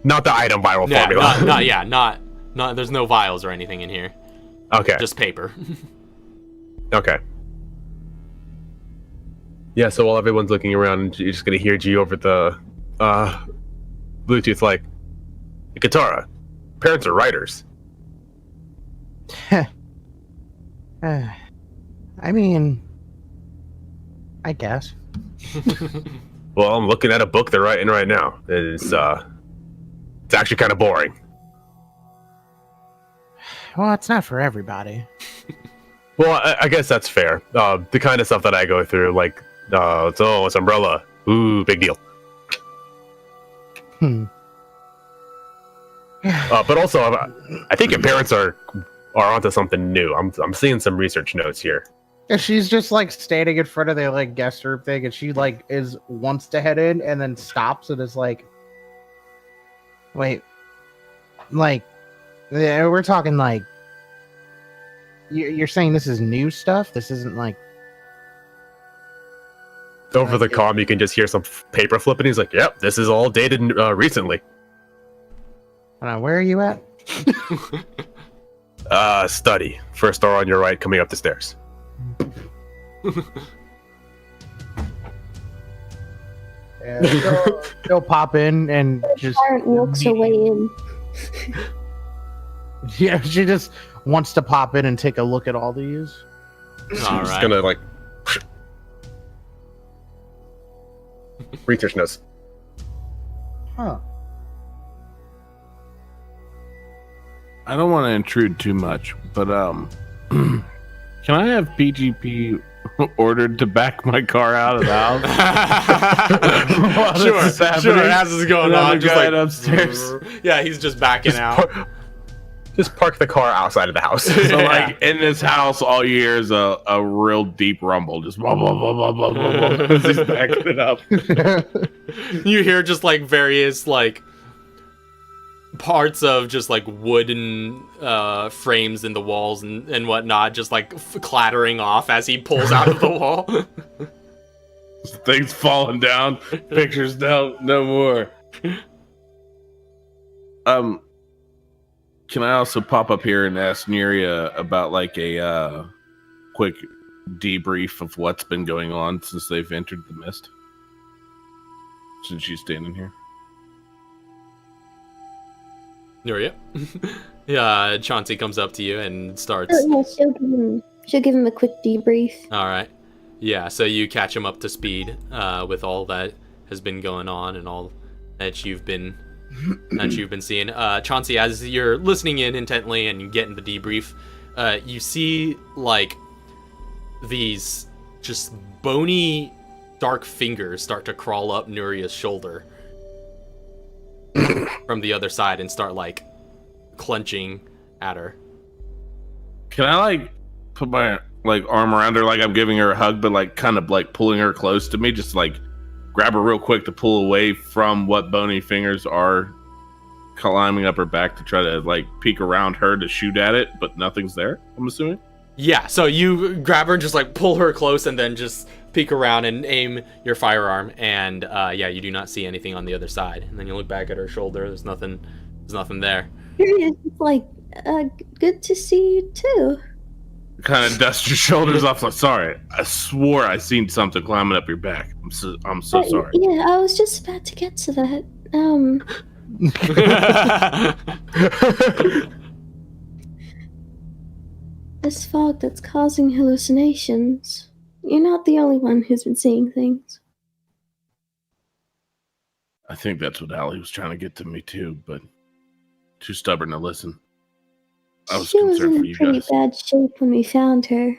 Not the item viral Yeah, formula. not. There's no vials or anything in here. Okay. Just paper. Okay. Yeah, so while everyone's looking around, you're just gonna hear G over the Bluetooth like, Katara, parents are writers. I mean, I guess. Well, I'm looking at a book they're writing right now. It's actually kind of boring. Well, it's not for everybody. Well, I guess that's fair. The kind of stuff that I go through, like, it's Umbrella. Ooh, big deal. But also, I think your parents are onto something new. I'm seeing some research notes here. And she's just like standing in front of their like guest room thing, and she like wants to head in and then stops and is like, Wait, like, we're talking like, you're saying this is new stuff? This isn't like... Over the comm, you can just hear some paper flipping. He's like, "Yep, this is all dated recently." Hold on, where are you at? Study. First door on your right, coming up the stairs. yeah, she'll pop in and just Tyrant walks her way in. yeah, she just wants to pop in and take a look at all these. All I'm just right. gonna like research notes. Huh. I don't want to intrude too much, but can I have PGP ordered to back my car out of the house? While this is Sure. happening? As this is going Another on, just guy like upstairs. Yeah, he's just backing out. Just park the car outside of the house. So like in this house, all you hear is a real deep rumble, just blah blah blah blah blah blah blah. As he's backing it up. You hear just like various like parts of just like wooden frames in the walls and whatnot, just like clattering off as he pulls out of the wall. Things falling down. Pictures no more. Can I also pop up here and ask Neria about like a quick debrief of what's been going on since they've entered the mist? Since she's standing here. Nuria. Yeah, Chauncey comes up to you and starts. Yeah, she'll give him a quick debrief. All right. Yeah, so you catch him up to speed with all that has been going on and all that you've been seeing. Chauncey, as you're listening in intently and getting the debrief, you see like these just bony dark fingers start to crawl up Nuria's shoulder from the other side and start like clenching at her. Can I like put my like arm around her like I'm giving her a hug, but like kind of like pulling her close to me, just like grab her real quick to pull away from what bony fingers are climbing up her back to try to like peek around her to shoot at it, but nothing's there, I'm assuming? Yeah, so you grab her and just like pull her close and then just peek around and aim your firearm, and yeah, you do not see anything on the other side. And then you look back at her shoulder, there's nothing there. It's like, good to see you too. Kind of dust your shoulders off like, sorry, I swore I seen something climbing up your back. I'm so sorry. Yeah, I was just about to get to that. This fog that's causing hallucinations. You're not the only one who's been seeing things. I think that's what Allie was trying to get to me too, but too stubborn to listen. I was She was concerned for in you pretty guys. bad shape when we found her.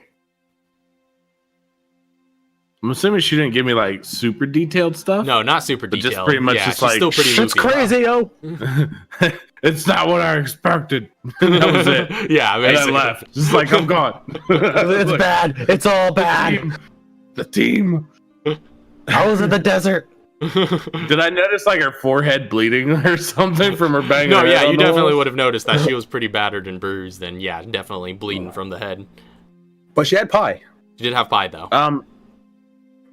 I'm assuming she didn't give me like super detailed stuff. No, not super But detailed. just pretty much yeah, just she's like, still pretty Shit's loopy. crazy, yo. It's not what I expected. That was it. Yeah, And I basically. left. Just like, I'm gone. It's Like, bad. It's all bad. The team. I was in the desert. Did I notice like her forehead bleeding or something from her banging? No, her yeah, head on you the definitely walls? would have noticed that she was pretty battered and bruised, and yeah, definitely bleeding from the head. But she had pie. She did have pie though.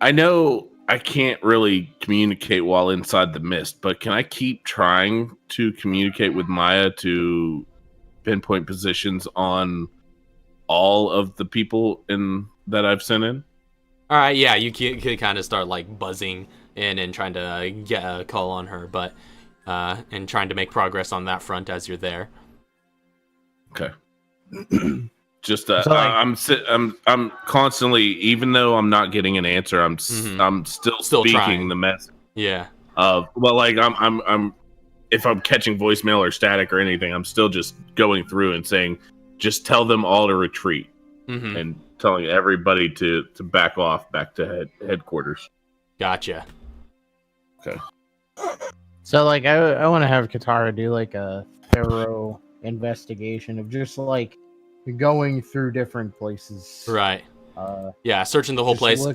I know I can't really communicate while inside the mist, but can I keep trying to communicate with Maya to pinpoint positions on all of the people that I've sent in? All right, yeah, you can kind of start like buzzing in and trying to get a call on her, but and trying to make progress on that front as you're there. Okay. Just So, like- I'm constantly, even though I'm not getting an answer, I'm still speaking trying. the message. Yeah. Well, like I'm if I'm catching voicemail or static or anything, I'm still just going through and saying, just tell them all to retreat, and telling everybody to back off back to headquarters. Gotcha. Okay. So, like, I want to have Katara do like a thorough investigation of just like going through different places. Right. Yeah, searching the whole place.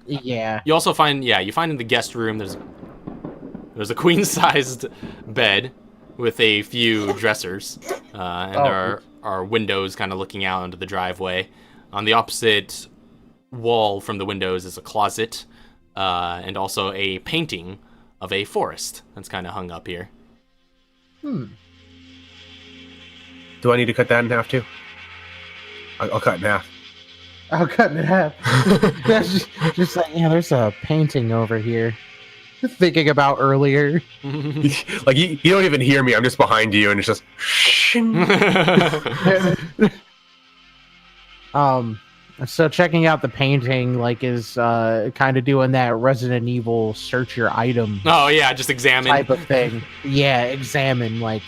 Yeah. You also find, you find in the guest room there's a queen-sized bed with a few dressers, and there are windows kind of looking out onto the driveway. On the opposite wall from the windows is a closet, and also a painting of a forest that's kind of hung up here. Do I need to cut that in half too? I'll cut it in half. I'll cut it in half. That's just like, yeah, there's a painting over here. Thinking about earlier. Like you don't even hear me. I'm just behind you, and it's just. So checking out the painting, like, is kind of doing that Resident Evil search your item Oh yeah, just examine. type of thing. Yeah, examine. Like,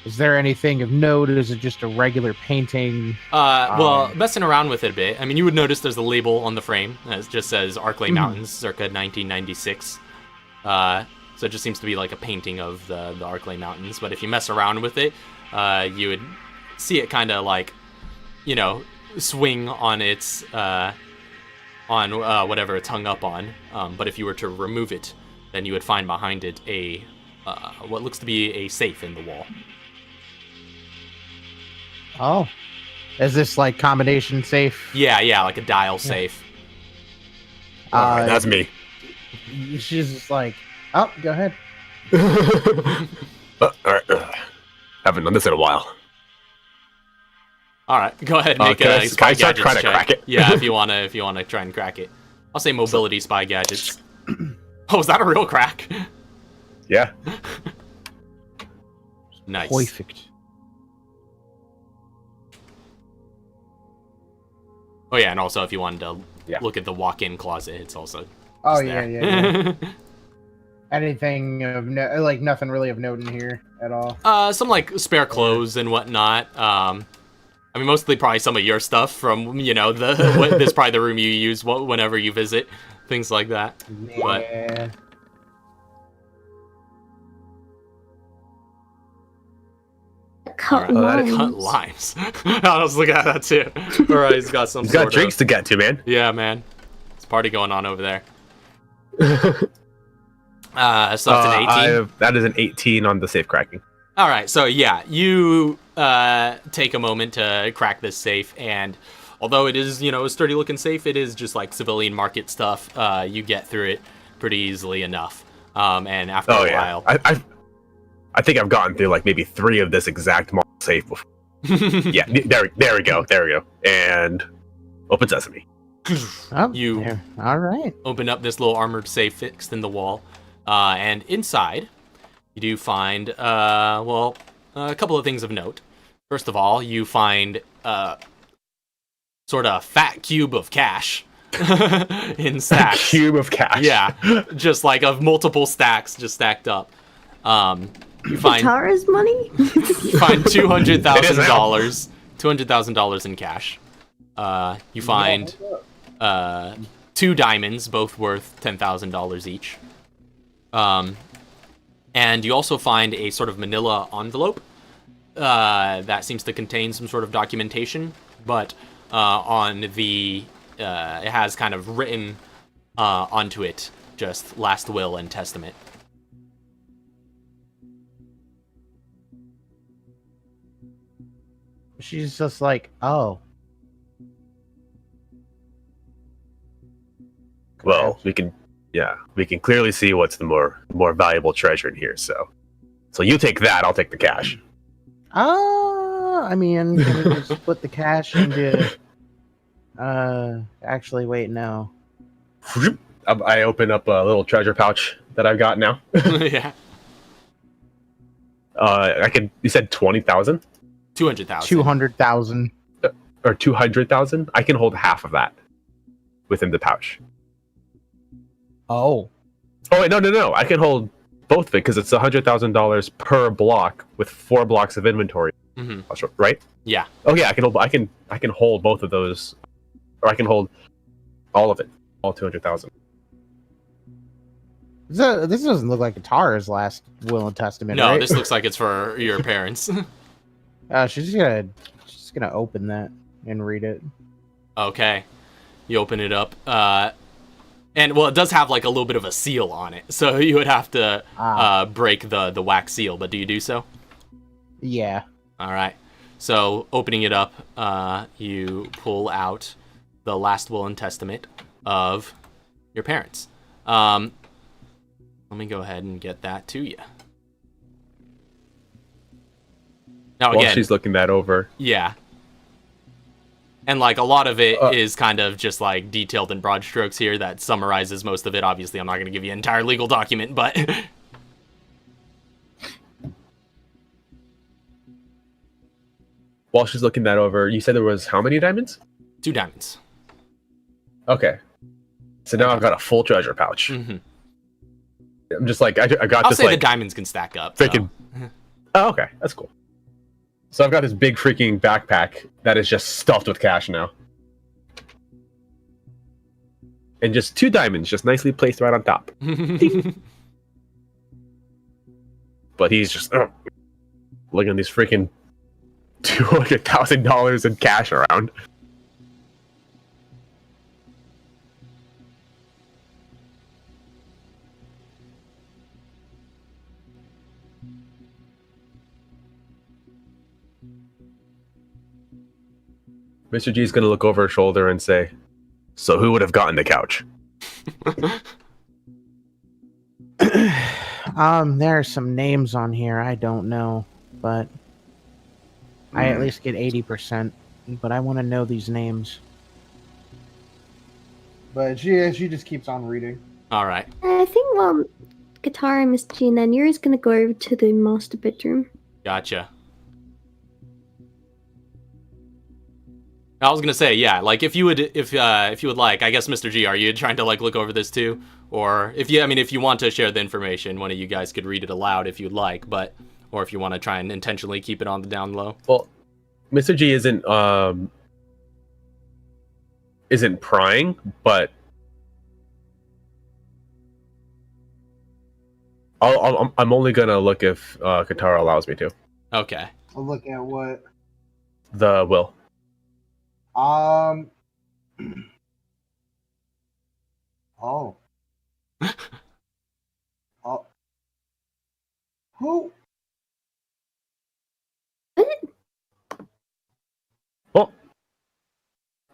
is there anything of note? Is it just a regular painting? Well, messing around with it a bit. I mean, you would notice there's a label on the frame that just says Arklay Mountains, circa 1996. So it just seems to be like a painting of the Arklay Mountains. But if you mess around with it, you would see it kind of like, swing on its whatever it's hung up on. But if you were to remove it, then you would find behind it a what looks to be a safe in the wall. Oh, is this like combination safe? Yeah, like a dial safe. Alright, that's me. She's just like, oh, go ahead. All right. Haven't done this in a while. All right, go ahead and make can a I spy start gadgets trying to check. crack it? Yeah, if you wanna try and crack it. I'll say mobility spy gadgets. Oh, is that a real crack? Yeah. Nice. Perfect. Oh yeah, and also if you wanted to Yeah. look at the walk-in closet, it's also. Oh just yeah, there. yeah. Anything of like nothing really of note in here at all. Some like spare clothes and whatnot. I mean, mostly probably some of your stuff from this is probably the room you use whenever you visit, things like that. But Yeah. Cut alright, lines. cut limes. I was looking at that too. Alright, he's got some. He's got sort drinks of, to get to, man. Yeah, man. There's a party going on over there. So that's an 18. That is an 18 on the safe cracking. All right, so yeah, you take a moment to crack this safe, and although it is, a sturdy-looking safe, it is just like civilian market stuff. You get through it pretty easily enough, and after a while, I think I've gotten through like maybe 3 of this exact model safe before. Yeah, there we go, and open sesame. Oh, You- yeah. All right. open up this little armored safe fixed in the wall, and inside you do find a couple of things of note. First of all, you find sort of fat cube of cash in stacks. Cube of cash. Yeah, just like of multiple stacks just stacked up. You find Katara's money? you find $200,000, It $200,000 in cash. You find 2 diamonds, both worth $10,000 each. And you also find a sort of manila envelope that seems to contain some sort of documentation, but on the it has kind of written onto it just last will and testament. She's just like, oh. Well, we can clearly see what's the more valuable treasure in here. So you take that, I'll take the cash. I mean, can we just put the cash into? Actually, wait, no. I open up a little treasure pouch that I've got now. Yeah. You said 20,000? 200,000. 200,000. Or 200,000? I can hold half of that within the pouch. Oh. Oh wait, no. I can hold both of it because it's $100,000 per block with 4 blocks of inventory. Mm-hmm. Right? Yeah. Oh yeah, I can hold both of those, or I can hold all of it, all 200,000. This doesn't look like Katara's last will and testament. No, right? this looks like it's for your parents. She's gonna open that and read it. Okay. You open it up. And well, it does have like a little bit of a seal on it, so you would have to break the wax seal. But do you do so? Yeah. All right. So opening it up, you pull out the last will and testament of your parents. Let me go ahead and get that to you. Now While again, she's looking that over. Yeah. And like a lot of it is kind of just like detailed in broad strokes here that summarizes most of it. Obviously, I'm not going to give you an entire legal document, but While she's looking that over, you said there was how many diamonds? 2 diamonds. Okay. So now I've got a full treasure pouch. Mm-hmm. I'm just like, I got I'll this say like... the diamonds can stack up. Freaking... So. Oh, okay. That's cool. So I've got this big freaking backpack that is just stuffed with cash now. And just 2 diamonds just nicely placed right on top. But he's just looking at these freaking $200,000 in cash around. Mr. G is going to look over his shoulder and say, "So who would have gotten the couch?" There are some names on here. I don't know, but I at least get 80%. But I want to know these names. But she just keeps on reading. All right. I think while Katara and Miss Jean, then Yuri's gonna go over to the master bedroom. Gotcha. I was gonna say, yeah, like if you would like, I guess, Mr. G, are you trying to like look over this too, or if you want to share the information, one of you guys could read it aloud if you'd like, but or if you want to try and intentionally keep it on the down low. Well, Mr. G isn't prying, but I'm only gonna look if Katara allows me to. Okay. I'll look at what. The will. Oh. Oh. Who? Oh,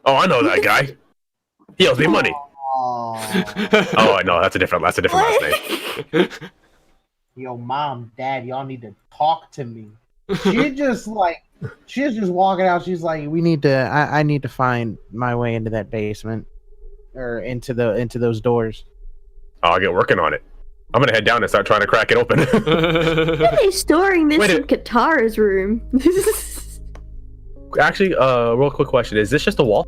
I know that guy. He owes me money. Oh. Oh, I know. That's a different last name. Yo, mom, dad, y'all need to talk to me. She's just walking out. She's like, We need to. I need to find my way into that basement, or into those doors. I'll get working on it. I'm gonna head down and start trying to crack it open. Why are they storing this Wait a- in Katara's room? Actually, real quick question: is this just a wall,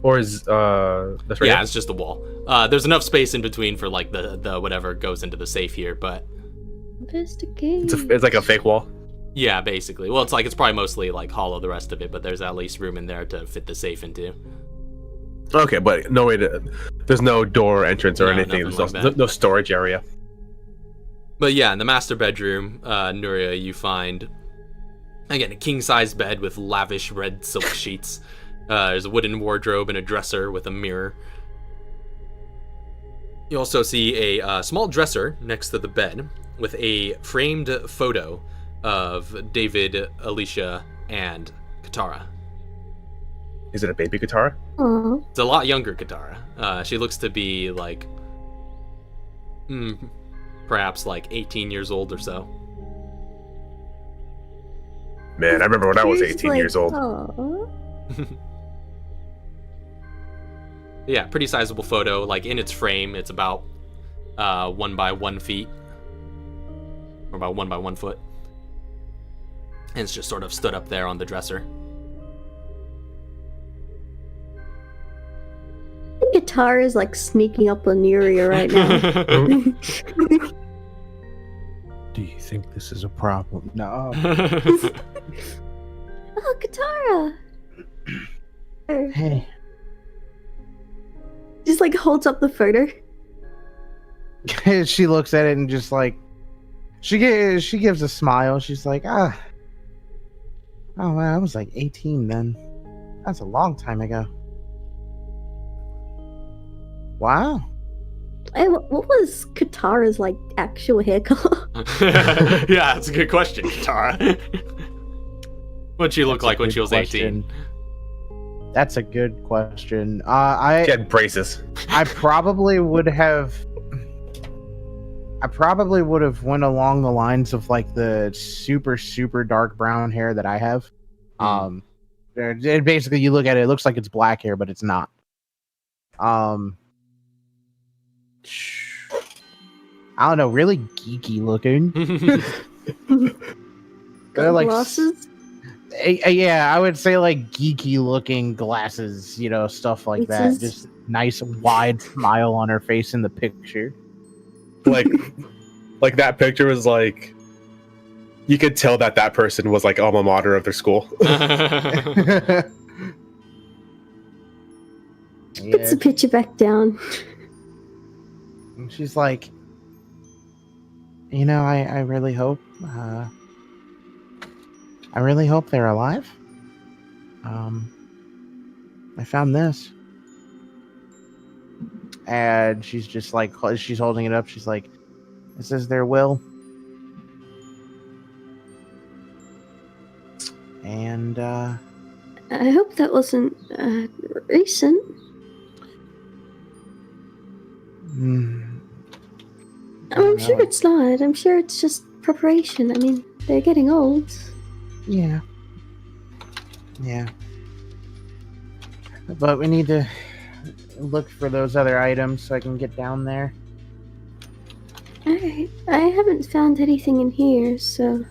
or is this right Yeah, here? it's just a wall. There's enough space in between for like the whatever goes into the safe here, but Investigate. It's like a fake wall. yeah, basically. Well, it's probably mostly like hollow the rest of it, but there's at least room in there to fit the safe into. Okay, but no way to. There's no door entrance or No, anything. nothing There's like that. no storage area. But yeah, in the master bedroom, Nuria, you find, again, a king-size bed with lavish red silk sheets. There's a wooden wardrobe and a dresser with a mirror. You also see a small dresser next to the bed with a framed photo of David, Alicia, and Katara. Is it a baby Katara? Oh, It's a lot younger Katara. She looks to be like, perhaps like 18 years old or so. Man, I remember when I was she's 18 like, years old. "Aw." Yeah, pretty sizable photo. Like in its frame, it's about 1 by 1 feet, or about 1 by 1 foot, and it's just sort of stood up there on the dresser. Guitar is like sneaking up on Nuria right now. Do you think this is a problem? No. Oh, Katara! Hey. Just like holds up the photo. She looks at it and just like she gives a smile. She's like, oh wow, I was like 18 then. That's a long time ago. Wow. Hey, what was Katara's like actual hair color? Yeah, that's a good question, Katara. What'd she look That's a like when good she was question. 18? That's a good question. She I had braces. probably would have went along the lines of like the super dark brown hair that I have. Basically you look at it looks like it's black hair, but it's not. I don't know, really geeky looking. They're like Glasses? yeah, I would say like geeky looking glasses, you know, stuff like that. It's Just nice wide smile on her face in the picture. Like that picture was like, you could tell that person was like alma mater of their school. Puts the picture back down. And she's like, you know, I really hope they're alive. I found this. And she's just like, she's holding it up. She's like, this is their will. And, I hope that wasn't recent. I'm sure it's not. I'm sure it's just preparation. I mean, they're getting old. Yeah. But we need to look for those other items so I can get down there. Alright. I haven't found anything in here, so.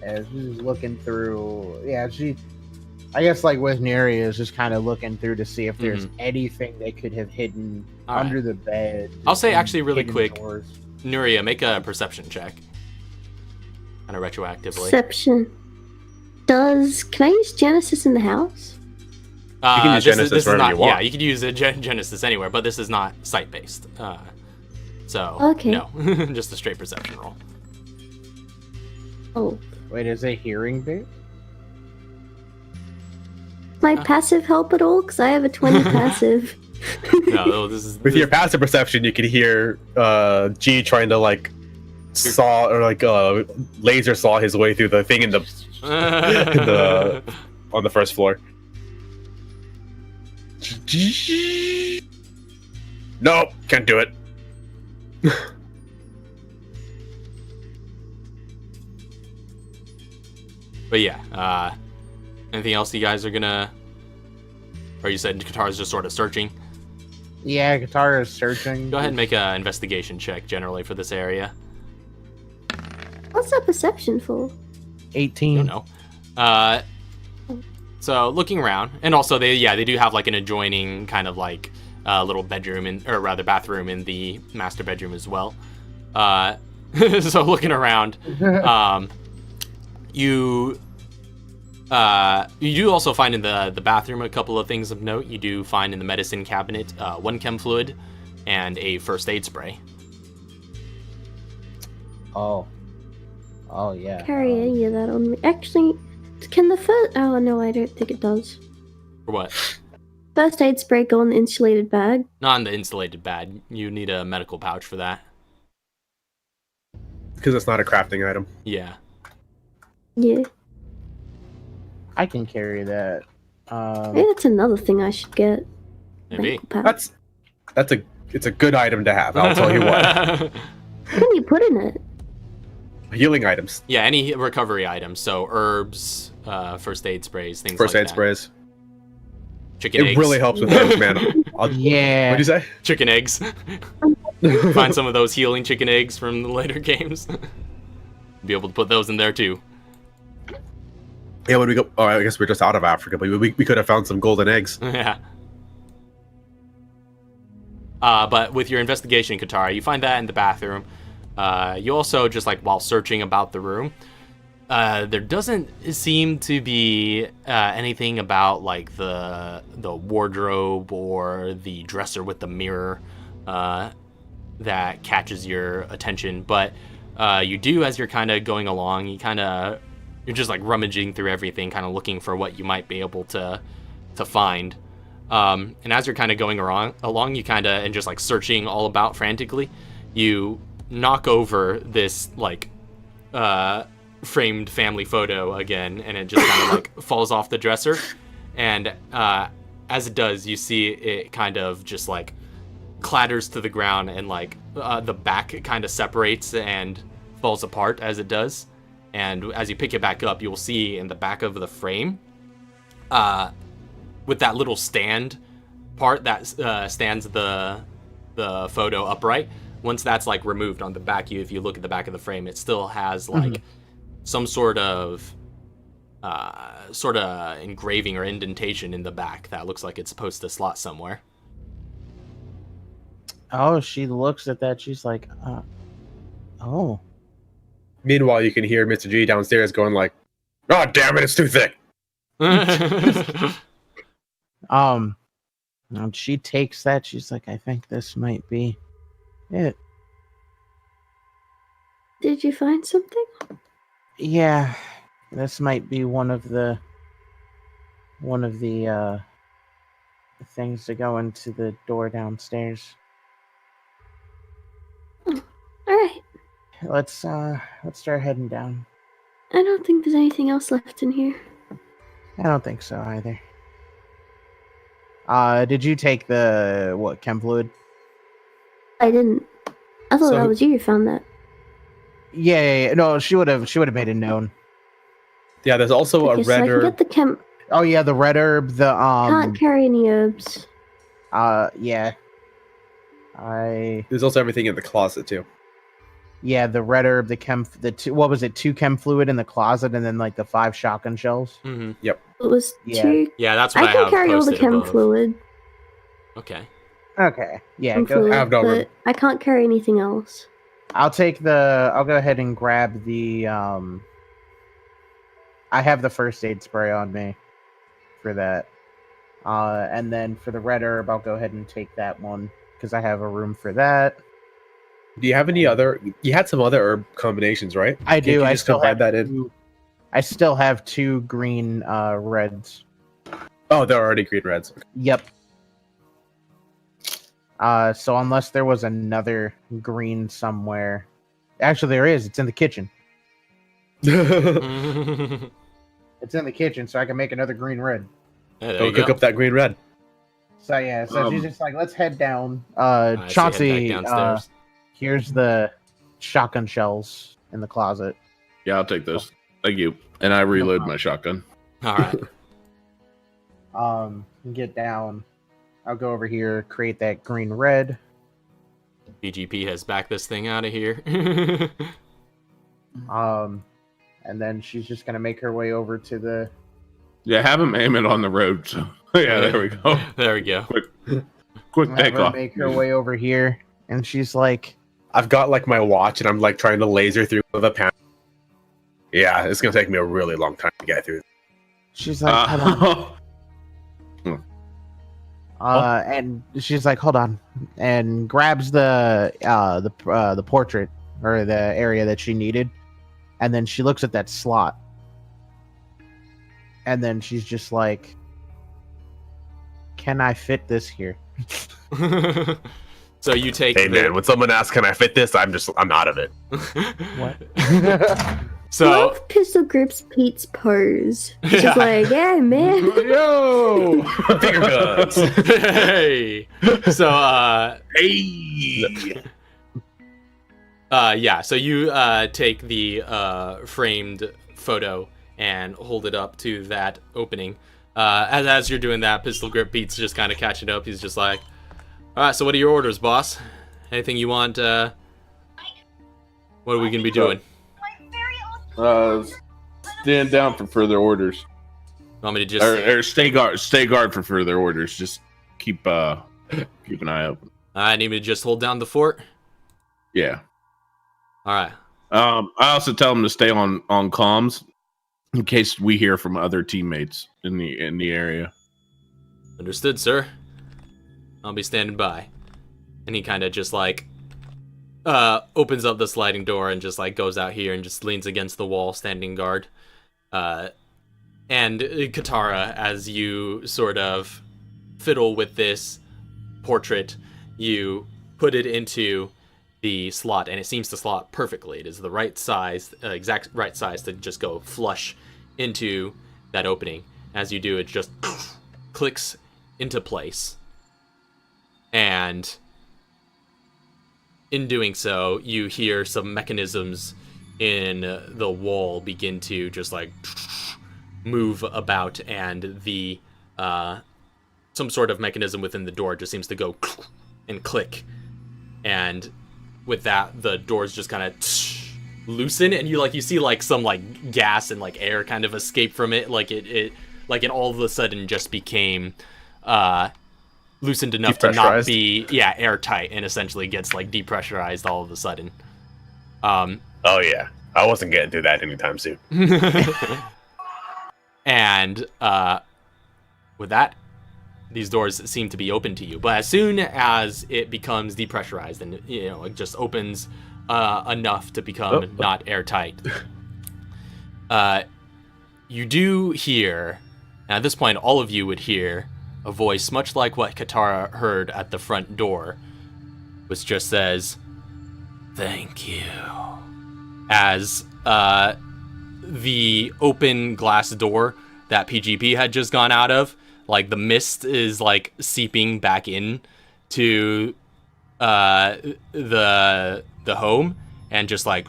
As she's looking through, I guess like with Neri is just kind of looking through to see if there's anything they could have hidden under the bed. I'll say actually really hidden quick, drawers. Nuria, make a perception check. Kind of retroactively. Perception. Can I use Genesis in the house? You can use Genesis wherever not, you want. Yeah, you could use a Genesis anywhere, but this is not site-based. So, Okay. no. Just a straight perception roll. Oh. Wait, is it hearing bait? My passive help at all? Because I have a 20 passive. No, this is... With your passive perception, you could hear G trying to like saw or like laser saw his way through the thing in the on the first floor. Nope, can't do it. But yeah, anything else you guys are gonna... Or you said Katara's just sort of searching? Yeah, Katara is searching. Go ahead and make an investigation check generally for this area. What's that perception for? 18. Don't know. So looking around, and also they do have like an adjoining kind of like little bedroom or rather bathroom in the master bedroom as well. So looking around, you do also find in the bathroom a couple of things of note. You do find in the medicine cabinet 1 chem fluid and a first aid spray. Oh yeah. Carry any of that on me. Actually, can the first... Oh, no, I don't think it does. For what? First aid spray go in the insulated bag. Not in the insulated bag. You need a medical pouch for that. Because it's not a crafting item. Yeah. Yeah. I can carry that. Maybe that's another thing I should get. Maybe. Medical pack. It's a good item to have. I'll tell you what. What can you put in it? Healing items, Yeah, any recovery items. So herbs, first aid sprays, things first like aid that. sprays. Chicken It eggs. really helps with those, man. Yeah. What'd you say? Chicken eggs. Find some of those healing chicken eggs from the later games. Be able to put those in there too. Yeah, when we go, I guess we're just out of Africa, but we could have found some golden eggs. Yeah. But with your investigation, Katara, you find that in the bathroom. You also, just like while searching about the room, there doesn't seem to be anything about like the wardrobe or the dresser with the mirror that catches your attention. But you do, as you're kind of going along, you're just like rummaging through everything, kind of looking for what you might be able to find. And as you're kind of going along, you kind of, and just like searching all about frantically, you knock over this like framed family photo again, and it just kind of like falls off the dresser. And as it does, you see it kind of just like clatters to the ground, and like the back kind of separates and falls apart as it does. And as you pick it back up, you will see in the back of the frame, with that little stand part that stands the photo upright. Once that's like removed on the back, if you look at the back of the frame, it still has like some sort of engraving or indentation in the back that looks like it's supposed to slot somewhere. Oh, she looks at that. She's like, oh. Meanwhile, you can hear Mr. G downstairs going like, "Oh, damn it, it's too thick." And she takes that. She's like, I think this might be it. Did you find something? Yeah, this might be one of the things to go into the door downstairs. Oh, all right. Let's start heading down. I don't think there's anything else left in here. I don't think so either. Did you take the chem fluid? I didn't. I thought So- that was you who found that. Yeah. No, she would have made it known. Yeah, there's also a Okay, so I red can herb. get the chem. Oh yeah, the red herb. The Can't carry any herbs. yeah. There's also everything in the closet too. Yeah, the red herb, what was it? 2 chem fluid in the closet, and then like the 5 shotgun shells. Mm-hmm. It was Yeah. 2. Yeah, that's what I I can have carry all the posted chem above. fluid. Okay. Okay, yeah, Chem go. fluid, have no room. but I can't carry anything else. I'll go ahead and grab the I have the first aid spray on me for that. And then for the red herb, I'll go ahead and take that one because I have a room for that. Do you have any other? You had some other herb combinations, right? I Can't do. you I just still combine have that in. I still have 2 green reds. Oh, they're already green reds. Yep. So unless there was another green somewhere, actually there is. It's in the kitchen. Yeah, It's in the kitchen, so I can make another green red. there Go you cook go. up that green red. So yeah, so she's just like, let's head down. I see, head Chauncey, back downstairs. here's the shotgun shells in the closet. Yeah, I'll take those. Thank you. And I reload my shotgun. All right. Get down. I'll go over here, create that green red. BGP has backed this thing out of here. And then she's just gonna make her way over to the. Yeah, have him aim it on the road. So yeah, there we go. There we go. Quick Have her takeoff. make her way over here, and she's like, I've got like my watch, and I'm like trying to laser through the panel. Yeah, it's gonna take me a really long time to get through. she's like, hold on. Uh, And she's like, hold on, and grabs the portrait or the area that she needed, and then she looks at that slot, and then she's just like, "Can I fit this here?" So you take Hey man, when someone asks, "Can I fit this?" I'm out of it. What? So Love Pistol Grips Pete's pose. She's Yeah. like, yeah, man. Yo! Finger guns. hey. So Hey! yeah, so you take the framed photo and hold it up to that opening. As you're doing that, Pistol Grip Pete's just kind of catching up. He's just like, all right, so what are your orders, boss? Anything you want? What are we going to be doing? Stand down for further orders. Want me to just... Or stay guard for further orders. Just keep an eye open. I need me to just hold down the fort? Yeah. All right. I also tell them to stay on comms in case we hear from other teammates in the area. Understood, sir. I'll be standing by. And he kind of just like opens up the sliding door and just like goes out here and just leans against the wall, standing guard. And Katara, as you sort of fiddle with this portrait, you put it into the slot, and it seems to slot perfectly. It is the right size, exact right size to just go flush into that opening. As you do, it just clicks into place. And in doing so, you hear some mechanisms in the wall begin to just like move about, and the some sort of mechanism within the door just seems to go and click, and with that the doors just kind of loosen, and you see like some like gas and like air kind of escape from it, like it all of a sudden just became loosened enough to not be airtight, and essentially gets like depressurized all of a sudden. Oh yeah, I wasn't getting through that anytime soon. And with that, these doors seem to be open to you. But as soon as it becomes depressurized and it just opens enough to become not airtight, you do hear, and at this point all of you would hear a voice much like what Katara heard at the front door, which just says, "Thank you." As the open glass door that PGP had just gone out of, like the mist is like seeping back in to the home, and just like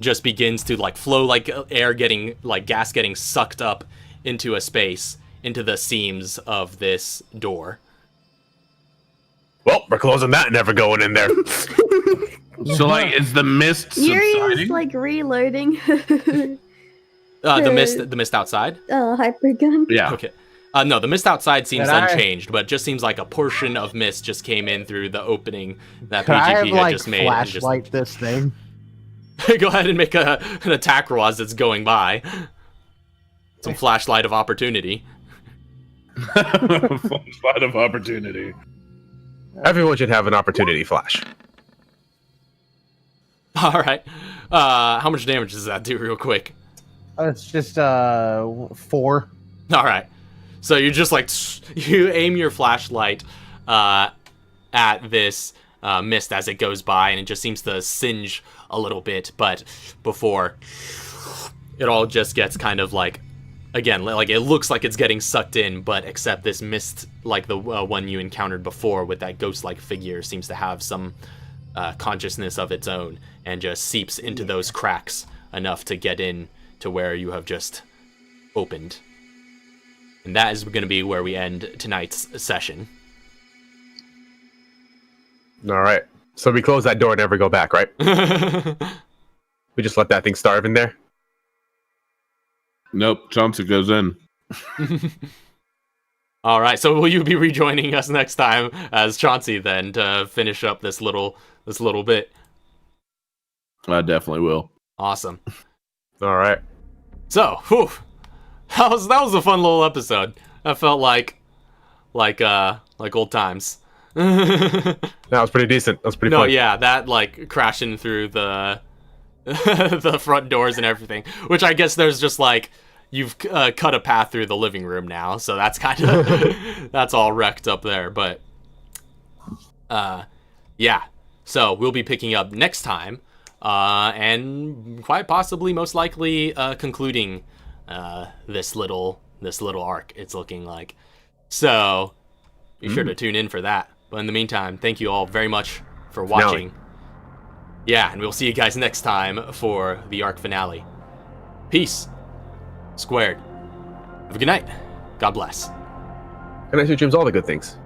just begins to like flow, like air getting, like gas getting sucked up into a space, into the seams of this door. Well, we're closing that, never going in there. So, like, is the mist Yuri subsiding? is like reloading. The mist outside? Hypergun. Yeah. Okay. No, the mist outside seems Can I- unchanged, but just seems like a portion of mist just came in through the opening that Could I have, PGP had like, just made. flashlight this thing? Go ahead and make an attack roll as it's going by. Some flashlight of opportunity. Flashlight of opportunity. Everyone should have an opportunity flash. All right. How much damage does that do, real quick? It's just 4. All right. So you just like you aim your flashlight at this mist as it goes by, and it just seems to singe a little bit, but before it all just gets kind of like, again, like it looks like it's getting sucked in, but except this mist, like the one you encountered before with that ghost-like figure, seems to have some consciousness of its own, and just seeps into those cracks enough to get in to where you have just opened. And that is going to be where we end tonight's session. All right. So we close that door and never go back, right? We just let that thing starve in there? Nope, Chauncey goes in. All right, so will you be rejoining us next time as Chauncey then to finish up this little bit? I definitely will. Awesome. All right. So, whew, that was a fun little episode. That felt like old times. That was pretty decent. That was pretty No, fun. yeah, that like crashing through the the front doors and everything, which I guess there's just like you've cut a path through the living room now, so that's kind of that's all wrecked up there. But yeah, so we'll be picking up next time and quite possibly, most likely, concluding this little arc. It's looking like. So be sure to tune in for that. But in the meantime, thank you all very much for watching. Yeah, and we'll see you guys next time for the arc finale. Peace. Squared. Have a good night. God bless. And I assume all the good things.